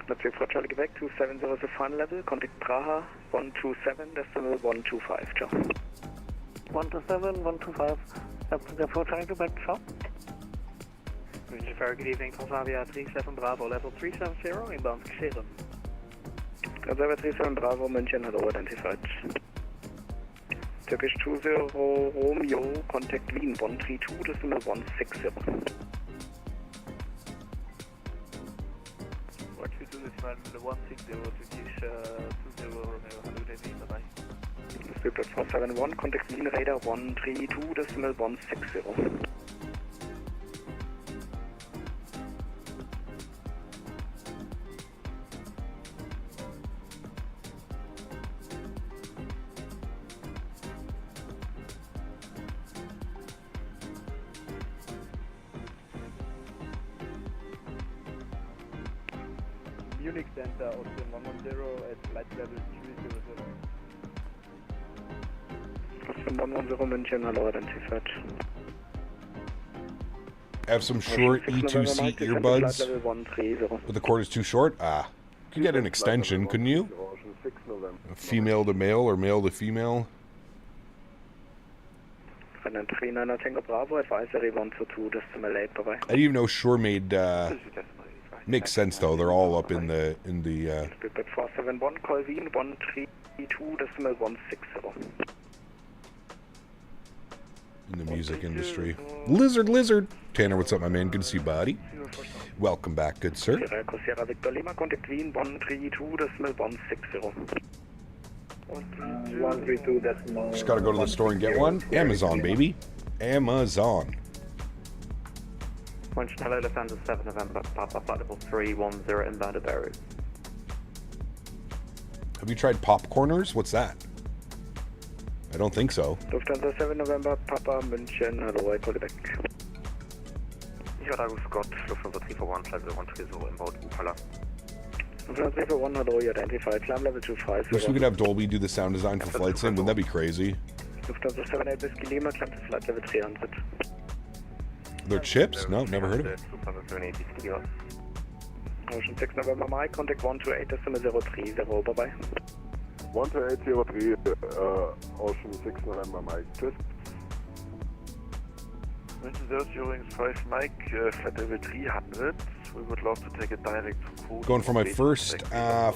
Let's wait for Charlie Quebec 270 is the final level, contact Praha 127, decimal 125, ciao. 127, 125, for Charlie Quebec, ciao. Very good evening, Transavia 37 Bravo, level 370, inbound Castevens. Transavia 37 Bravo, München, hello, identified. Turkish 20 Romeo, contact Wien 132.160. What we do is run the 160 Turkish 20 Romeo 180, bye-bye. Split 471, contact Wien radar 132.160. Munich Center, Austrian 110 at flight level 300. Austrian 110 München, hello, identified. I have some short E2C earbuds, but the cord is too short. Ah, you could get an extension, couldn't you? Female to male or male to female. I didn't even know Shure made. Makes sense though. They're all up in the 471, call Wien 132.160. in the music industry. Lizard. Tanner, what's up, my man? Good to see you, buddy. Welcome back, good sir. Sierra Victor Lima, contact Wien 132.160. 132. Just gotta go to the store and get one. Amazon, baby. Amazon. Hello, Lufthansa 7 November, Papa flight level 310 inbound to Beirut. Have you tried popcorners? What's that? I don't think so. Lufthansa 7 November, Papa München, hello, I call you back. Iota Scott, Lufthansa 341, flight level 130 inbound Upala. Lufthansa 341, hello, you identified, climb level 25. Wish we could have Dolby do the sound design for Flight Sim. Wouldn't that be crazy? Lufthansa 78 Whiskey Lima, climb to flight level 300. They're chips? No, never heard of it. Ocean 6 November, Mike, contact 128.030, bye-bye. 12803, Ocean 6 November, Mike. Tschüss. Winter 0 5 Mike, flight level 300. We would love to take a direct to Koch. Going for my first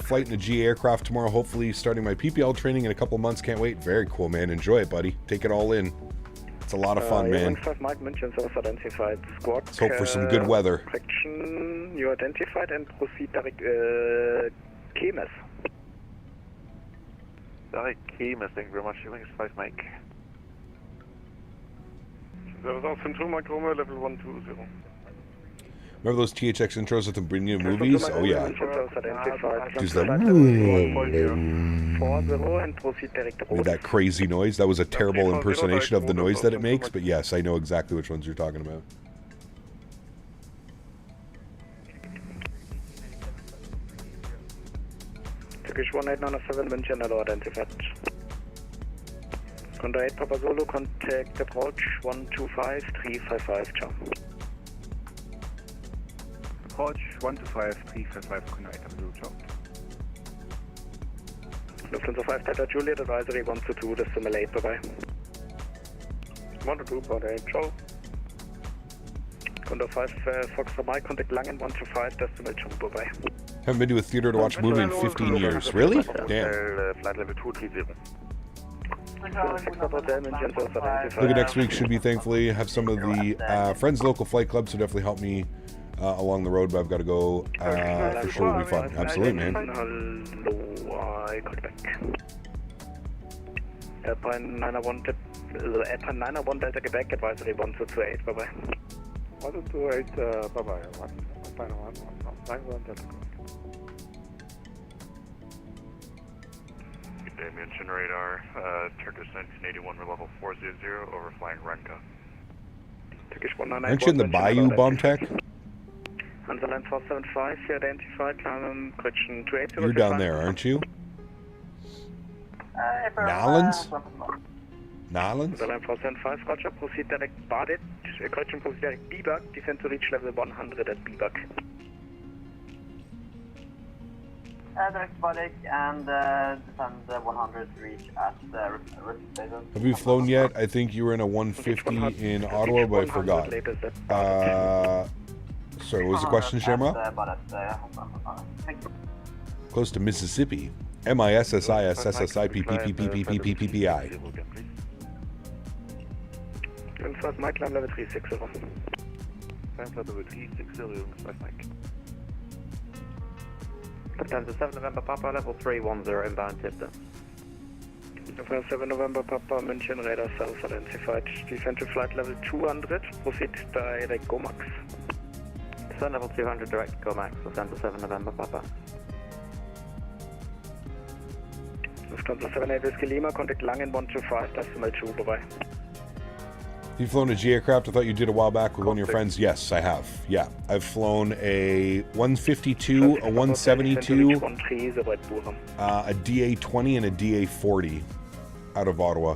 flight in a G aircraft tomorrow. Hopefully starting my PPL training in a couple months. Can't wait. Very cool, man. Enjoy it, buddy. Take it all in. It's a lot of fun, man. 5 Mike München, so identified. Squad. Let's hope for some good weather. Correction, you identified and proceed direct KMS. Direct KMS, thank you very much. Wings 5 Mike. There was also 2 Mike Romeo, level 120. Remember those THX intros with the Britney movies? Oh, yeah. Just that. Made that crazy noise. That was a terrible impersonation of the noise that it makes, but yes, I know exactly which ones you're talking about. Turkish 1897 München, hello, identified. Contact 8 Papa Solo, contact approach 125355, ciao. Approach 125355, Contact 8 Papa ciao. Lufthansa 5 Delta Juliet, advisory 122, decimal 8, bye-bye. 122, Contact 8, ciao. Contact 5 Fox Mike, contact Langen 125, decimal 2, bye-bye. Haven't been to a theater to watch a movie in 15 years. Really? Damn. Flight level 230. Look at next week. Should be thankfully have some of the friends local flight clubs who definitely help me along the road, but I've got to go for sure. It'll be fun. Absolutely, man. Hello, I call back. Airplane 901 Delta Quebec, advisory 1228, bye-bye. 128, bye-bye. 191 Delta Quebec. München radar, Turkish 1981, level 400, overflying Renka. Turkish 191. Aren't you in the Bayou, Bomb Tech? Hansaland 475, you identified, correction 280. You're down there, aren't you? Nolans? Nolans? Hansaland 475, Roger, proceed direct Badet, correction proceed direct Bibak, descend to reach level 100 at Bibak. Direct Badet and descend 100 to reach at the station. Have you flown yet? I think you were in a 150 in Ottawa, but I forgot. Sorry, what was the question, Shamrock? Close to Mississippi. MISSISSIPPPPPPPPPPI. And first Mike, climb level 360. Climb level 360, first Mike. Lufthansa 7 November Papa, level 310 inbound Tipton. Lufthansa 7 November Papa, München, radar south identified. Descent to flight level 200, proceed direct GoMax. Descent level 200, direct GoMax, Lufthansa 7 November Papa. Lufthansa 7 8 Whiskey Lima, contact Langen 125, decimal 2, bye-bye. You've flown a G aircraft? I thought you did a while back with one of your friends. Yes, I have. Yeah, I've flown a 152, a 172, a DA-20 and a DA-40 out of Ottawa.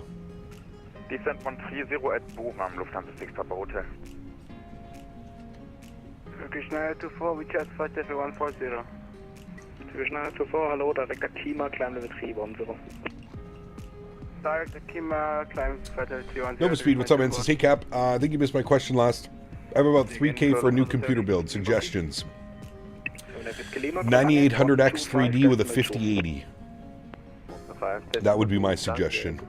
Descent 130 at Bochum, Lufthansa 6 Papa Hotel. Turkish 924, we just flight level 140. Turkish 924, hello, direct Akima, climb level 310. Direct Akima, climb flight level 310. Nova Speed, what's up, man? Says, hey, Cap, I think you missed my question last. I have about 3K for a new computer build. Suggestions. 9800X 3D with a 5080. That would be my suggestion.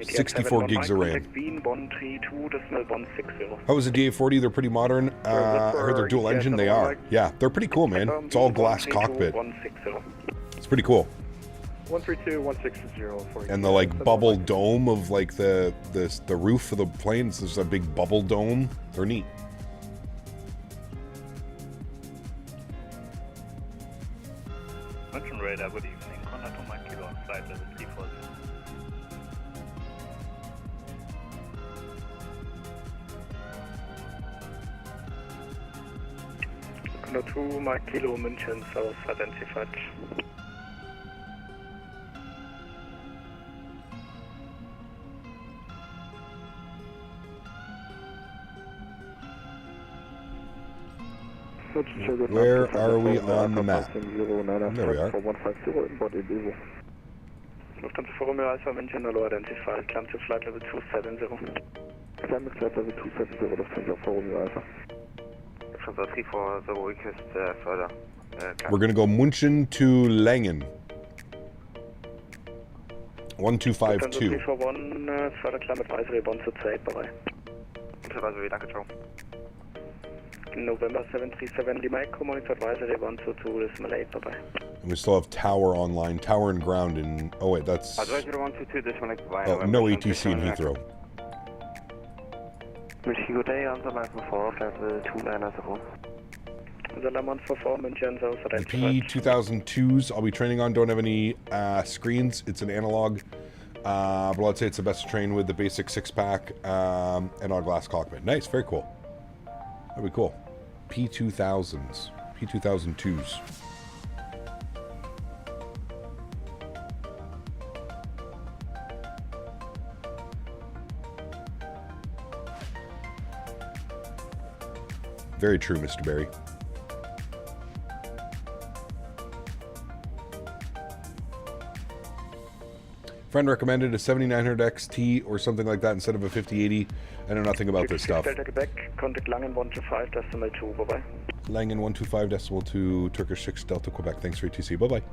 64 gigs of RAM. How was the DA-40? They're pretty modern. I heard they're dual engine. They are. Yeah, they're pretty cool, man. It's all glass cockpit. It's pretty cool. 132, 160. And the like bubble dome of like the roof of the planes. There's a big bubble dome. They're neat. Mention radar, good evening. Contact on my kilo on flight level 340. No 2 Mike Kilo München south identified. Where are we on the map? There we are. Lufthansa 4 Romeo Alpha München, hello, identified. Climb to flight level 270. Climb to flight level 270, Lufthansa 4 Romeo Alpha. Lufthansa 340, request further. We're going to go München to Langen. 1252. 341, further climb advisory 1 to 8, bye-bye. Advisory, danke, ciao. November 737 Lima Echo, monitor advisory 122, decimal 8, bye-bye. And we still have Tower online. Tower and ground in... Oh, wait, that's... Advisory 122, decimal 8, bye-bye. Oh, no ATC in Heathrow. Good day, answer line for 4, flight 290. The Lamont for 4, München south The P2002s I'll be training on don't have any screens. It's an analog. But let's say it's the best to train with the basic 6-pack and all glass cockpit. Nice, very cool. That'd be cool. P2000s. P2002s. Very true, Mr. Barry. Friend recommended a 7900 XT or something like that instead of a 5080. I know nothing about this stuff. Delta Quebec, contact Langen 125, decimal 2, bye-bye. Langen 125, decimal 2, Turkish 6, Delta Quebec. Thanks for ATC. Bye-bye.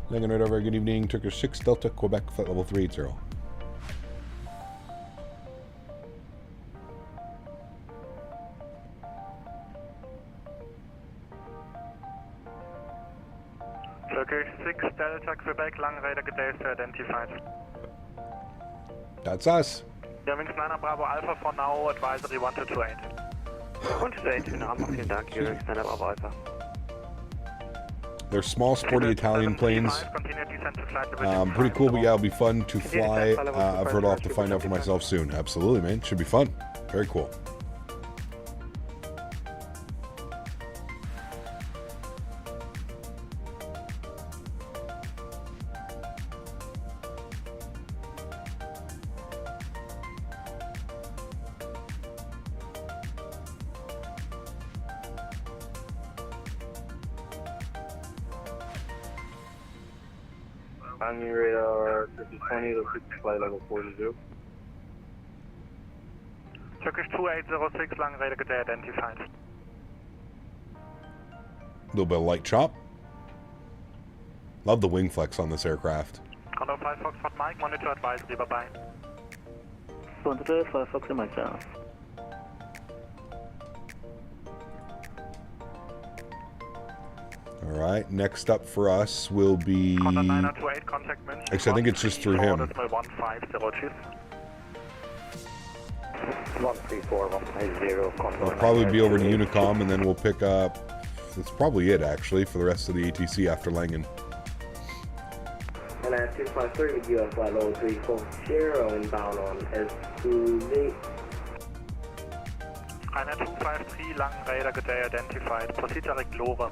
Langen Radar, good evening. Turkish 6, Delta Quebec, flight level 380. Turkish 6 Delta Quebec, long radar details identified. That's us. Wings 9 Bravo Alpha for now, advisory 1228. 128, schönen Abend, vielen Dank, hier Wings 9 Bravo Alpha. They're small, sporty Italian planes. Pretty cool, but yeah, it'll be fun to fly. I've heard I'll have to find out for myself soon. Absolutely, man. Should be fun. Very cool. Hanging radar 5020 to 6 flight level 40. Turkish 2806, long radar detail identified. A little bit of light chop. Love the wing flex on this aircraft. Condor 5 Foxtrot Mike, monitor advisory, bye-bye. Monitor 5 Fox Mike, sir. All right, next up for us will be... Condor 9028, contact München. Actually, I think it's just through him. 134-150, It'll probably be over to Unicom, and then we'll pick up... That's probably it, actually, for the rest of the ATC after Langen. And at 253 with you on flight level 340 inbound on S2Z. Einer 253, lang radar today identified. Proceed direct Lore.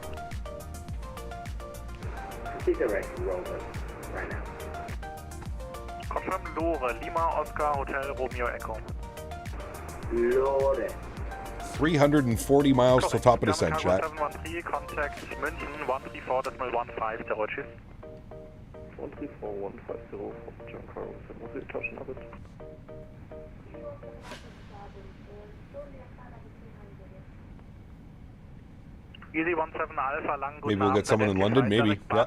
Proceed direct Rover right now. Confirm Lore, Lima, Oscar, Hotel, Romeo, Echo. Lore. 340 miles till top of descent, chat. 713, contact München 134.150, tschüss. 134-150, John Karl, muss ich tauschen, aber... Easy 17 Alpha, lang, Maybe we'll get someone in London, maybe. Yeah.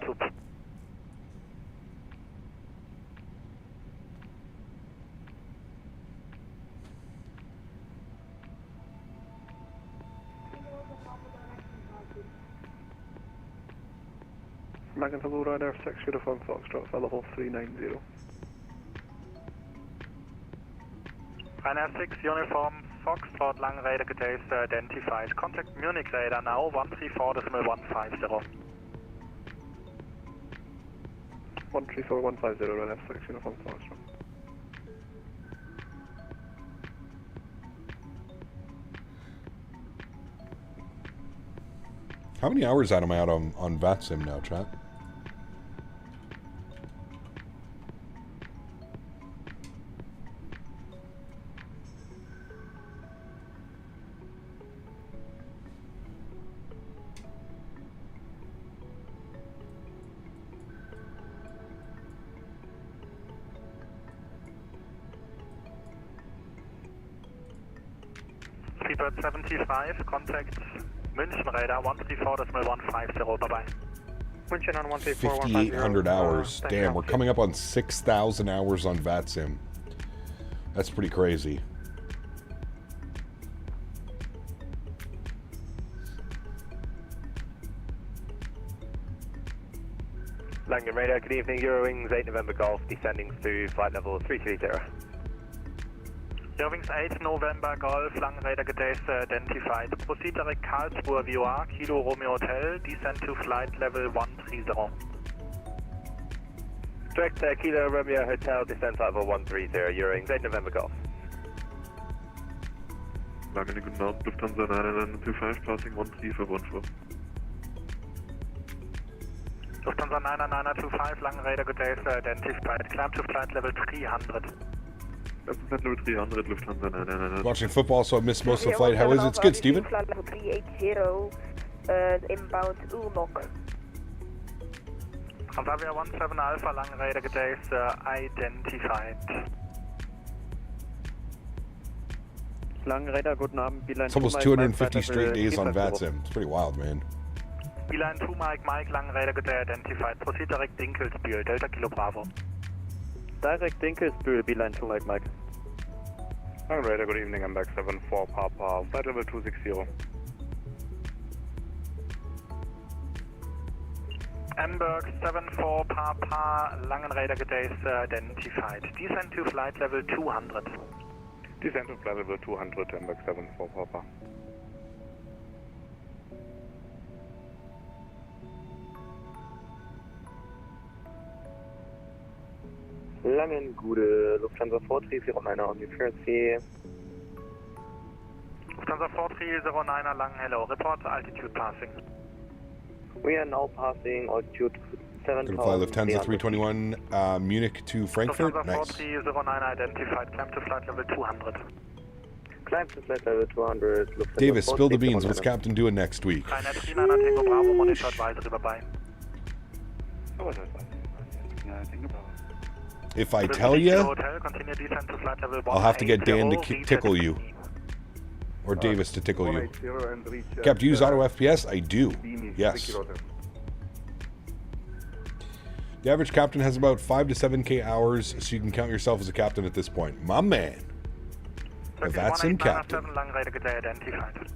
Langen hello, Ryder 6 Uniform Foxtrot, flight level 390. Ryder 6 Uniform Foxtrot, lang radar today identified. Contact Munich radar now, 134.150. 134-150, Ryder 6 Uniform Foxtrot. How many hours out am I out on VATSIM now, chat? Freebird 75, contact München radar 134.150, bye-bye. München on 134, 5,800 hours. Damn, we're coming up on 6,000 hours on VATSIM. That's pretty crazy. Langen radar, good evening, Eurowings 8 November Golf, descending to flight level 330. Eurowings 8 November Golf, lang radar today identified. Proceed direct Karlsruhe VOA, Kilo Romeo Hotel, descend to flight level 130. Direct Kilo Romeo Hotel, descent level 130, Eurowings 8 November Golf. Langen, guten Abend, Lufthansa 9925, passing 13414. Lufthansa 9925, lang radar today identified. Climb to flight level 300. Flight level 300, Lufthansa 99. Watching football, so I missed most of the flight. How is it? It's good, Steven. Flight level 380, inbound Ulmok. Transavia 17 Alpha, lang radar today identified. Lang radar, guten Abend, Beeline. It's almost 250 straight days on VATSIM. It's pretty wild, man. Beeline 2 Mike, lang radar today identified. Proceed direct Dinkelsbühl, Delta Kilo Bravo. Direct Dinkelsbühl, Beeline 2 Mike. Lang radar, good evening, I'm back 74 Papa, flight level 260. Hamburg 74 Papa, Langen radar today identified. Descend to flight level 200. Descend to flight level 200, Hamburg 74 Papa. Langen, gute Lufthansa 4309 on New Jersey. Lufthansa 4309 Lang, hello, report altitude passing. We are now passing altitude 7,000. Gonna fly Lufthansa 321 Munich to Frankfurt. Lufthansa Nice. 4309 identified, climb to flight level 200. Climb to flight level 200. Lufthansa Davis, spill the beans. What's Captain doing next week? Ryanair 39 Tango Bravo, monitor advisory, bye-bye. If I tell you, I'll have to get Dan to tickle you. Or Davis to tickle you. Cap, do you use auto FPS? I do. Yes. The average captain has about 5 to 7K hours, so you can count yourself as a captain at this point. My man. A VATSIM captain. Long radar good day identified.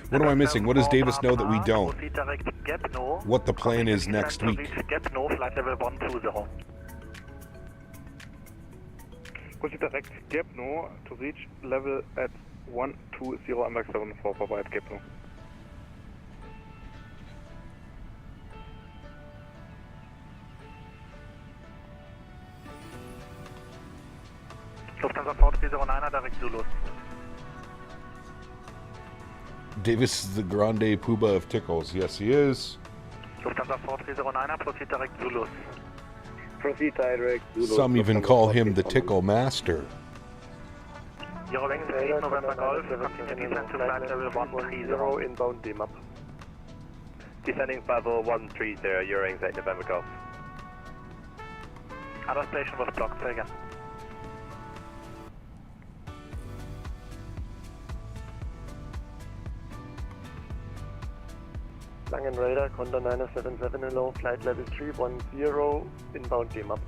What am I missing? What does Davis know that we don't? What the plan is next week? Proceed direct gap no to reach level at 120 MX74 provide gap no. Lufthansa 4309 direct Zulu. Davis is the grande poobah of tickles. Yes, he is. Lufthansa 4309, proceed direct Zulu. Proceed direct Zulu. Some even call him the tickle master. Eurowings 8 November Golf, continue descent to flight level 130, inbound DMAP. Descending level 130, Eurowings 8 November Golf. Other station was blocked, say again. Langen radar, Condor 977 hello, flight level 310, inbound DMAP.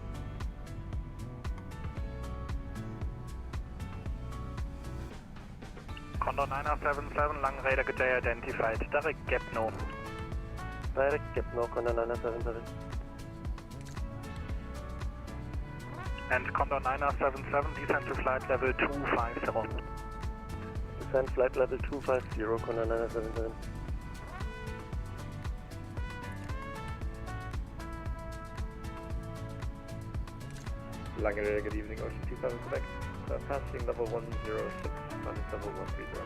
Condor 977, Langen radar good day identified, direct gap no. Direct gap no, Condor 977. And Condor 977, descend to flight level 250. Descend flight level 250, Condor 977. Langen radar, good evening, Ocean 27 Quebec. Passing level 106, climbing level 130.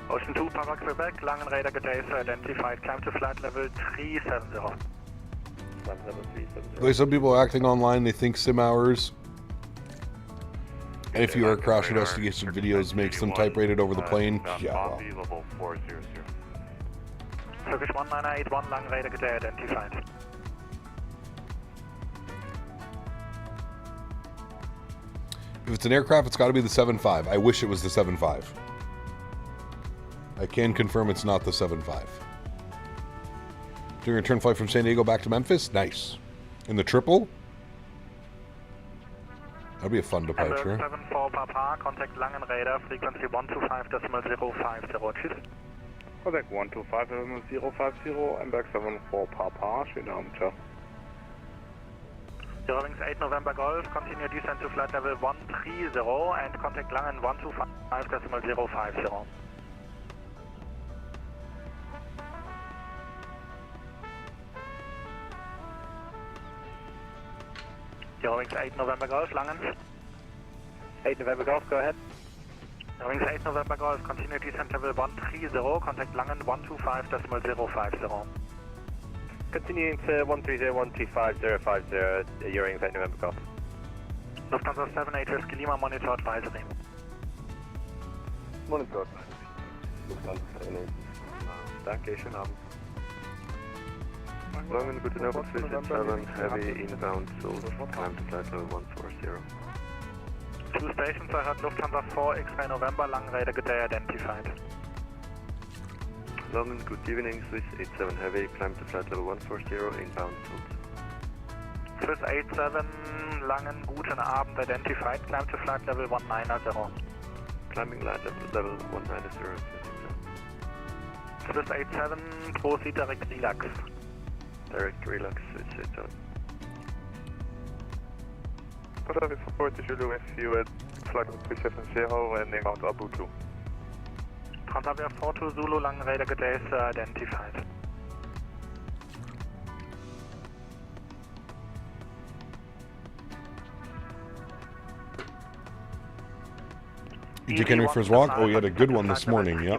Ocean 2 Papa Quebec, Langen radar good day identified, climb to flight level 370. Climb level 370. The way some people are acting online, they think sim hours. And if you are crash investigation videos makes them type rated over the plane, yeah, well. Level 400. Turkish 1981, Langen radar good day identified. If it's an aircraft, it's got to be the 7.5. I wish it was the 7.5. I can confirm it's not the 7.5. Doing a return flight from San Diego back to Memphis? Nice. In the triple? That'd be a fun departure. 74 Papa, contact Langen radar, frequency 125.050. Tschüss. Contact 125.050, Embark 74 Papa, schönen Abend, ciao. Eurowings 8 November Golf, continue descent to flight level 130 and contact Langen 125.050. Eurowings 8 November Golf, Langen. 8 November Golf, go ahead. Eurowings 8 November Golf, continue descent level 130, contact Langen 125.050. Continuing to 130-125-050, Eurowings 8 November Golf. Lufthansa 78 Whiskey Lima, monitor advisory. Monitor. Lufthansa 78. Danke, schönen Abend. Langen, gute Nacht, 367, heavy inbound, so climb to flight level 140. Two stations, I heard Lufthansa 4 X-ray November, Langen radar good day identified. London, good evening, Swiss 87 heavy, climb to flight level 140, inbound Souza. Swiss 87, Langen, guten Abend, identified, climb to flight level 190. Climbing level 190. Swiss 87, proceed direct relax. Direct relax, Swiss 87. Contact 40 Zulu SU at flight 370, landing Mount Abu 2. Transavia 42 Zulu, Langen radar good day identified. You took Henry for his walk? Oh, he had a good one this morning, yeah.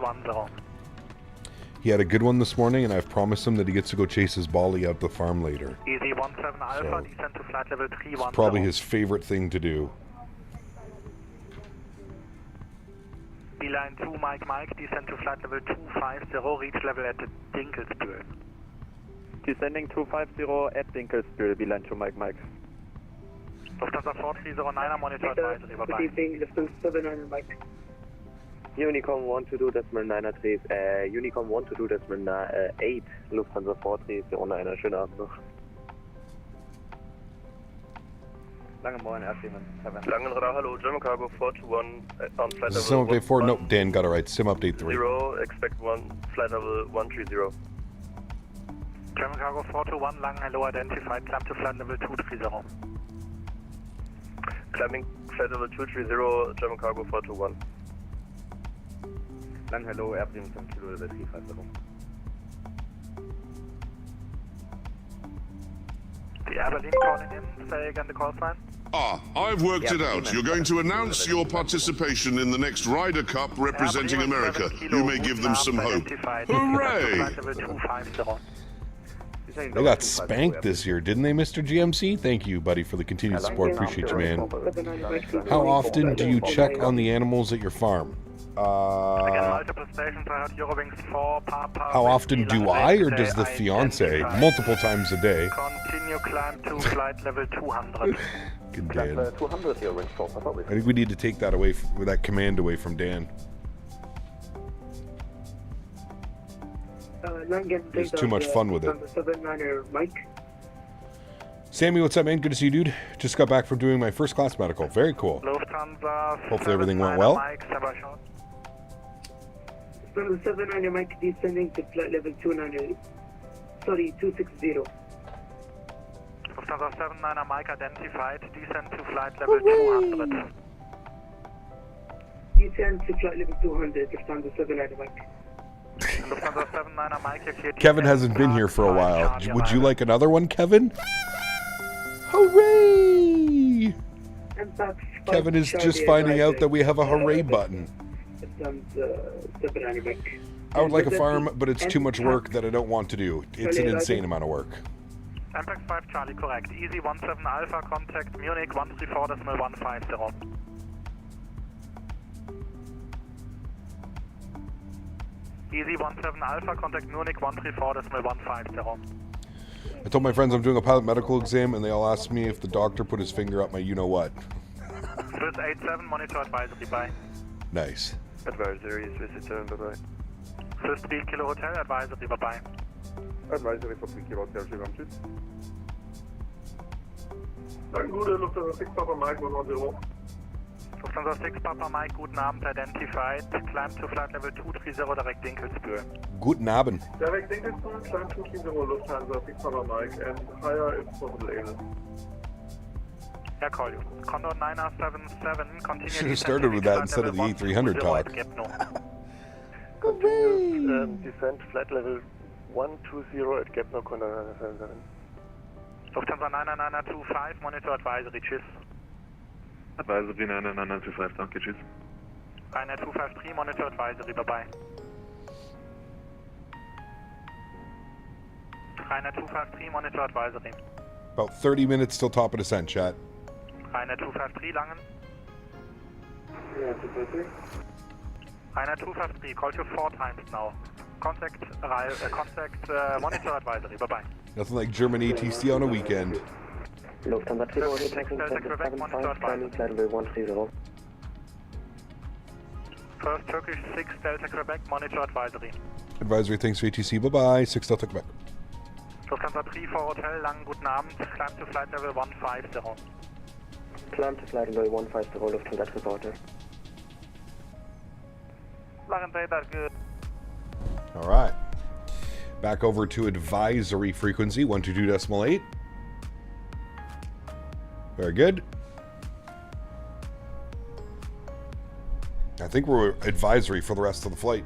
He had a good one this morning, and I've promised him that he gets to go chase his Bali out the farm later. Easy 17 Alpha, descend to flight level 310. It's probably his favorite thing to do. Beeline 2 Mike Mike, descend to flight level 250, reach level at Dinkelsbühl. Descending 250 at Dinkelsbühl, Beeline 2 Mike Mike. Lufthansa 4309, monitor advisory, bye-bye. Good evening, Lufthansa 799 Mike. Unicom 122.93, Unicom 122.8, Lufthansa 4309, schönen Abend noch. Langenmoor, Airlines 7. Langenradar, hello, German Cargo 421 on flight level Sim update 4. Nope, Dan got it right. Sim update 3. 0, expect flight level 130. German Cargo 421, Lang, hello, identified, climb to flight level 230. Climbing flight level 230, German Cargo 421. Lang, hello, Airlines 5 Kilo, level 350. The Air Berlin calling in, say again the call sign. I've worked it out. You're going to announce your participation in the next Ryder Cup representing America. You may give them some hope. Hooray! They got spanked this year, didn't they, Mr. GMC? Thank you, buddy, for the continued support. Appreciate you, man. How often do you check on the animals at your farm? How often do I, or does the fiance? Multiple times a day. Continue climb to flight level 200. Good Dan. 200 here, wind force. I think we need to take that away, that command away from Dan. There's too much fun with it. 799 Mike. Sammy, what's up, man? Good to see you, dude. Just got back from doing my first class medical. Very cool. Lufthansa. Hopefully everything went well. Lufthansa 799 Mike, descending to flight level 260. Lufthansa 79 Mike identified, descend to flight level 200. Descend to flight level 200, Lufthansa 79 Mike. Lufthansa 79 Mike, you're cleared. Kevin hasn't been here for a while. Would you like another one, Kevin? Hooray! Kevin is just finding out that we have a hooray button. I would like a farm, but it's too much work that I don't want to do. It's an insane amount of work. MPEX 5 Charlie, correct. Easy 17 Alpha, contact Munich 134.150. Easy 17 Alpha, contact Munich 134.150. I told my friends I'm doing a pilot medical exam, and they all asked me if the doctor put his finger up my you-know-what. Swiss 87, monitor advisory, bye. Nice. Advisory, Swiss return, bye-bye. Swiss 3 Kilo Hotel, advisory, bye-bye. Advisory for 3 Kilo Hotel, tschüss. Gute Lufthansa 6 Papa Mike 110. Lufthansa 6 Papa Mike, guten Abend, identified. Climb to flight level 230, direct Dinkelsbühl. Guten Abend. Direct Dinkelsbühl, climb 230 Lufthansa 6 Papa Mike, and higher if possible able. Yeah, call you. Condor 977, continue. Should have started with that instead of the A300 talk. Descent flight level 120 at Gapno, Condor 977. Lufthansa 99925, monitor advisory, tschüss. Advisory 99925, danke, tschüss. Ryanair 253, monitor advisory, bye-bye. Ryanair 253, monitor advisory. About 30 minutes till top of descent, chat. Ryanair 253, Langen. Yeah, 253. Ryanair 253, called you 4 times now. Contact monitor advisory, bye-bye. Nothing like German ATC on a weekend. Lufthansa 2 taxing Delta Quebec, monitor advisory. flight level 130. First Turkish 6 Delta Quebec, monitor advisory. Advisory, thanks for ATC. Bye-bye. 6 Delta Quebec. Lufthansa 3 for Hotel, Lang, guten Abend. Climb to flight level 150. Climb to flight level 150, Lufthansa reporter. Langen radar, good. All right. Back over to advisory frequency, 122.8. Very good. I think we're advisory for the rest of the flight.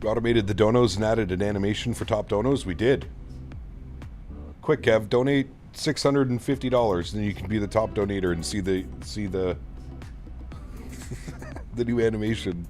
We automated the donos and added an animation for top donos. We did. Quick, Kev, donate $650, and then you can be the top donator and see the the new animation.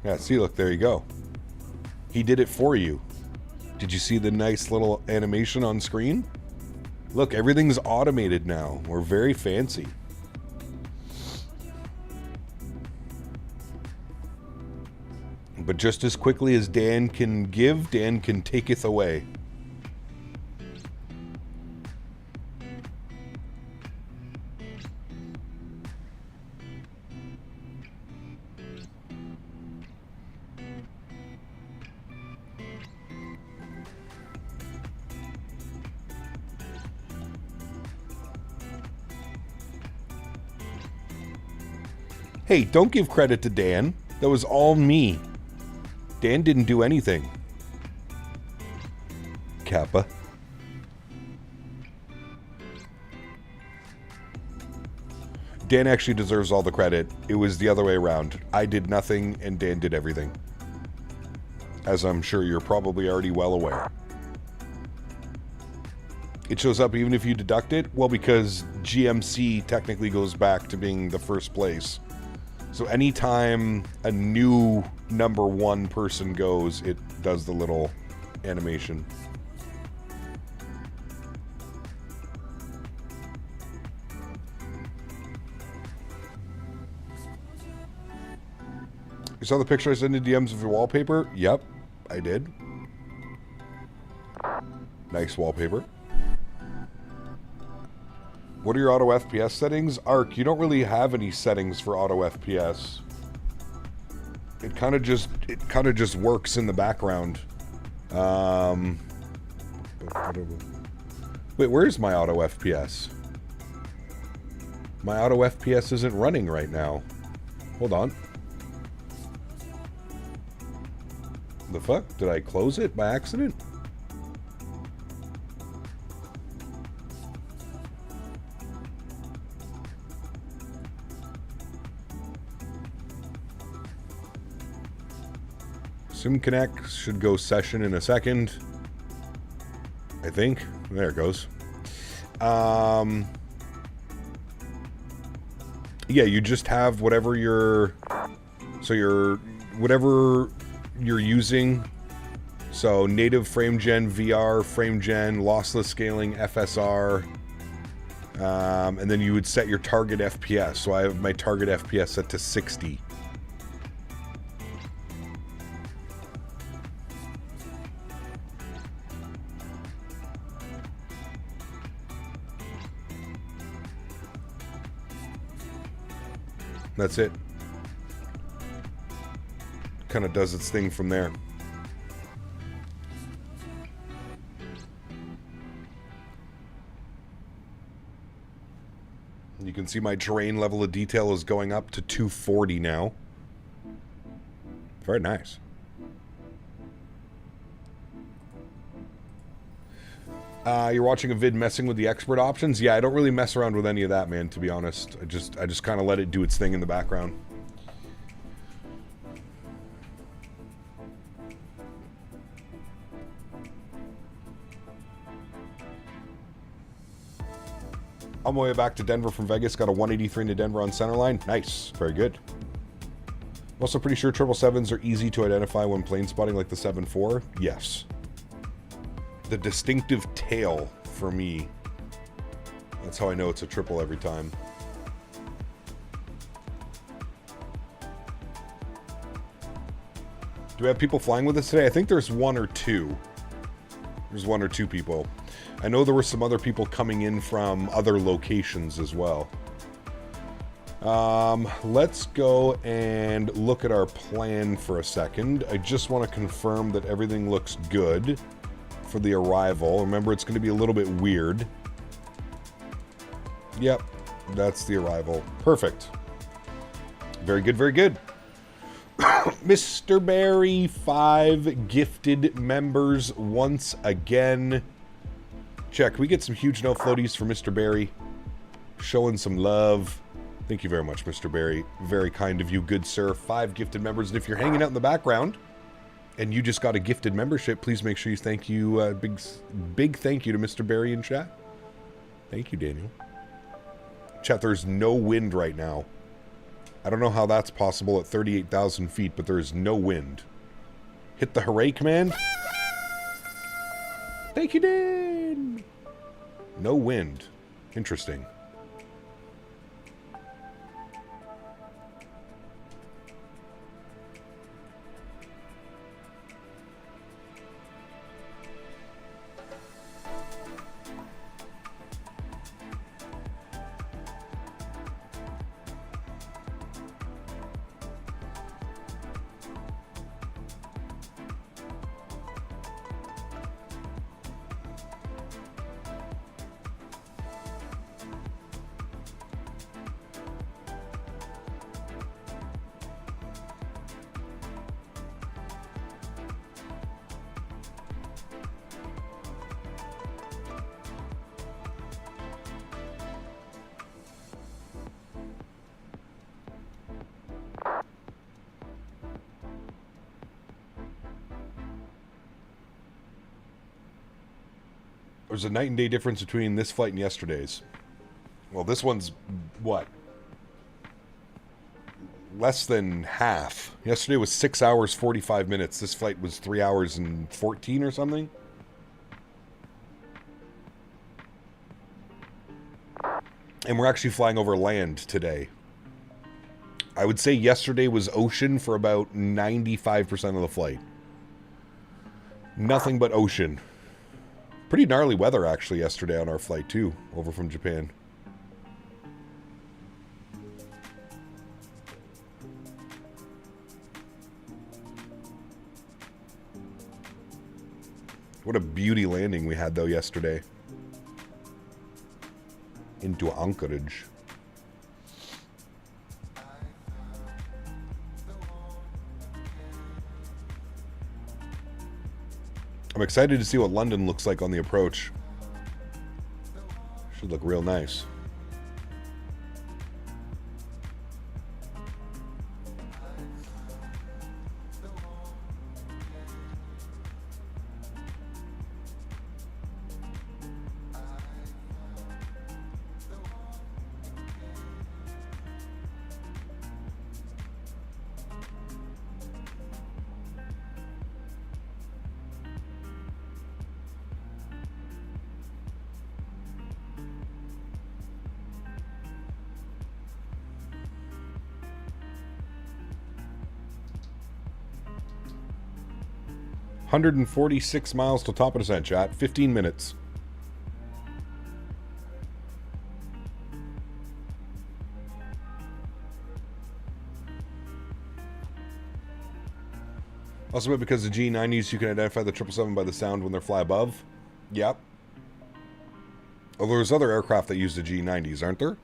Yeah, see, look, there you go. He did it for you. Did you see the nice little animation on screen? Look, everything's automated now. We're very fancy. But just as quickly as Dan can give, Dan can taketh away. Hey, don't give credit to Dan. That was all me. Dan didn't do anything. Kappa. Dan actually deserves all the credit. It was the other way around. I did nothing and Dan did everything. As I'm sure you're probably already well aware. It shows up even if you deduct it? Well, because GMC technically goes back to being the first place. So anytime a new number one person goes, it does the little animation. You saw the picture I sent in DMs of your wallpaper? Yep, I did. Nice wallpaper. What are your auto FPS settings? Arc, you don't really have any settings for auto FPS. It kind of just works in the background. Wait, where's my auto FPS? My auto FPS isn't running right now. Hold on. The fuck? Did I close it by accident? SimConnect should go session in a second. I think. There it goes. Yeah, you just have whatever whatever you're using. So native frame gen, VR, frame gen, lossless scaling, FSR. And then you would set your target FPS. So I have my target FPS set to 60. That's it. Kind of does its thing from there. You can see my terrain level of detail is going up to 240 now. Very nice. You're watching a vid messing with the expert options? Yeah, I don't really mess around with any of that, man, to be honest. I just kind of let it do its thing in the background. On my way back to Denver from Vegas, got a 183 into Denver on centerline. Nice, very good. I'm also pretty sure 777s are easy to identify when plane spotting like the 7.4. Yes. The distinctive tail for me. That's how I know it's a triple every time. Do we have people flying with us today? I think there's one or two. There's one or two people. I know there were some other people coming in from other locations as well. Let's go and look at our plan for a second. I just want to confirm that everything looks good for the arrival. Remember, it's going to be a little bit weird. Yep, that's the arrival. Perfect. Very good, very good. Mr. Barry, 5 gifted members once again. Check, we get some huge no floaties for Mr. Barry. Showing some love. Thank you very much, Mr. Barry. Very kind of you, good sir. 5 gifted members. And if you're hanging out in the background and you just got a gifted membership, please make sure you thank you. Big thank you to Mr. Barry in chat. Thank you, Daniel. Chat, there's no wind right now. I don't know how that's possible at 38,000 feet, but there is no wind. Hit the hooray command. Thank you, Dan. No wind. Interesting. There's a night and day difference between this flight and yesterday's. Well, this one's, what? Less than half. Yesterday was 6 hours, 45 minutes. This flight was 3 hours and 14 or something. And we're actually flying over land today. I would say yesterday was ocean for about 95% of the flight. Nothing but ocean. Pretty gnarly weather, actually, yesterday on our flight, too, over from Japan. What a beauty landing we had, though, yesterday. Into Anchorage. I'm excited to see what London looks like on the approach. Should look real nice. $146 miles to top of descent, chat. 15 minutes. Also, because the G90s, you can identify the 777 by the sound when they fly above. Yep. Although there's other aircraft that use the G90s, aren't there?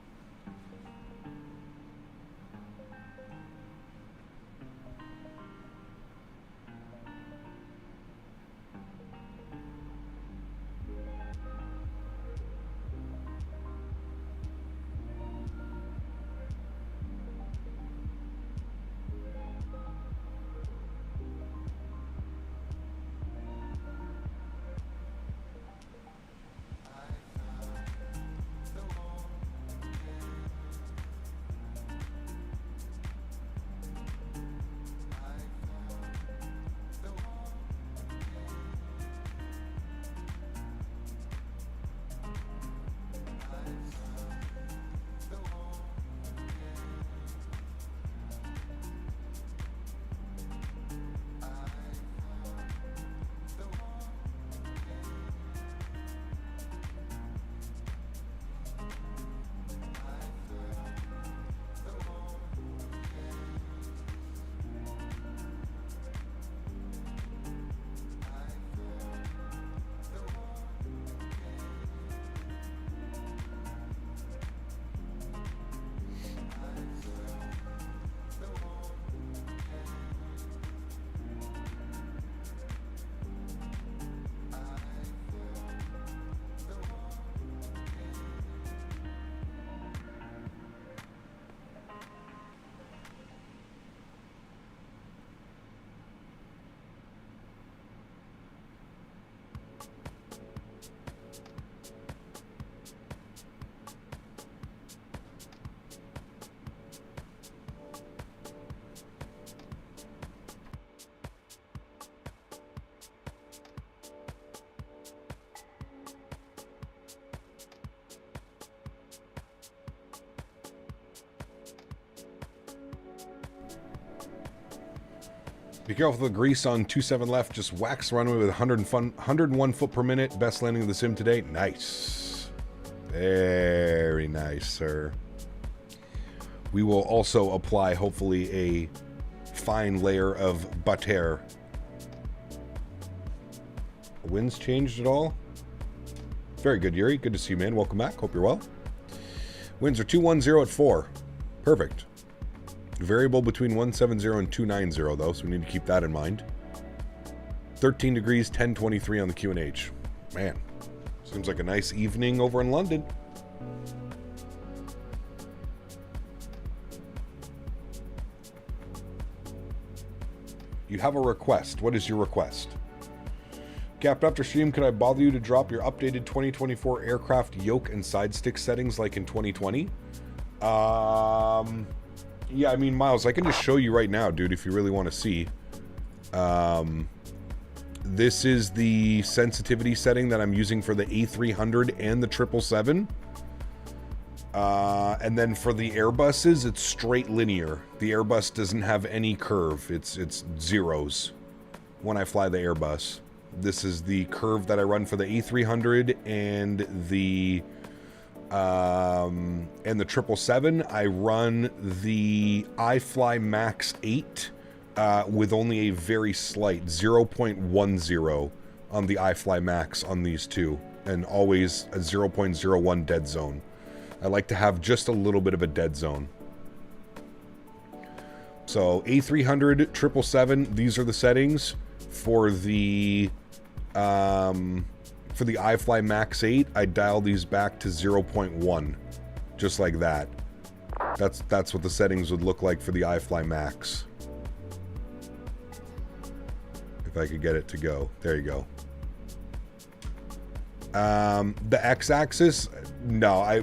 Be careful with the grease on 27 left. Just wax runway with 101 foot per minute. Best landing of the sim today. Nice. Very nice, sir. We will also apply, hopefully, a fine layer of butter. The wind's changed at all? Very good, Yuri. Good to see you, man. Welcome back. Hope you're well. Winds are 210 at 4. Perfect. Variable between 170 and 290, though, so we need to keep that in mind. 13 degrees, 1023 on the QNH. Man, seems like a nice evening over in London. You have a request. What is your request? Captain, after stream, could I bother you to drop your updated 2024 aircraft yoke and side stick settings like in 2020? Yeah, I mean, Miles, I can just show you right now, dude, if you really want to see. This is the sensitivity setting that I'm using for the A300 and the 777. And then for the Airbuses, it's straight linear. The Airbus doesn't have any curve. It's zeros when I fly the Airbus. This is the curve that I run for the A300 and the 777. I run the iFly Max 8 with only a very slight 0.10 on the iFly Max on these two, and always a 0.01 dead zone. I like to have just a little bit of a dead zone. So A300, 777, these are the settings. For the iFly Max 8, I dial these back to 0.1, just like that. That's what the settings would look like for the iFly Max. If I could get it to go. There you go. The x-axis, no, I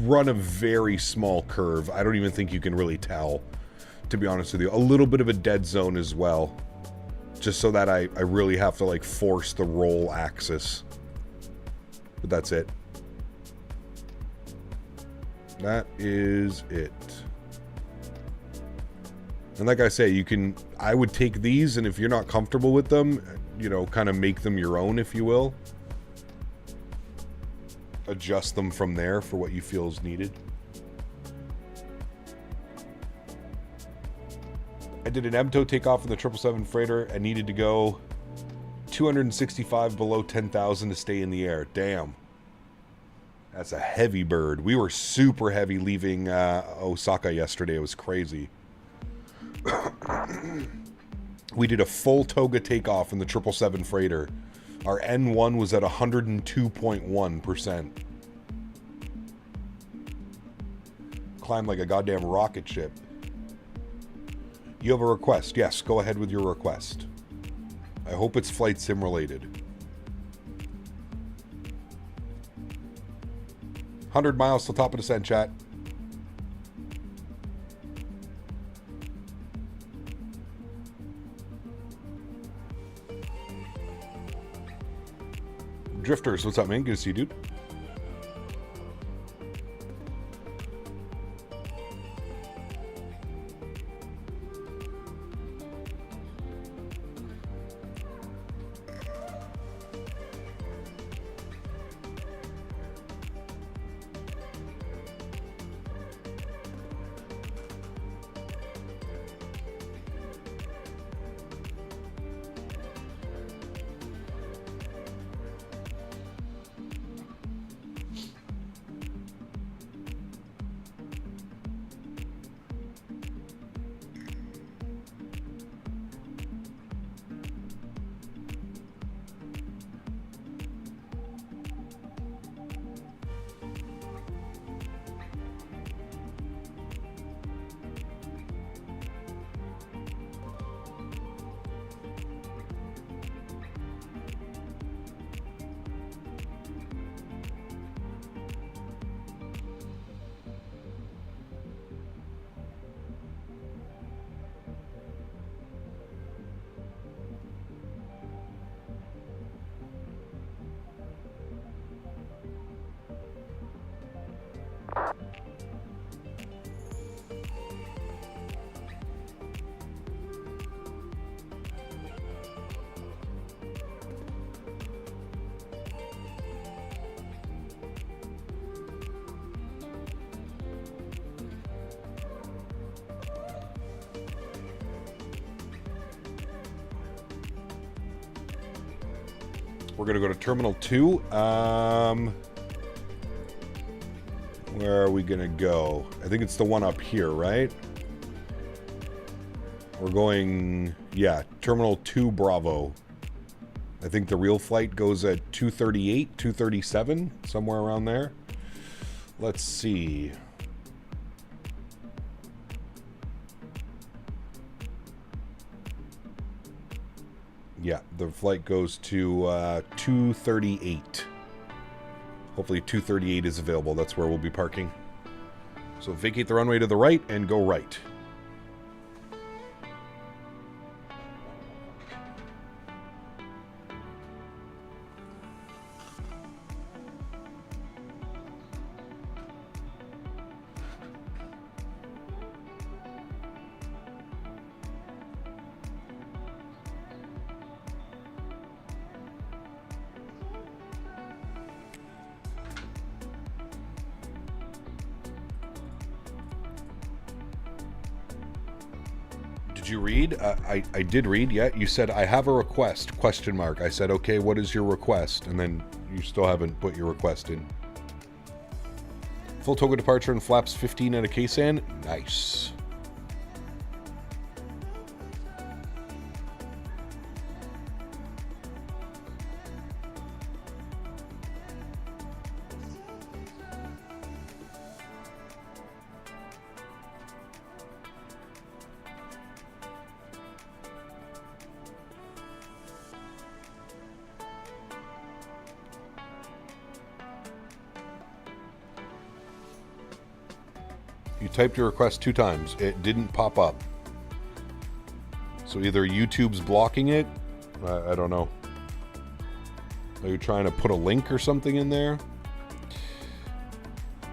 run a very small curve. I don't even think you can really tell, to be honest with you. A little bit of a dead zone as well, just so that I really have to like force the roll axis. But that's it. That is it. And like I say, I would take these, and if you're not comfortable with them, you know, kind of make them your own, if you will. Adjust them from there for what you feel is needed. I did an MTO takeoff in the 777 freighter and needed to go 265 below 10,000 to stay in the air. Damn. That's a heavy bird. We were super heavy leaving Osaka yesterday. It was crazy. We did a full toga takeoff in the 777 freighter. Our N1 was at 102.1%. Climbed like a goddamn rocket ship. You have a request. Yes, go ahead with your request. I hope it's flight sim related. 100 miles to top of descent, chat. Drifters, what's up, man? Good to see you, dude. We're going to go to Terminal 2. Where are we going to go? I think it's the one up here, right? We're going, yeah, Terminal 2 Bravo. I think the real flight goes at 2:38, 2:37, somewhere around there. Let's see. Yeah, the flight goes to 2:38. Hopefully 2:38 is available. That's where we'll be parking. So vacate the runway to the right and go right. Did you read? I did read, yeah. You said, I have a request, question mark. I said, okay, what is your request? And then you still haven't put your request in. Full toga departure and flaps 15 at a Ksan. Nice. You typed your request 2 times. It didn't pop up. So either YouTube's blocking it. I don't know. Are you trying to put a link or something in there?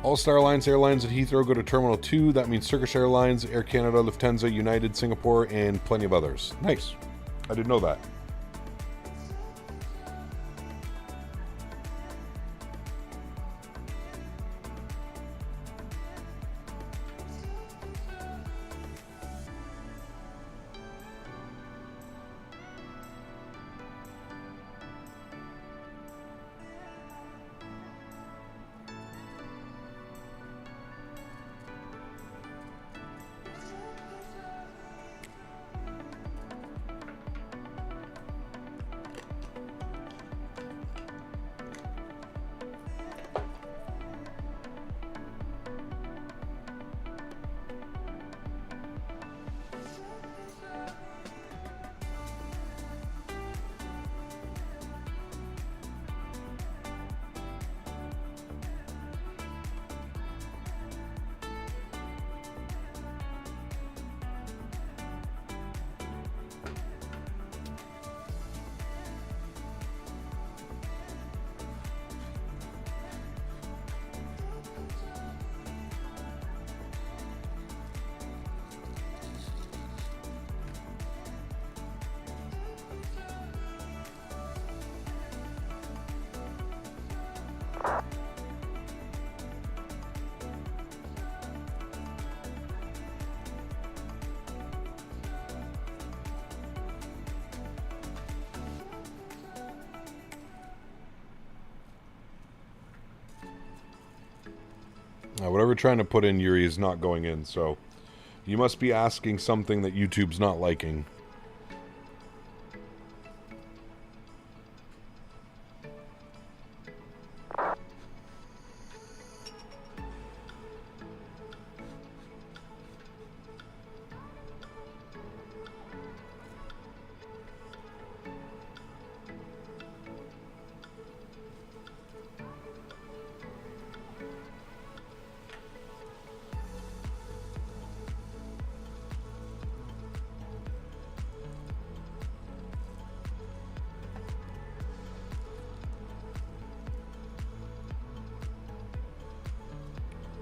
All Star Alliance airlines at Heathrow go to Terminal 2. That means Turkish Airlines, Air Canada, Lufthansa, United, Singapore, and plenty of others. Nice. I didn't know that. Whatever you're trying to put in, Yuri, is not going in, so you must be asking something that YouTube's not liking.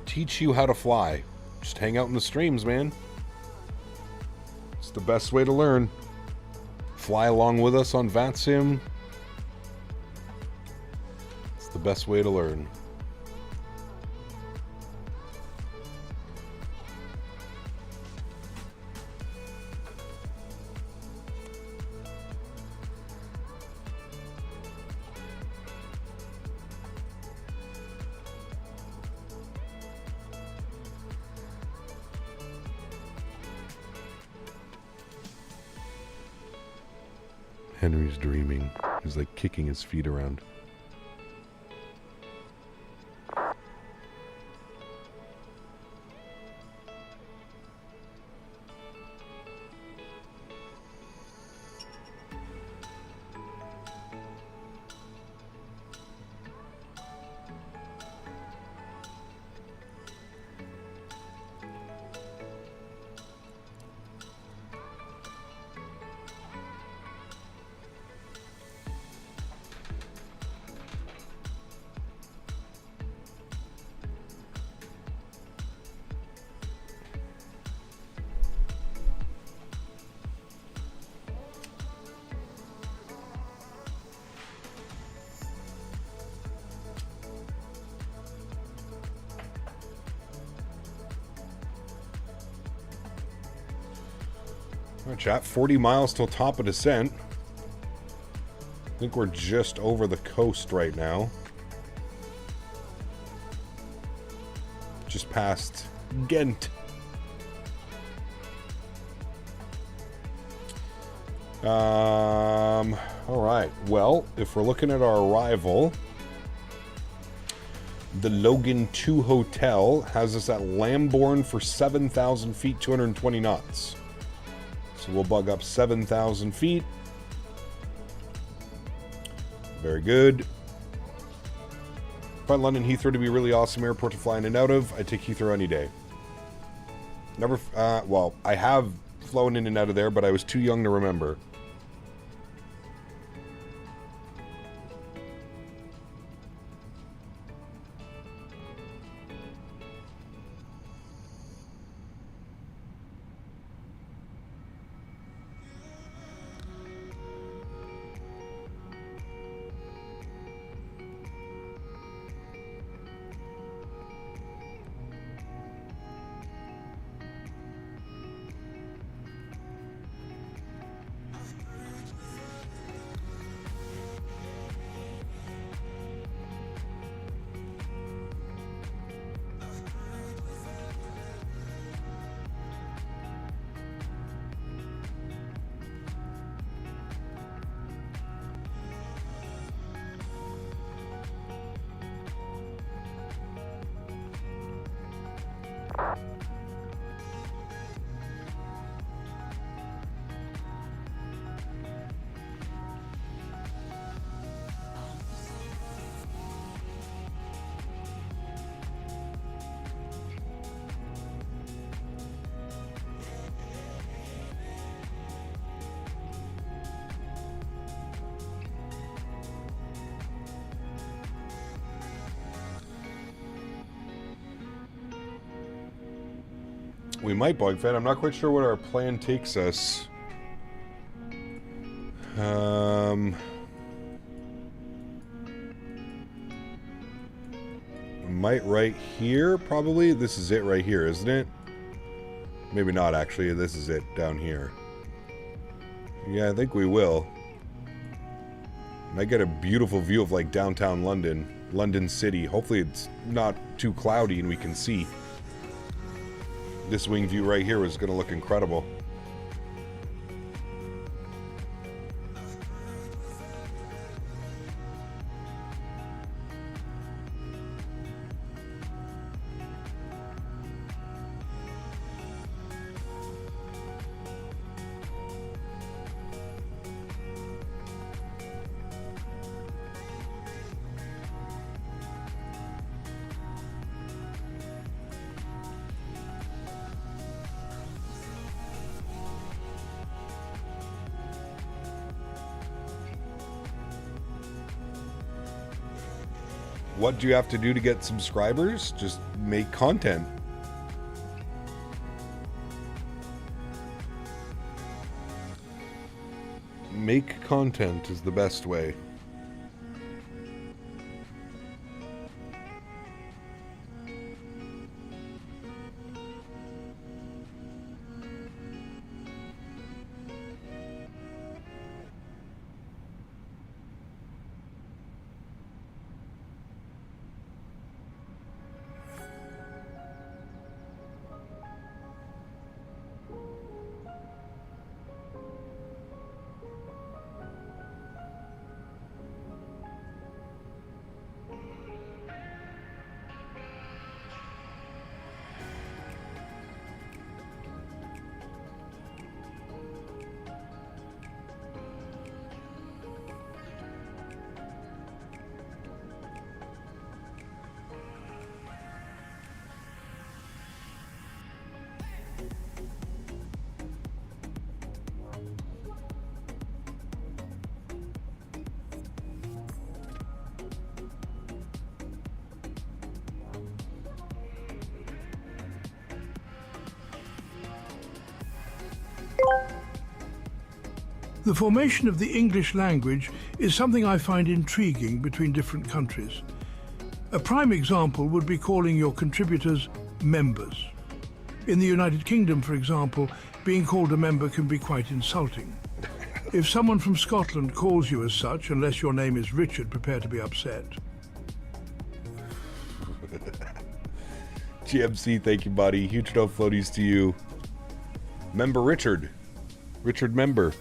Teach you how to fly. Just hang out in the streams, man. It's the best way to learn. Fly along with us on VATSIM. It's the best way to learn. Henry's dreaming. He's like kicking his feet around. All right, chat, 40 miles till top of descent. I think we're just over the coast right now. Just past Ghent. All right. Well, if we're looking at our arrival, the Logan 2 Hotel has us at Lambourne for 7,000 feet, 220 knots. So we'll bug up 7,000 feet. Very good. Find London Heathrow to be a really awesome airport to fly in and out of. I take Heathrow any day. Never, well, I have flown in and out of there, but I was too young to remember. We might, Bug Fed. I'm not quite sure what our plan takes us. Might right here, probably. This is it right here, isn't it? Maybe not, actually. This is it down here. Yeah, I think we will. Might get a beautiful view of, like, downtown London. London City. Hopefully it's not too cloudy and we can see. This wing view right here is going to look incredible. What do you have to do to get subscribers? Just make content. Make content is the best way. The formation of the English language is something I find intriguing between different countries. A prime example would be calling your contributors members. In the United Kingdom, for example, being called a member can be quite insulting. If someone from Scotland calls you as such, unless your name is Richard, prepare to be upset. GMC, thank you, buddy. Huge no floaties to you. Member Richard. Richard member.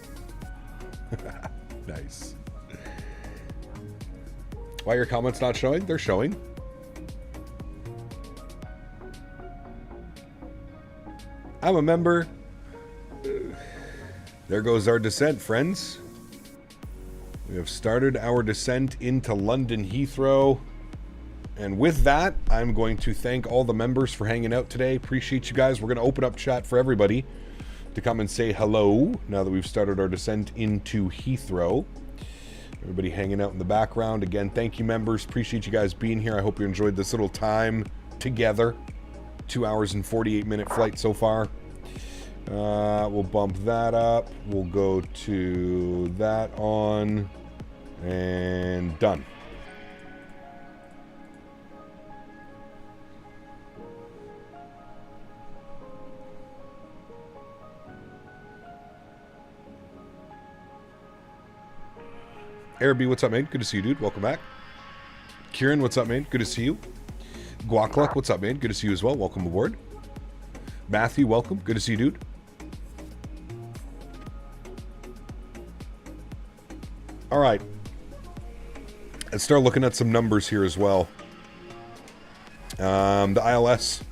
Nice. Why are your comments not showing? They're showing. I'm a member. There goes our descent, friends. We have started our descent into London Heathrow. And with that, I'm going to thank all the members for hanging out today. Appreciate you guys. We're going to open up chat for everybody to come and say hello now that we've started our descent into Heathrow. Everybody hanging out in the background. Again, thank you, members. Appreciate you guys being here. I hope you enjoyed this little time together. 2 hours and 48-minute flight so far. We'll bump that up. We'll go to that on. And done. Arabi, what's up, man? Good to see you, dude. Welcome back. Kieran, what's up, man? Good to see you. Guacluck, what's up, man? Good to see you as well. Welcome aboard. Matthew, welcome. Good to see you, dude. All right. Let's start looking at some numbers here as well. The ILS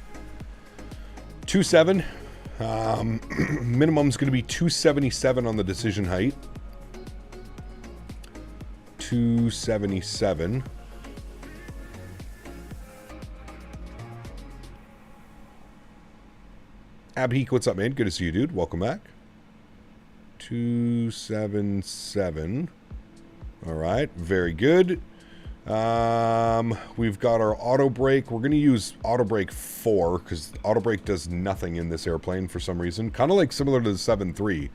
27. Minimum's going to be 277 on the decision height. 277. Abheek, what's up, man? Good to see you, dude. Welcome back. 277. All right, very good. We've got our auto brake. We're going to use auto brake 4 because auto brake does nothing in this airplane for some reason. Kind of like similar to the 7.3.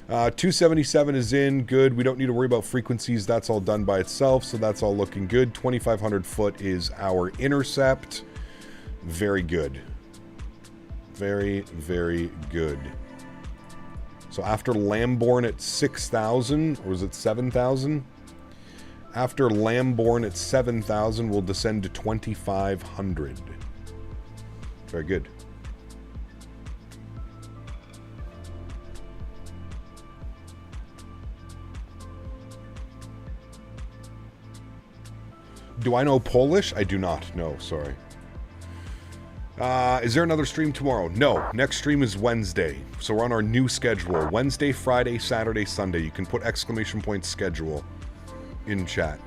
277 is in, good. We don't need to worry about frequencies. That's all done by itself, so that's all looking good. 2,500 foot is our intercept. Very good. Very, very good. So after Lambourne at 6,000, or was it 7,000? After Lambourne at 7,000, we'll descend to 2,500. Very good. Do I know Polish? I do not. No, sorry. Is there another stream tomorrow? No. Next stream is Wednesday. So we're on our new schedule. Wednesday, Friday, Saturday, Sunday. You can put exclamation point schedule in chat.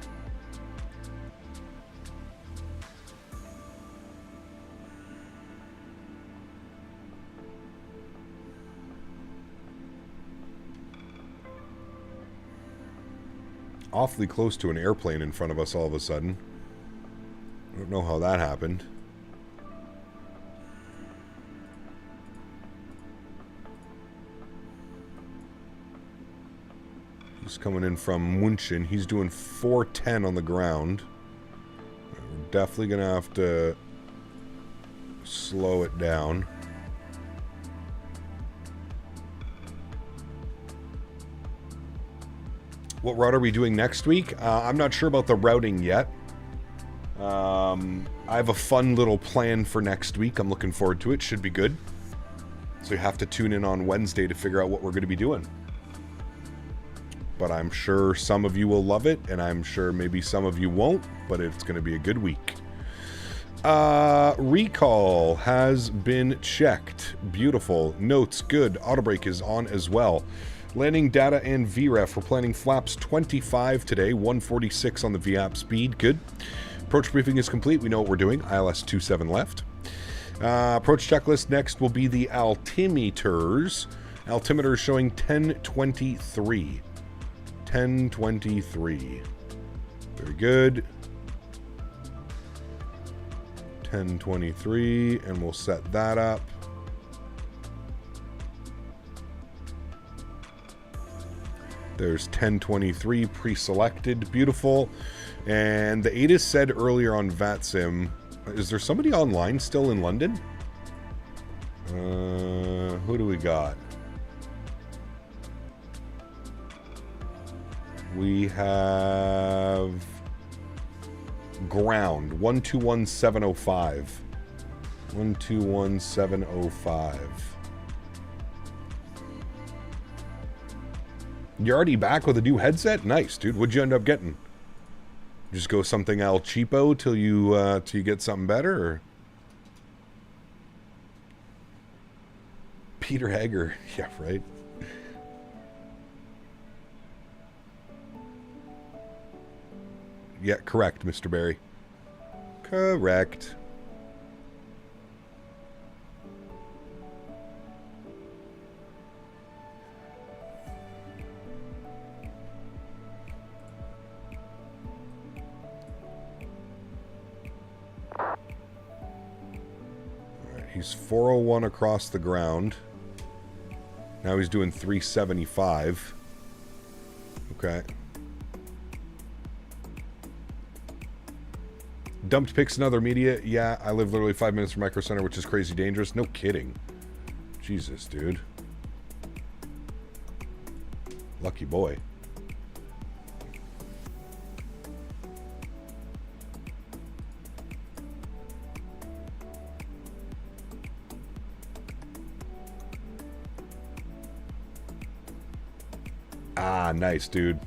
Awfully close to an airplane in front of us all of a sudden. I don't know how that happened. He's coming in from München. He's doing 410 on the ground. We're definitely going to have to slow it down. What route are we doing next week? I'm not sure about the routing yet. I have a fun little plan for next week. I'm looking forward to it. Should be good. So you have to tune in on Wednesday to figure out what we're going to be doing. But I'm sure some of you will love it, and I'm sure maybe some of you won't, but it's going to be a good week. Recall has been checked. Beautiful. Notes, good. Auto brake is on as well. Landing data and VREF. We're planning flaps 25 today, 146 on the VAP speed. Good. Approach briefing is complete. We know what we're doing. ILS 27 left. Approach checklist next will be the altimeters. Altimeter showing 1023. 1023. Very good. 1023, and we'll set that up. There's 1023 pre-selected. Beautiful. And the ATIS said earlier on VATSIM, is there somebody online still in London? Who do we got? We have ground 121705. 121705. You're already back with a new headset? Nice, dude. What'd you end up getting? Just go something El Cheapo till you get something better, or? Peter Hager. Yeah, right. Yeah, correct, Mr. Barry. Correct. He's 401 across the ground. Now he's doing 375. Okay. Dumped pics in other media. Yeah, I live literally 5 minutes from Micro Center, which is crazy dangerous. No kidding. Jesus, dude. Lucky boy. Ah, nice, dude.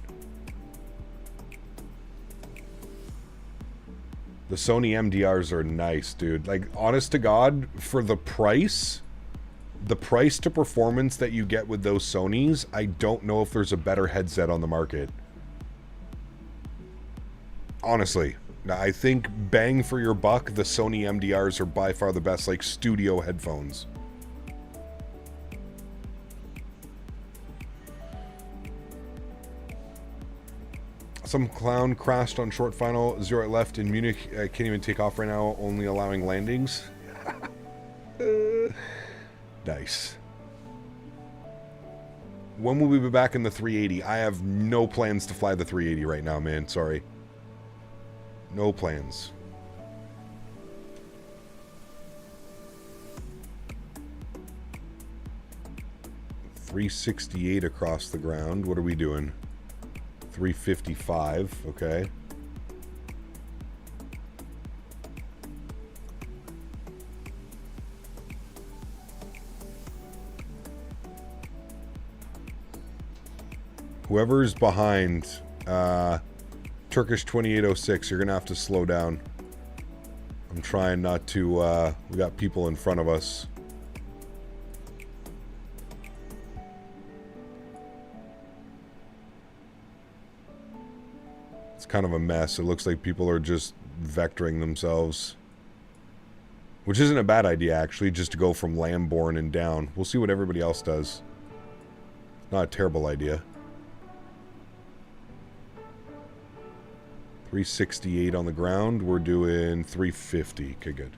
The Sony MDRs are nice, dude. Like, honest to God, for the price to performance that you get with those Sonys, I don't know if there's a better headset on the market. Honestly. I think bang for your buck, the Sony MDRs are by far the best, like, studio headphones. Some clown crashed on short final, 0 left in Munich. I can't even take off right now, only allowing landings. Nice. When will we be back in the 380? I have no plans to fly the 380 right now, man. Sorry. No plans. $368 across the ground. What are we doing? 355, okay. Whoever's behind Turkish 2806, you're gonna have to slow down. I'm trying not to, we got people in front of us. Kind of a mess. It looks like people are just vectoring themselves, which isn't a bad idea, actually, just to go from Lamborn and down. We'll see what everybody else does. Not a terrible idea. 368 on the ground. We're doing 350. Okay, good.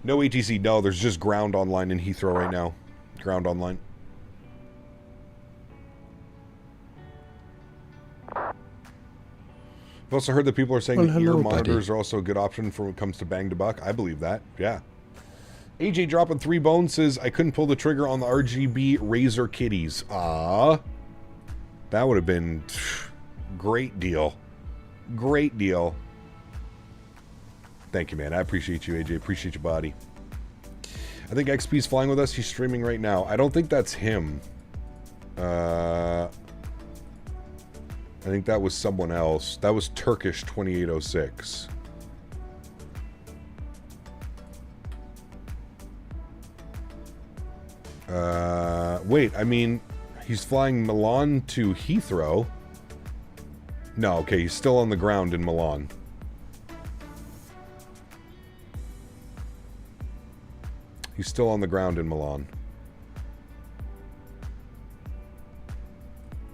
No ATC. No, there's just ground online in Heathrow right now. Ground online. I've also heard that people are saying that ear monitors are also a good option for when it comes to bang to buck. I believe that. Yeah. AJ dropping 3 bones says, I couldn't pull the trigger on the RGB Razor Kitties. Ah. That would have been great deal. Great deal. Thank you, man. I appreciate you, AJ. Appreciate your body. I think XP's flying with us. He's streaming right now. I don't think that's him. I think that was someone else. That was Turkish 2806. Wait, I mean, he's flying Milan to Heathrow. No, okay, he's still on the ground in Milan. He's still on the ground in Milan.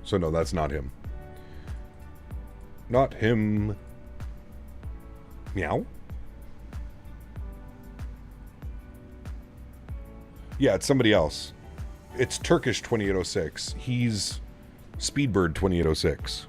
So no, that's not him. Not him. Meow. Yeah, it's somebody else. It's Turkish 2806. He's Speedbird 2806.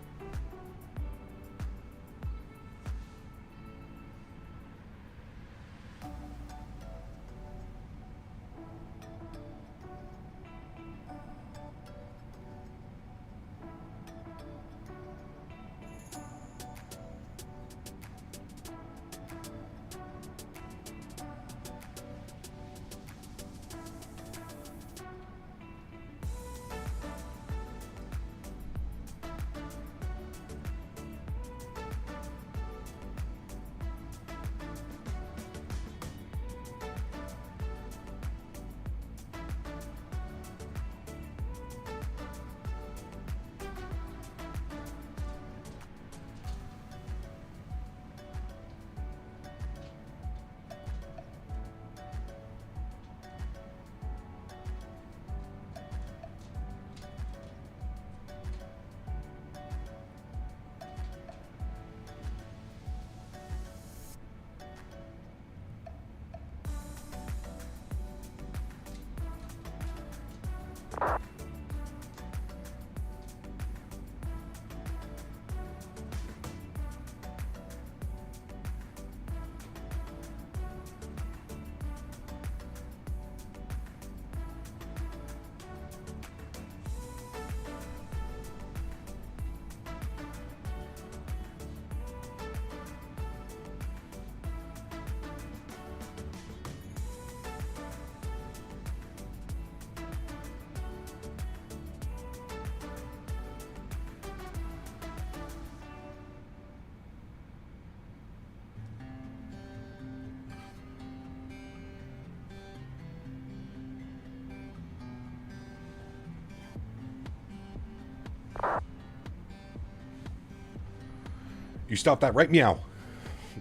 You stop that right meow.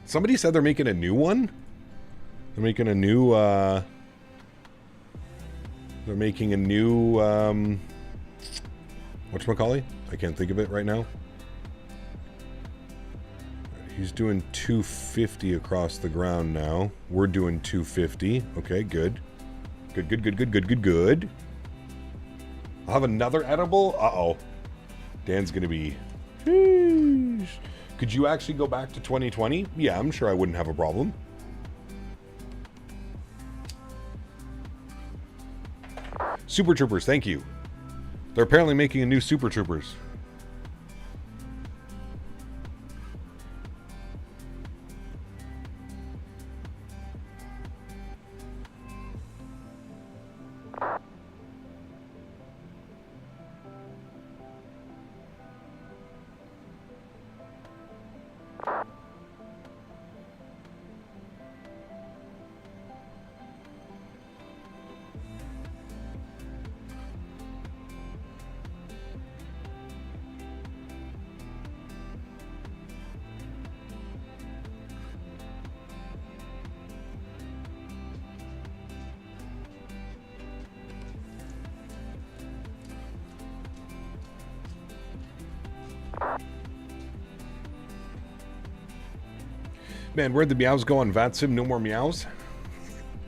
Somebody said they're making a new one. They're making a new whatchamacallit? I can't think of it right now. He's doing 250 across the ground now. We're doing 250. Okay, good. Good. I'll have another edible. Uh-oh. Dan's gonna be... Sheesh. Could you actually go back to 2020? Yeah, I'm sure I wouldn't have a problem. Super Troopers, thank you. They're apparently making a new Super Troopers. Man, where'd the meows go on VATSIM? No more meows?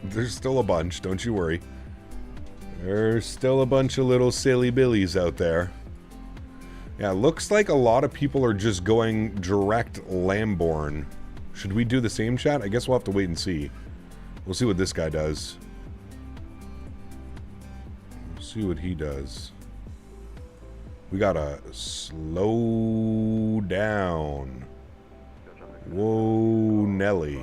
There's still a bunch, don't you worry. There's still a bunch of little silly billies out there. Yeah, looks like a lot of people are just going direct Lamborn. Should we do the same, chat? I guess we'll have to wait and see. We'll see what this guy does. We'll see what he does. We gotta slow down. Whoa, Nelly.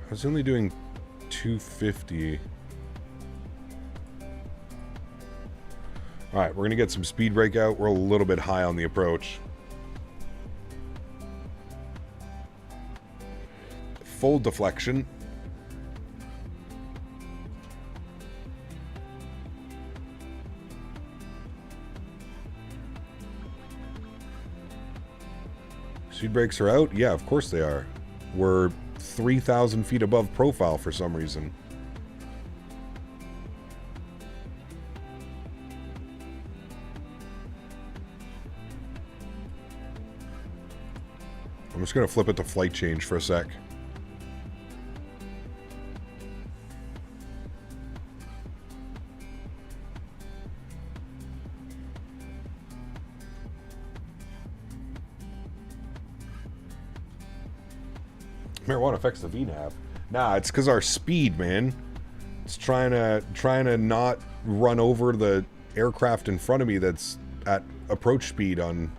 I was only doing 250. Alright, we're going to get some speed breakout. We're a little bit high on the approach. Full deflection. Speed brakes are out? Yeah, of course they are. We're 3,000 feet above profile for some reason. I'm just going to flip it to flight change for a sec. Marijuana affects the VNAV. Nah, it's because our speed, man. It's trying to not run over the aircraft in front of me that's at approach speed on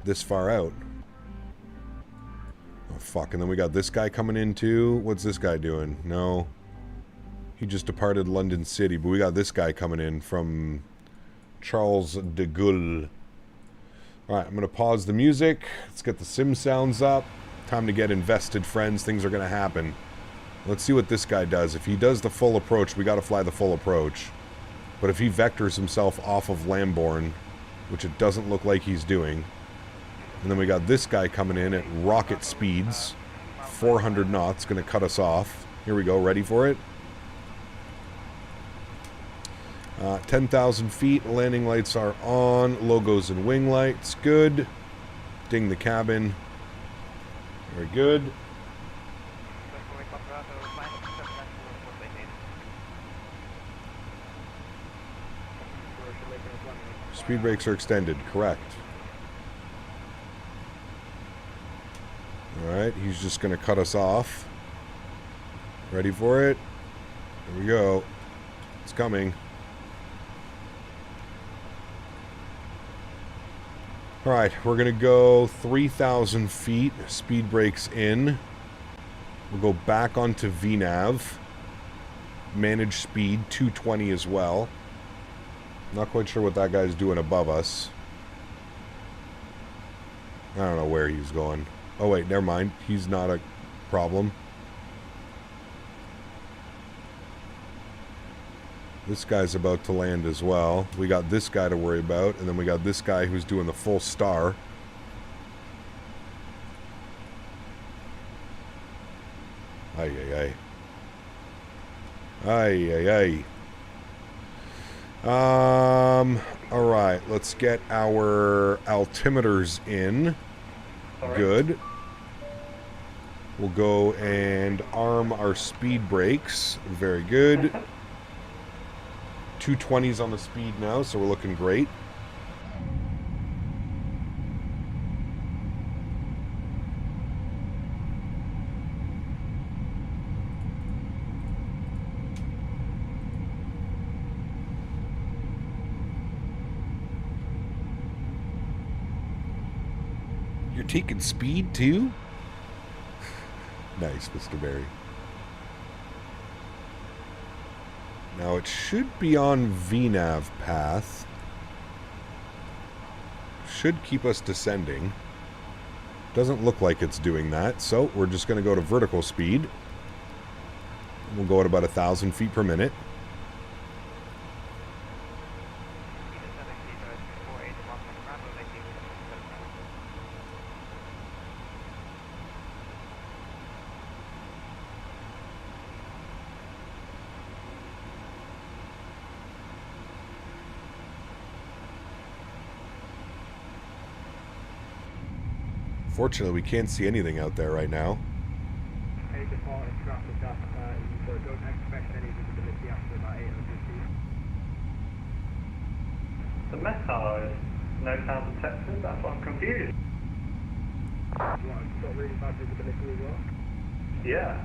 this far out. Oh, fuck. And then we got this guy coming in, too. What's this guy doing? No. He just departed London City, but we got this guy coming in from Charles de Gaulle. Alright, I'm going to pause the music. Let's get the sim sounds up. Time to get invested, friends. Things are going to happen. Let's see what this guy does. If he does the full approach, we got to fly the full approach. But if he vectors himself off of Lambourne, which it doesn't look like he's doing, and then we got this guy coming in at rocket speeds, 400 knots, going to cut us off. Here we go, ready for it. 10,000 feet, landing lights are on, logos and wing lights, good. Ding the cabin. Very good. Speed brakes are extended, correct. Alright, he's just going to cut us off. Ready for it? Here we go. It's coming. Alright, we're going to go 3,000 feet, speed brakes in. We'll go back onto VNAV. Manage speed, 220 as well. Not quite sure what that guy's doing above us. I don't know where he's going. Oh wait, never mind. He's not a problem. This guy's about to land as well. We got this guy to worry about, and then we got this guy who's doing the full star. Ay, ay, ay. Ay, ay, ay. Alright, let's get our altimeters in. Good. We'll go and arm our speed brakes. Very good. 220s on the speed now, so we're looking great. You're taking speed too? Nice, Mr. Barry. Now it should be on VNAV path. Should keep us descending. Doesn't look like it's doing that, so we're just going to go to vertical speed. We'll go at about 1,000 feet per minute. Fortunately, we can't see anything out there right now. The Meta is no sound detected, that's why I'm confused. Yeah.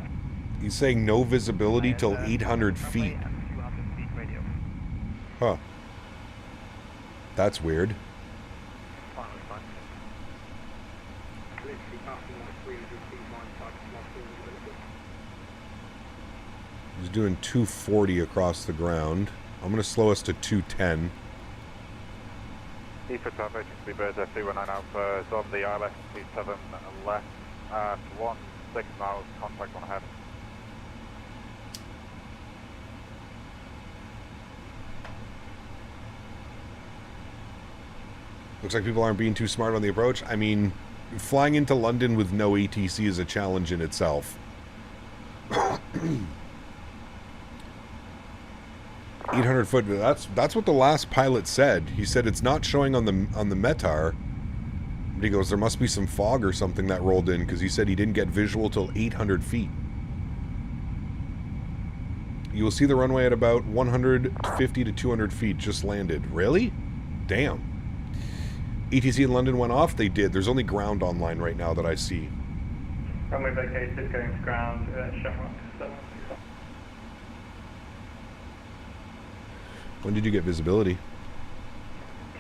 He's saying no visibility till 800 feet. Huh. That's weird. He's doing 240 across the ground. I'm going to slow us to 210. For traffic, Speedbird F319 Alpha is on the ILS 27 left at 16 miles, contact on ahead. Looks like people aren't being too smart on the approach. I mean, flying into London with no ATC is a challenge in itself. 800 foot. That's what the last pilot said. He said it's not showing on the METAR. But he goes, there must be some fog or something that rolled in, because he said he didn't get visual till 800 feet. You will see the runway at about 150 to 200 feet. Just landed. Really? Damn. ATC in London went off? They did. There's only ground online right now that I see. Runway vacated, going to ground, Shamrock 725. When did you get visibility?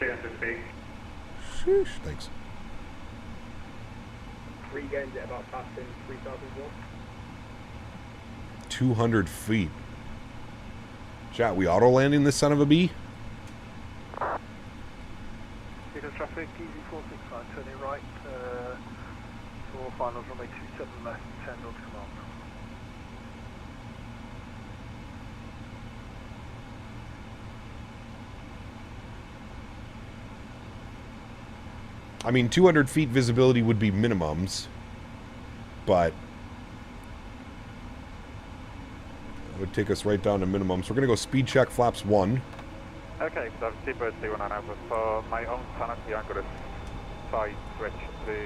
200 feet. Sheesh, thanks. Regained at about passing 3,000 watts. 200 feet. Chat, we auto landing this son of a bee? Vehicle traffic, EZ465, turning right, for finals runway 27 left, 10 knots command. I mean, 200 feet visibility would be minimums, but it would take us right down to minimums. We're going to go speed check flaps 1. Okay, so I've Seabird 219 Alpha. For my own sanity, I'm going to side switch to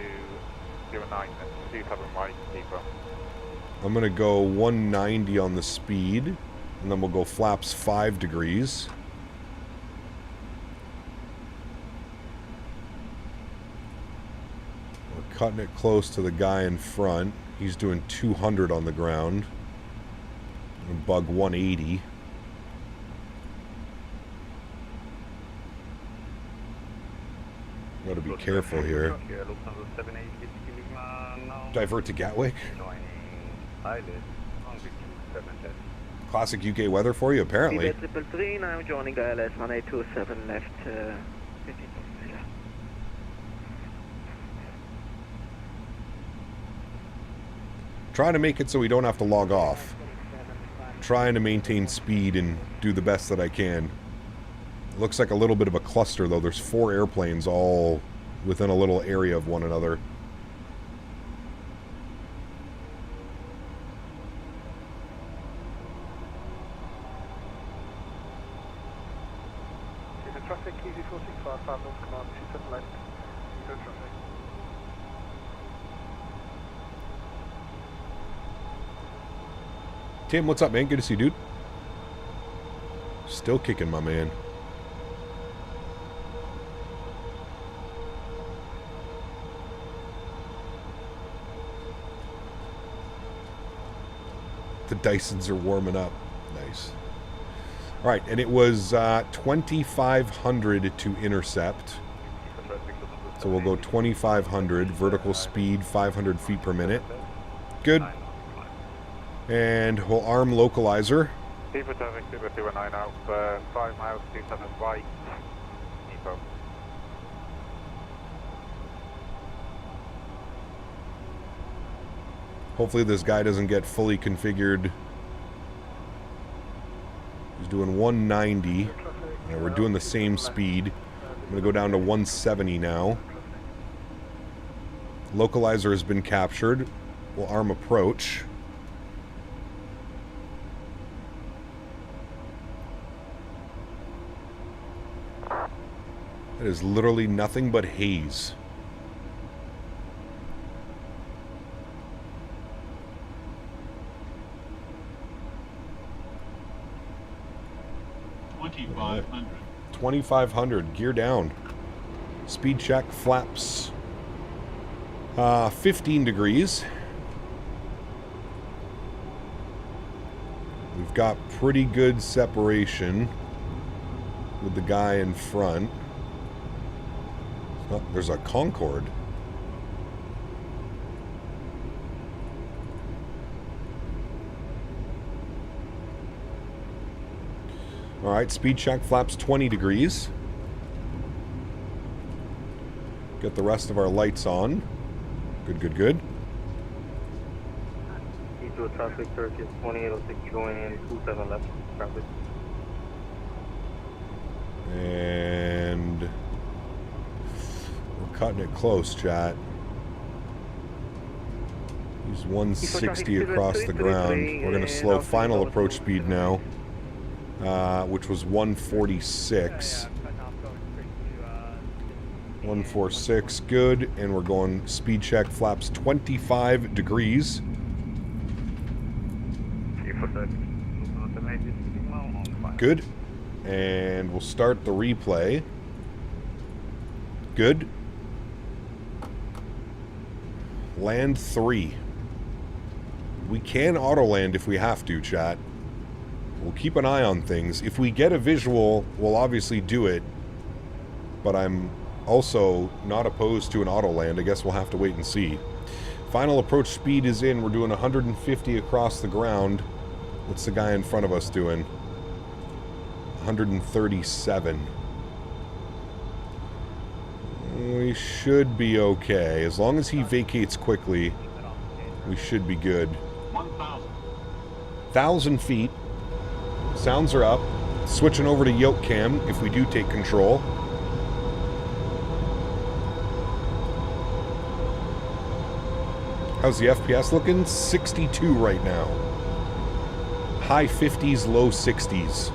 09 and 27 right, deeper. I'm going to go 190 on the speed, and then we'll go flaps 5 degrees. We're cutting it close to the guy in front. He's doing 200 on the ground. And bug 180. Got to be careful here. Divert to Gatwick. Classic UK weather for you, apparently. Triple three, now joining ILS 1827 left. 15. Trying to make it so we don't have to log off. Trying to maintain speed and do the best that I can. It looks like a little bit of a cluster, though. There's 4 airplanes all within a little area of one another. Vehicle traffic, EZ465, 5 knots command, 27 left, no traffic. Tim, what's up, man? Good to see you, dude. Still kicking, my man. The Dysons are warming up. Nice. All right, and it was 2,500 to intercept. So we'll go 2,500, vertical speed 500 feet per minute. Good. And we'll arm localizer. Seabird traffic, Seabird 219 out, 5 miles, 27 right, depot. Hopefully this guy doesn't get fully configured. He's doing 190. Yeah, we're doing the same speed. I'm going to go down to 170 now. Localizer has been captured. We'll arm approach. That is literally nothing but haze. $2,500. 2,500. Gear down. Speed check. Flaps. 15 degrees. We've got pretty good separation with the guy in front. Oh, there's a Concorde. All right, speed check, flaps 20 degrees. Get the rest of our lights on. Good, good, good. E2 traffic, Turkish 2806 going in, 27 left traffic. And we're cutting it close, chat. He's 160 across the ground. We're going to slow final approach speed now, which was 146. 146, good. And we're going speed check, flaps 25 degrees. Good. And we'll start the replay. Good. Land 3. We can auto land if we have to, chat. We'll keep an eye on things. If we get a visual, we'll obviously do it. But I'm also not opposed to an auto land. I guess we'll have to wait and see. Final approach speed is in. We're doing 150 across the ground. What's the guy in front of us doing? 137. We should be okay. As long as he vacates quickly, we should be good. 1,000 feet. Sounds are up. Switching over to yoke cam if we do take control. How's the FPS looking? 62 right now. High 50s, low 60s.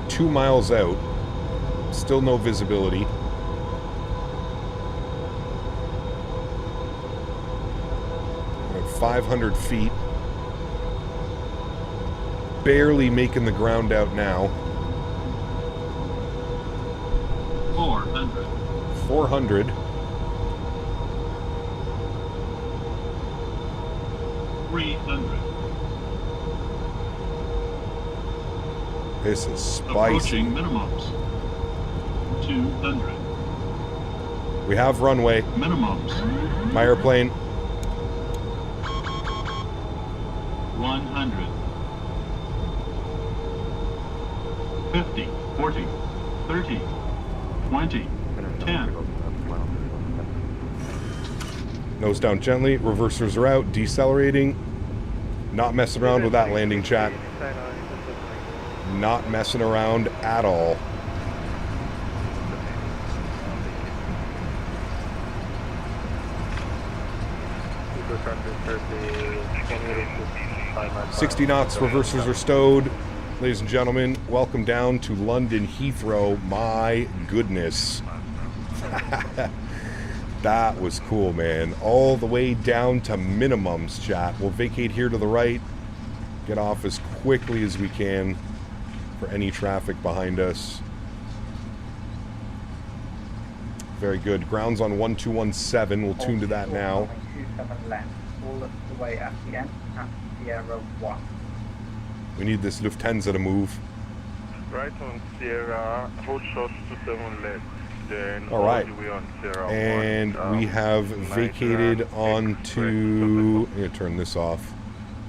Two miles out. Still no visibility. At 500 feet. Barely making the ground out now. 400. 400. 300. This is spicy. Approaching minimums. 200. We have runway. Minimums. My airplane. 100. 50. 40. 30. 20. 10. Nose down gently. Reversers are out. Decelerating. Not messing around with that landing, chat. Not messing around at all. $60 knots, reversers are stowed. Ladies and gentlemen, welcome down to London Heathrow. My goodness. That was cool, man. All the way down to minimums, chat. We'll vacate here to the right. Get off as quickly as we can for any traffic behind us. Very good. Ground's on 1217. We'll tune to that now. 27 left, all the way at the end, at Sierra 1. We need this Lufthansa to move. Right on Sierra, hold short to 7 left. Then all right. All the way on Sierra and 1, we have vacated onto... I'm going to turn this off.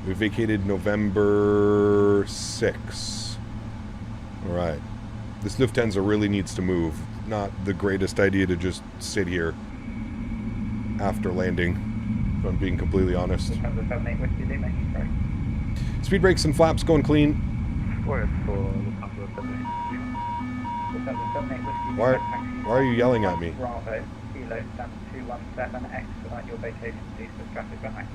We vacated November 6. All right. This Lufthansa really needs to move. Not the greatest idea to just sit here after landing, if I'm being completely honest. Speed brakes and flaps going clean. Why are you yelling at me? Bravo, Kilo, stand 217, expedite your vacation, please, with traffic behind.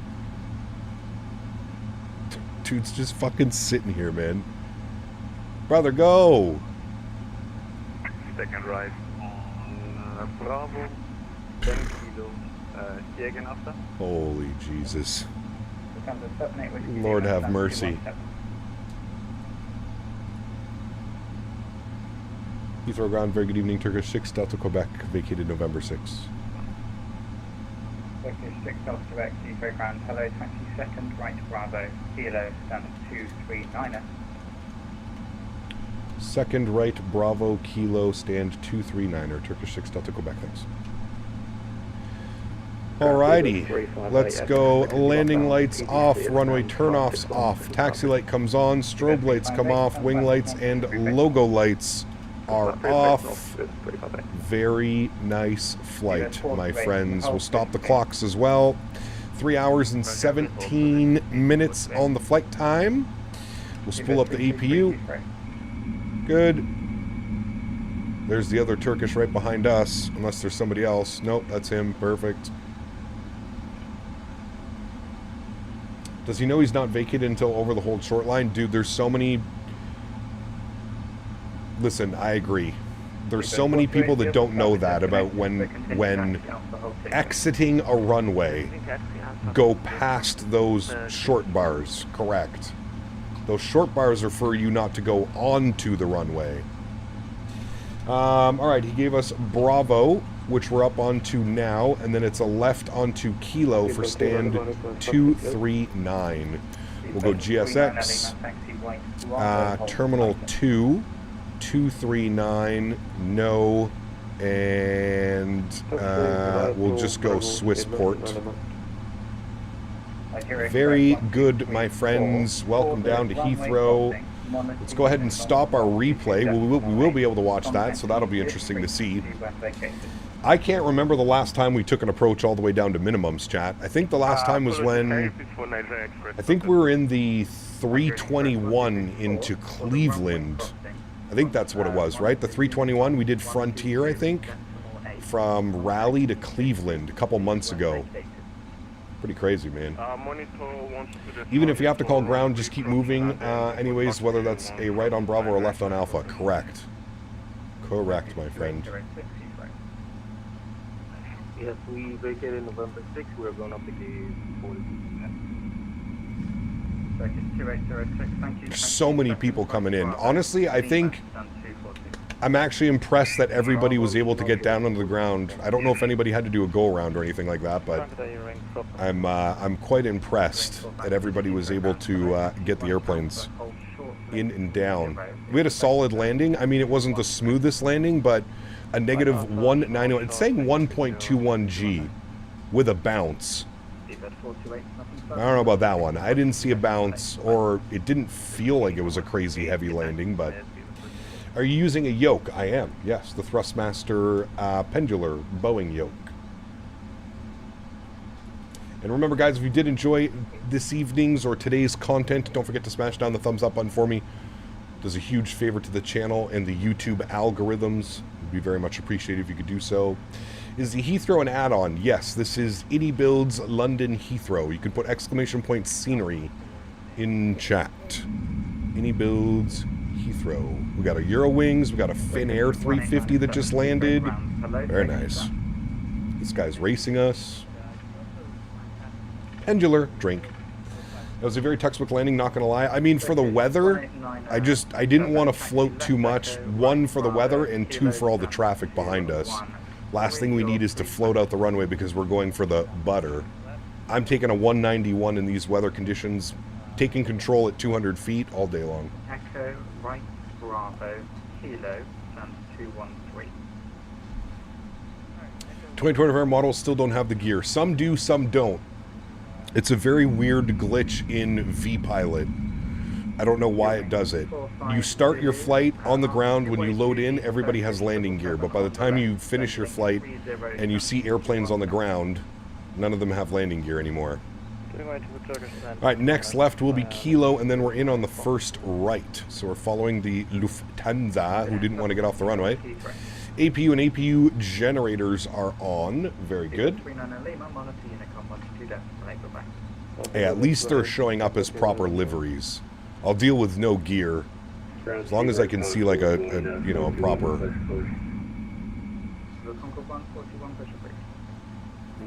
Dude's just fucking sitting here, man. Brother, go! Second right on Bravo, 10 Kilo, steer again after. Holy Jesus. Lord have mercy. Heathrow ground, very good evening. Turkish 6 Delta Quebec, vacated November 6. Turkish 6 Delta Quebec, Heathrow ground, hello, 22nd, right Bravo, Kilo, stand 239er. Second right Bravo, Kilo, stand 239er, Turkish 6 Delta Quebec, thanks. Alrighty, let's go. Landing lights off, runway turnoffs off, taxi light comes on, strobe lights come off, wing lights and logo lights are off. Very nice flight, my friends. We'll stop the clocks as well. 3 hours and 17 minutes on the flight time. We'll spool up the APU. Good. There's the other Turkish right behind us, unless there's somebody else. Nope, that's him. Perfect. Does he know he's not vacated until over the hold short line? Dude, there's so many... Listen, I agree. There's so many people that don't know that about when exiting a runway, go past those short bars. Correct. Those short bars are for you not to go onto the runway. Alright, he gave us Bravo. which we're up onto now, and then it's a left onto Kilo for stand 239. We'll go GSX, Terminal 2, 239, no, and we'll just go Swissport. Very good, my friends. Welcome down to Heathrow. Let's go ahead and stop our replay. We will be able to watch that, so that'll be interesting to see. I can't remember the last time we took an approach all the way down to minimums, chat. I think the last time was when... I think we were in the 321 into Cleveland. I think that's what it was, right? The 321, we did Frontier, I think, from Raleigh to Cleveland a couple months ago. Pretty crazy, man. Even if you have to call ground, just keep moving anyways, whether that's a right on Bravo or left on Alpha. Correct. Correct, my friend. Yes, we vacated November 6th. We're going up again. So many people coming in. Honestly, I think I'm actually impressed that everybody was able to get down onto the ground. I don't know if anybody had to do a go-around or anything like that, but I'm quite impressed that everybody was able to get the airplanes in and down. We had a solid landing. I mean, it wasn't the smoothest landing, but a negative 191. It's saying 1.21 G with a bounce. I don't know about that one. I didn't see a bounce, or it didn't feel like it was a crazy heavy landing, but... Are you using a yoke? I am, yes. The Thrustmaster Pendular Boeing yoke. And remember, guys, if you did enjoy this evening's or today's content, don't forget to smash down the thumbs up button for me. It does a huge favor to the channel and the YouTube algorithms. It would be very much appreciated if you could do so. Is the Heathrow an add-on? Yes, this is Itty Builds London Heathrow. You can put exclamation point scenery in chat. Itty Builds Heathrow. We got a Eurowings, we got a Finnair 350 that just landed. Very nice. This guy's racing us. Pendular, drink. That was a very textbook landing, not gonna lie. I mean, for the weather, I didn't want to float too much. One, for the weather, and two, for all the traffic behind us. Last thing we need is to float out the runway because we're going for the butter. I'm taking a 191 in these weather conditions, taking control at 200 feet all day long. Echo, right, Bravo, Kilo, and 213. 2024 models still don't have the gear. Some do, some don't. It's a very weird glitch in V-Pilot. I don't know why it does it. You start your flight on the ground. When you load in, everybody has landing gear. But by the time you finish your flight and you see airplanes on the ground, none of them have landing gear anymore. Alright, next left will be Kilo, and then we're in on the first right. So we're following the Lufthansa, who didn't want to get off the runway. APU and APU generators are on. Very good. Hey, at least they're showing up as proper liveries. I'll deal with no gear, as long as I can see like a you know, a proper...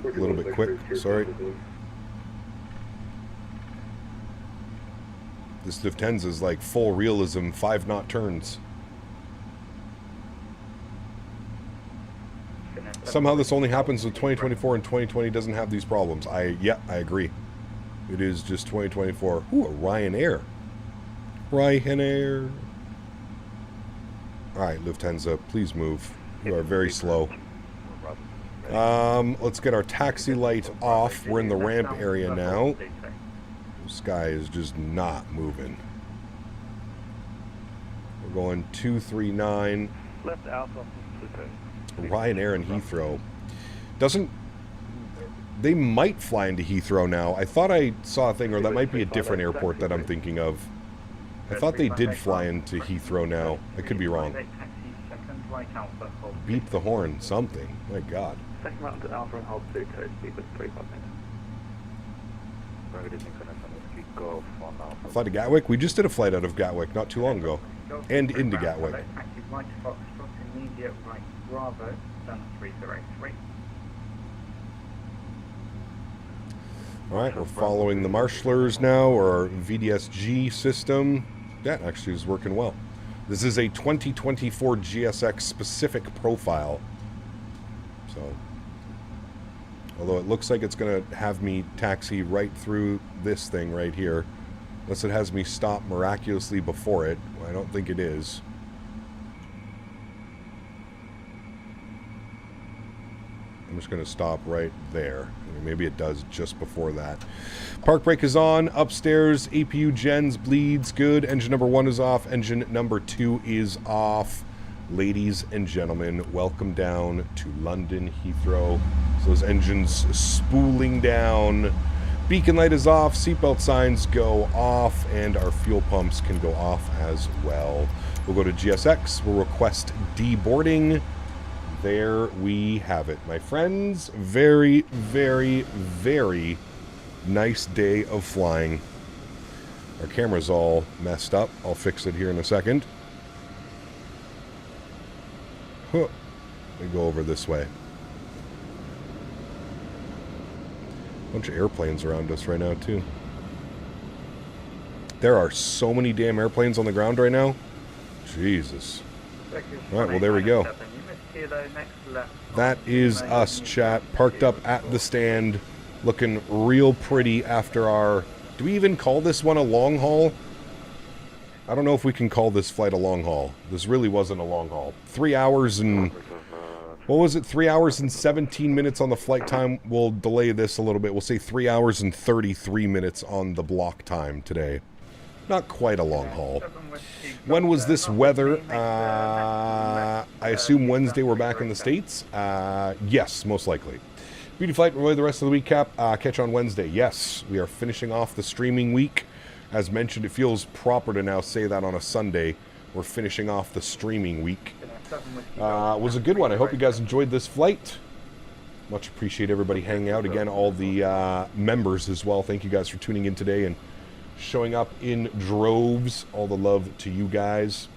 A little bit quick, sorry. This Lufthansa is like full realism, 5-knot turns. Somehow this only happens with 2024 and 2020 doesn't have these problems. Yeah, I agree. It is just 2024. Ooh, a Ryanair. Ryanair. Alright, Lufthansa, please move. You are very slow. Let's get our taxi light off. We're in the ramp area now. This guy is just not moving. We're going 239. Left Alpha. Ryanair and Heathrow. They might fly into Heathrow now. I thought I saw a thing, or that might be a different airport that I'm thinking of. I thought they did fly into Heathrow now. I could be wrong. Beep the horn, something. My God. Second round to Alpha and hold 2 code speed with 3 A flight to Gatwick? We just did a flight out of Gatwick not too long ago. And into Gatwick. Alright, we're following the Marshallers now, or VDSG system. That actually is working well. This is a 2024 GSX specific profile. So, although it looks like it's going to have me taxi right through this thing right here. Unless it has me stop miraculously before it. Well, I don't think it is. I'm just going to stop right there. Maybe it does just before that. Park brake is on. Upstairs, APU gens, bleeds, good. Engine number 1 is off. Engine number 2 is off. Ladies and gentlemen, welcome down to London Heathrow. So those engines spooling down. Beacon light is off. Seatbelt signs go off. And our fuel pumps can go off as well. We'll go to GSX. We'll request deboarding. There we have it, my friends. Very, very, very nice day of flying. Our camera's all messed up. I'll fix it here in a second. Huh. Let me go over this way. Bunch of airplanes around us right now, too. There are so many damn airplanes on the ground right now. Jesus. All right, well, there we go. That is us, chat. Parked up at the stand, looking real pretty after our... Do we even call this one a long haul? I don't know if we can call this flight a long haul. This really wasn't a long haul. 3 hours and... What was it? 3 hours and 17 minutes on the flight time. We'll delay this a little bit. We'll say 3 hours and 33 minutes on the block time today. Not quite a long haul. When was this weather? I assume Wednesday we're back in the States? Yes, most likely. Beauty flight, enjoy the rest of the week, Cap. Catch on Wednesday. Yes, we are finishing off the streaming week. As mentioned, it feels proper to now say that on a Sunday. We're finishing off the streaming week. It was a good one. I hope you guys enjoyed this flight. Much appreciate everybody hanging out. Again, all the members as well. Thank you guys for tuning in today and showing up in droves. All the love to you guys.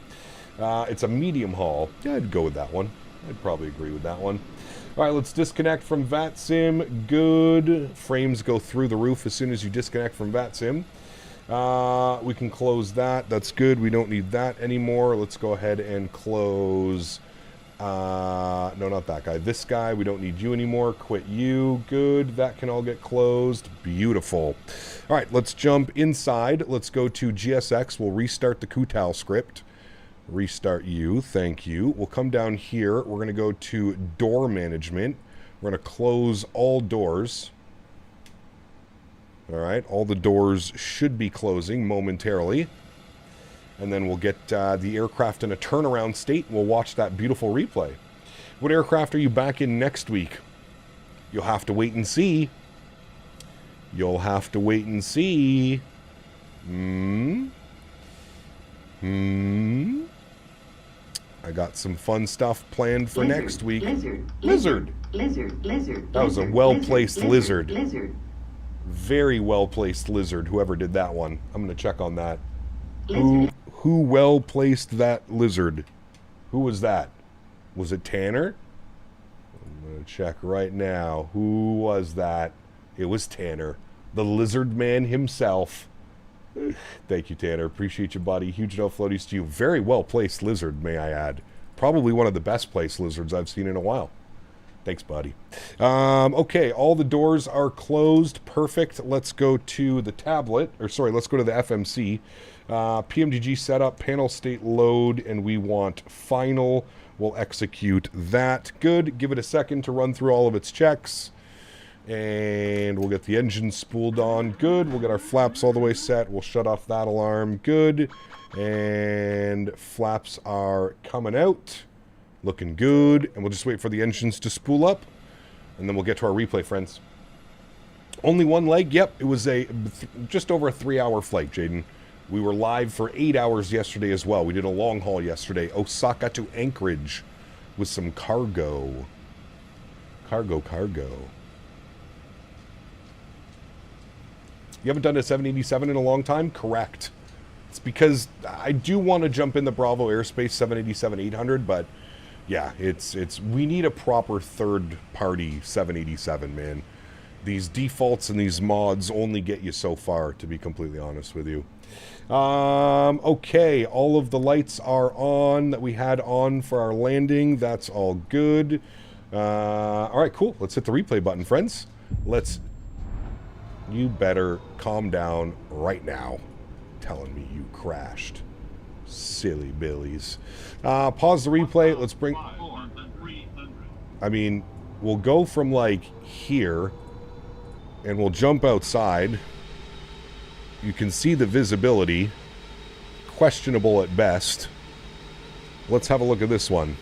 It's a medium haul. Yeah, I'd go with that one. I'd probably agree with that one. All right, let's disconnect from VATSIM. Good. Frames go through the roof as soon as you disconnect from VATSIM. We can close that. That's good. We don't need that anymore. Let's go ahead and close... no, not that guy. This guy, we don't need you anymore. Quit you. Good. That can all get closed. Beautiful. All right, let's jump inside. Let's go to GSX. We'll restart the Kutal script. Restart you. Thank you. We'll come down here. We're going to go to door management. We're going to close all doors. All right, all the doors should be closing momentarily. And then we'll get the aircraft in a turnaround state. We'll watch that beautiful replay. What aircraft are you back in next week? You'll have to wait and see. You'll have to wait and see. I got some fun stuff planned for next week. Lizard. That was a well-placed lizard. Very well-placed lizard, whoever did that one. I'm going to check on that. Who well-placed that lizard? Who was that? Was it Tanner? I'm going to check right now. Who was that? It was Tanner. The lizard man himself. Thank you, Tanner. Appreciate you, buddy. Huge no floaties to you. Very well-placed lizard, may I add. Probably one of the best-placed lizards I've seen in a while. Thanks, buddy. Okay, all the doors are closed. Perfect. Let's go to the tablet. Or, sorry, let's go to the FMC. PMDG setup, panel state load, and we want final. We'll execute that. Good. Give it a second to run through all of its checks. And we'll get the engine spooled on. Good. We'll get our flaps all the way set. We'll shut off that alarm. Good. And flaps are coming out. Looking good. And we'll just wait for the engines to spool up. And then we'll get to our replay, friends. Only one leg? Yep. It was just over a 3-hour flight, Jaden. We were live for 8 hours yesterday as well. We did a long haul yesterday. Osaka to Anchorage with some cargo. Cargo. You haven't done a 787 in a long time? Correct. It's because I do want to jump in the Bravo Airspace 787-800, but yeah, we need a proper third-party 787, man. These defaults and these mods only get you so far, to be completely honest with you. Okay, all of the lights are on that we had on for our landing. That's all good. All right, cool. Let's hit the replay button, friends. You better calm down right now. Telling me you crashed. Silly billies. Pause the replay. Let's bring... I mean, we'll go from, like, here, and we'll jump outside. You can see the visibility. Questionable at best. Let's have a look at this one.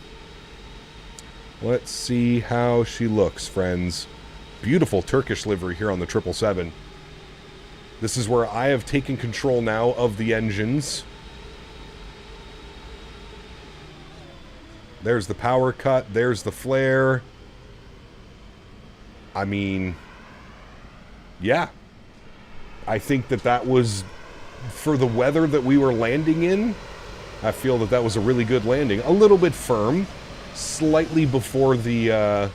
Let's see how she looks, friends. Beautiful Turkish livery here on the 777. This is where I have taken control now of the engines. There's the power cut. There's the flare. I mean, yeah. I think that was, for the weather that we were landing in, I feel that was a really good landing. A little bit firm. Slightly before the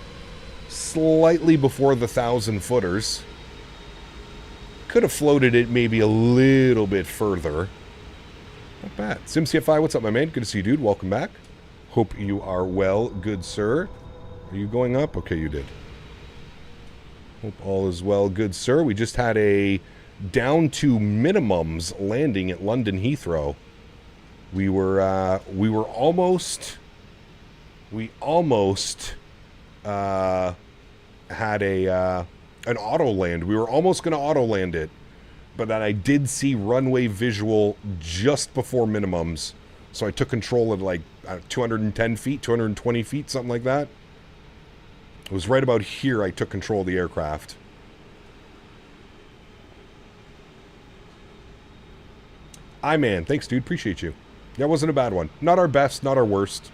1,000 footers. Could have floated it maybe a little bit further. Not bad. SimCFI, what's up, my man? Good to see you, dude. Welcome back. Hope you are well, good sir. Are you going up? Okay, you did. Hope all is well, good sir. We just had a down to minimums landing at London Heathrow. We almost had an auto land. We were almost going to auto land it, but then I did see runway visual just before minimums, so I took control at like 210 feet, 220 feet, something like that. It was right about here I took control of the aircraft. Man, thanks, dude. Appreciate you. That wasn't a bad one. Not our best, not our worst.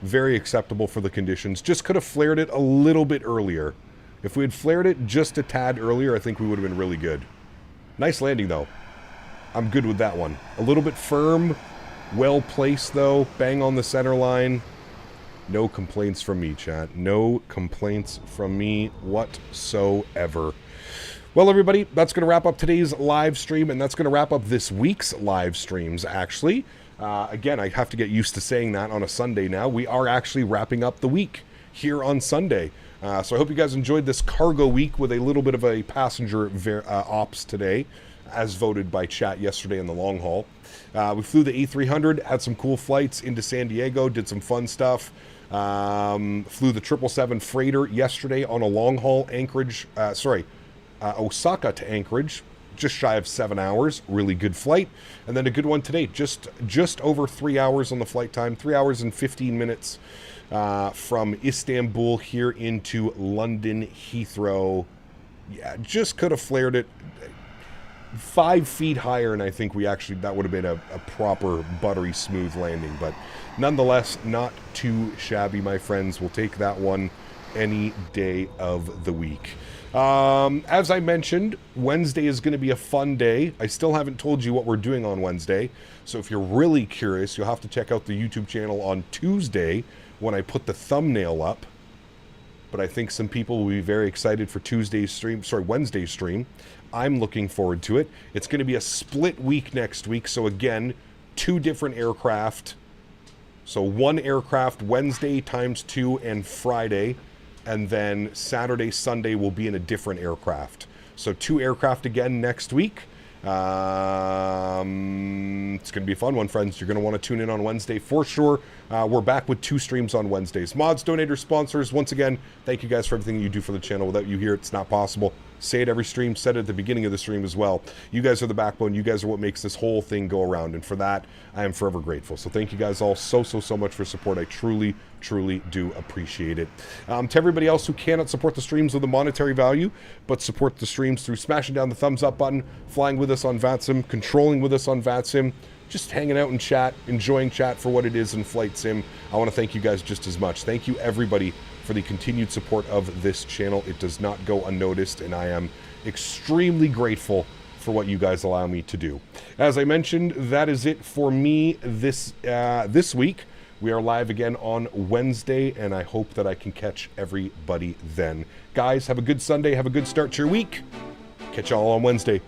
Very acceptable for the conditions. Just could have flared it a little bit earlier. If we had flared it just a tad earlier, I think we would have been really good. Nice landing, though. I'm good with that one. A little bit firm. Well placed, though. Bang on the center line. No complaints from me, chat. No complaints from me whatsoever. Well, everybody, that's going to wrap up today's live stream, and that's going to wrap up this week's live streams, actually. Again, I have to get used to saying that on a Sunday now. We are actually wrapping up the week here on Sunday. So I hope you guys enjoyed this cargo week with a little bit of a passenger ops today, as voted by chat yesterday in the long haul. We flew the A300, had some cool flights into San Diego, did some fun stuff. Flew the 777 freighter yesterday on a long haul Osaka to Anchorage, just shy of 7 hours. Really good flight. And then a good one today, just over 3 hours on the flight time, 3 hours and 15 minutes from Istanbul here into London Heathrow. Yeah, just could have flared it 5 feet higher, and I think that would have been a proper buttery smooth landing. But nonetheless, not too shabby, my friends. We'll take that one any day of the week. As I mentioned, Wednesday is going to be a fun day. I still haven't told you what we're doing on Wednesday, so if you're really curious, you'll have to check out the YouTube channel on Tuesday when I put the thumbnail up. But I think some people will be very excited for Wednesday's stream. I'm looking forward to it. It's going to be a split week next week, so again, 2 different aircraft. So 1 aircraft Wednesday times 2 and Friday. And then Saturday, Sunday will be in a different aircraft. So 2 aircraft again next week. It's going to be a fun one, friends. You're going to want to tune in on Wednesday for sure. We're back with 2 streams on Wednesdays. Mods, donators, sponsors, once again, thank you guys for everything you do for the channel. Without you here, it's not possible. Say it every stream, said it at the beginning of the stream as well. You guys are the backbone. You guys are what makes this whole thing go around. And for that, I am forever grateful. So thank you guys all so much for support. I truly do appreciate it. To everybody else who cannot support the streams with a monetary value, but support the streams through smashing down the thumbs up button, flying with us on VATSIM, controlling with us on VATSIM, just hanging out in chat, enjoying chat for what it is in Flight Sim, I want to thank you guys just as much. Thank you, everybody, for the continued support of this channel. It does not go unnoticed, and I am extremely grateful for what you guys allow me to do. As I mentioned, that is it for me this week. We are live again on Wednesday, and I hope that I can catch everybody then. Guys, have a good Sunday. Have a good start to your week. Catch y'all on Wednesday.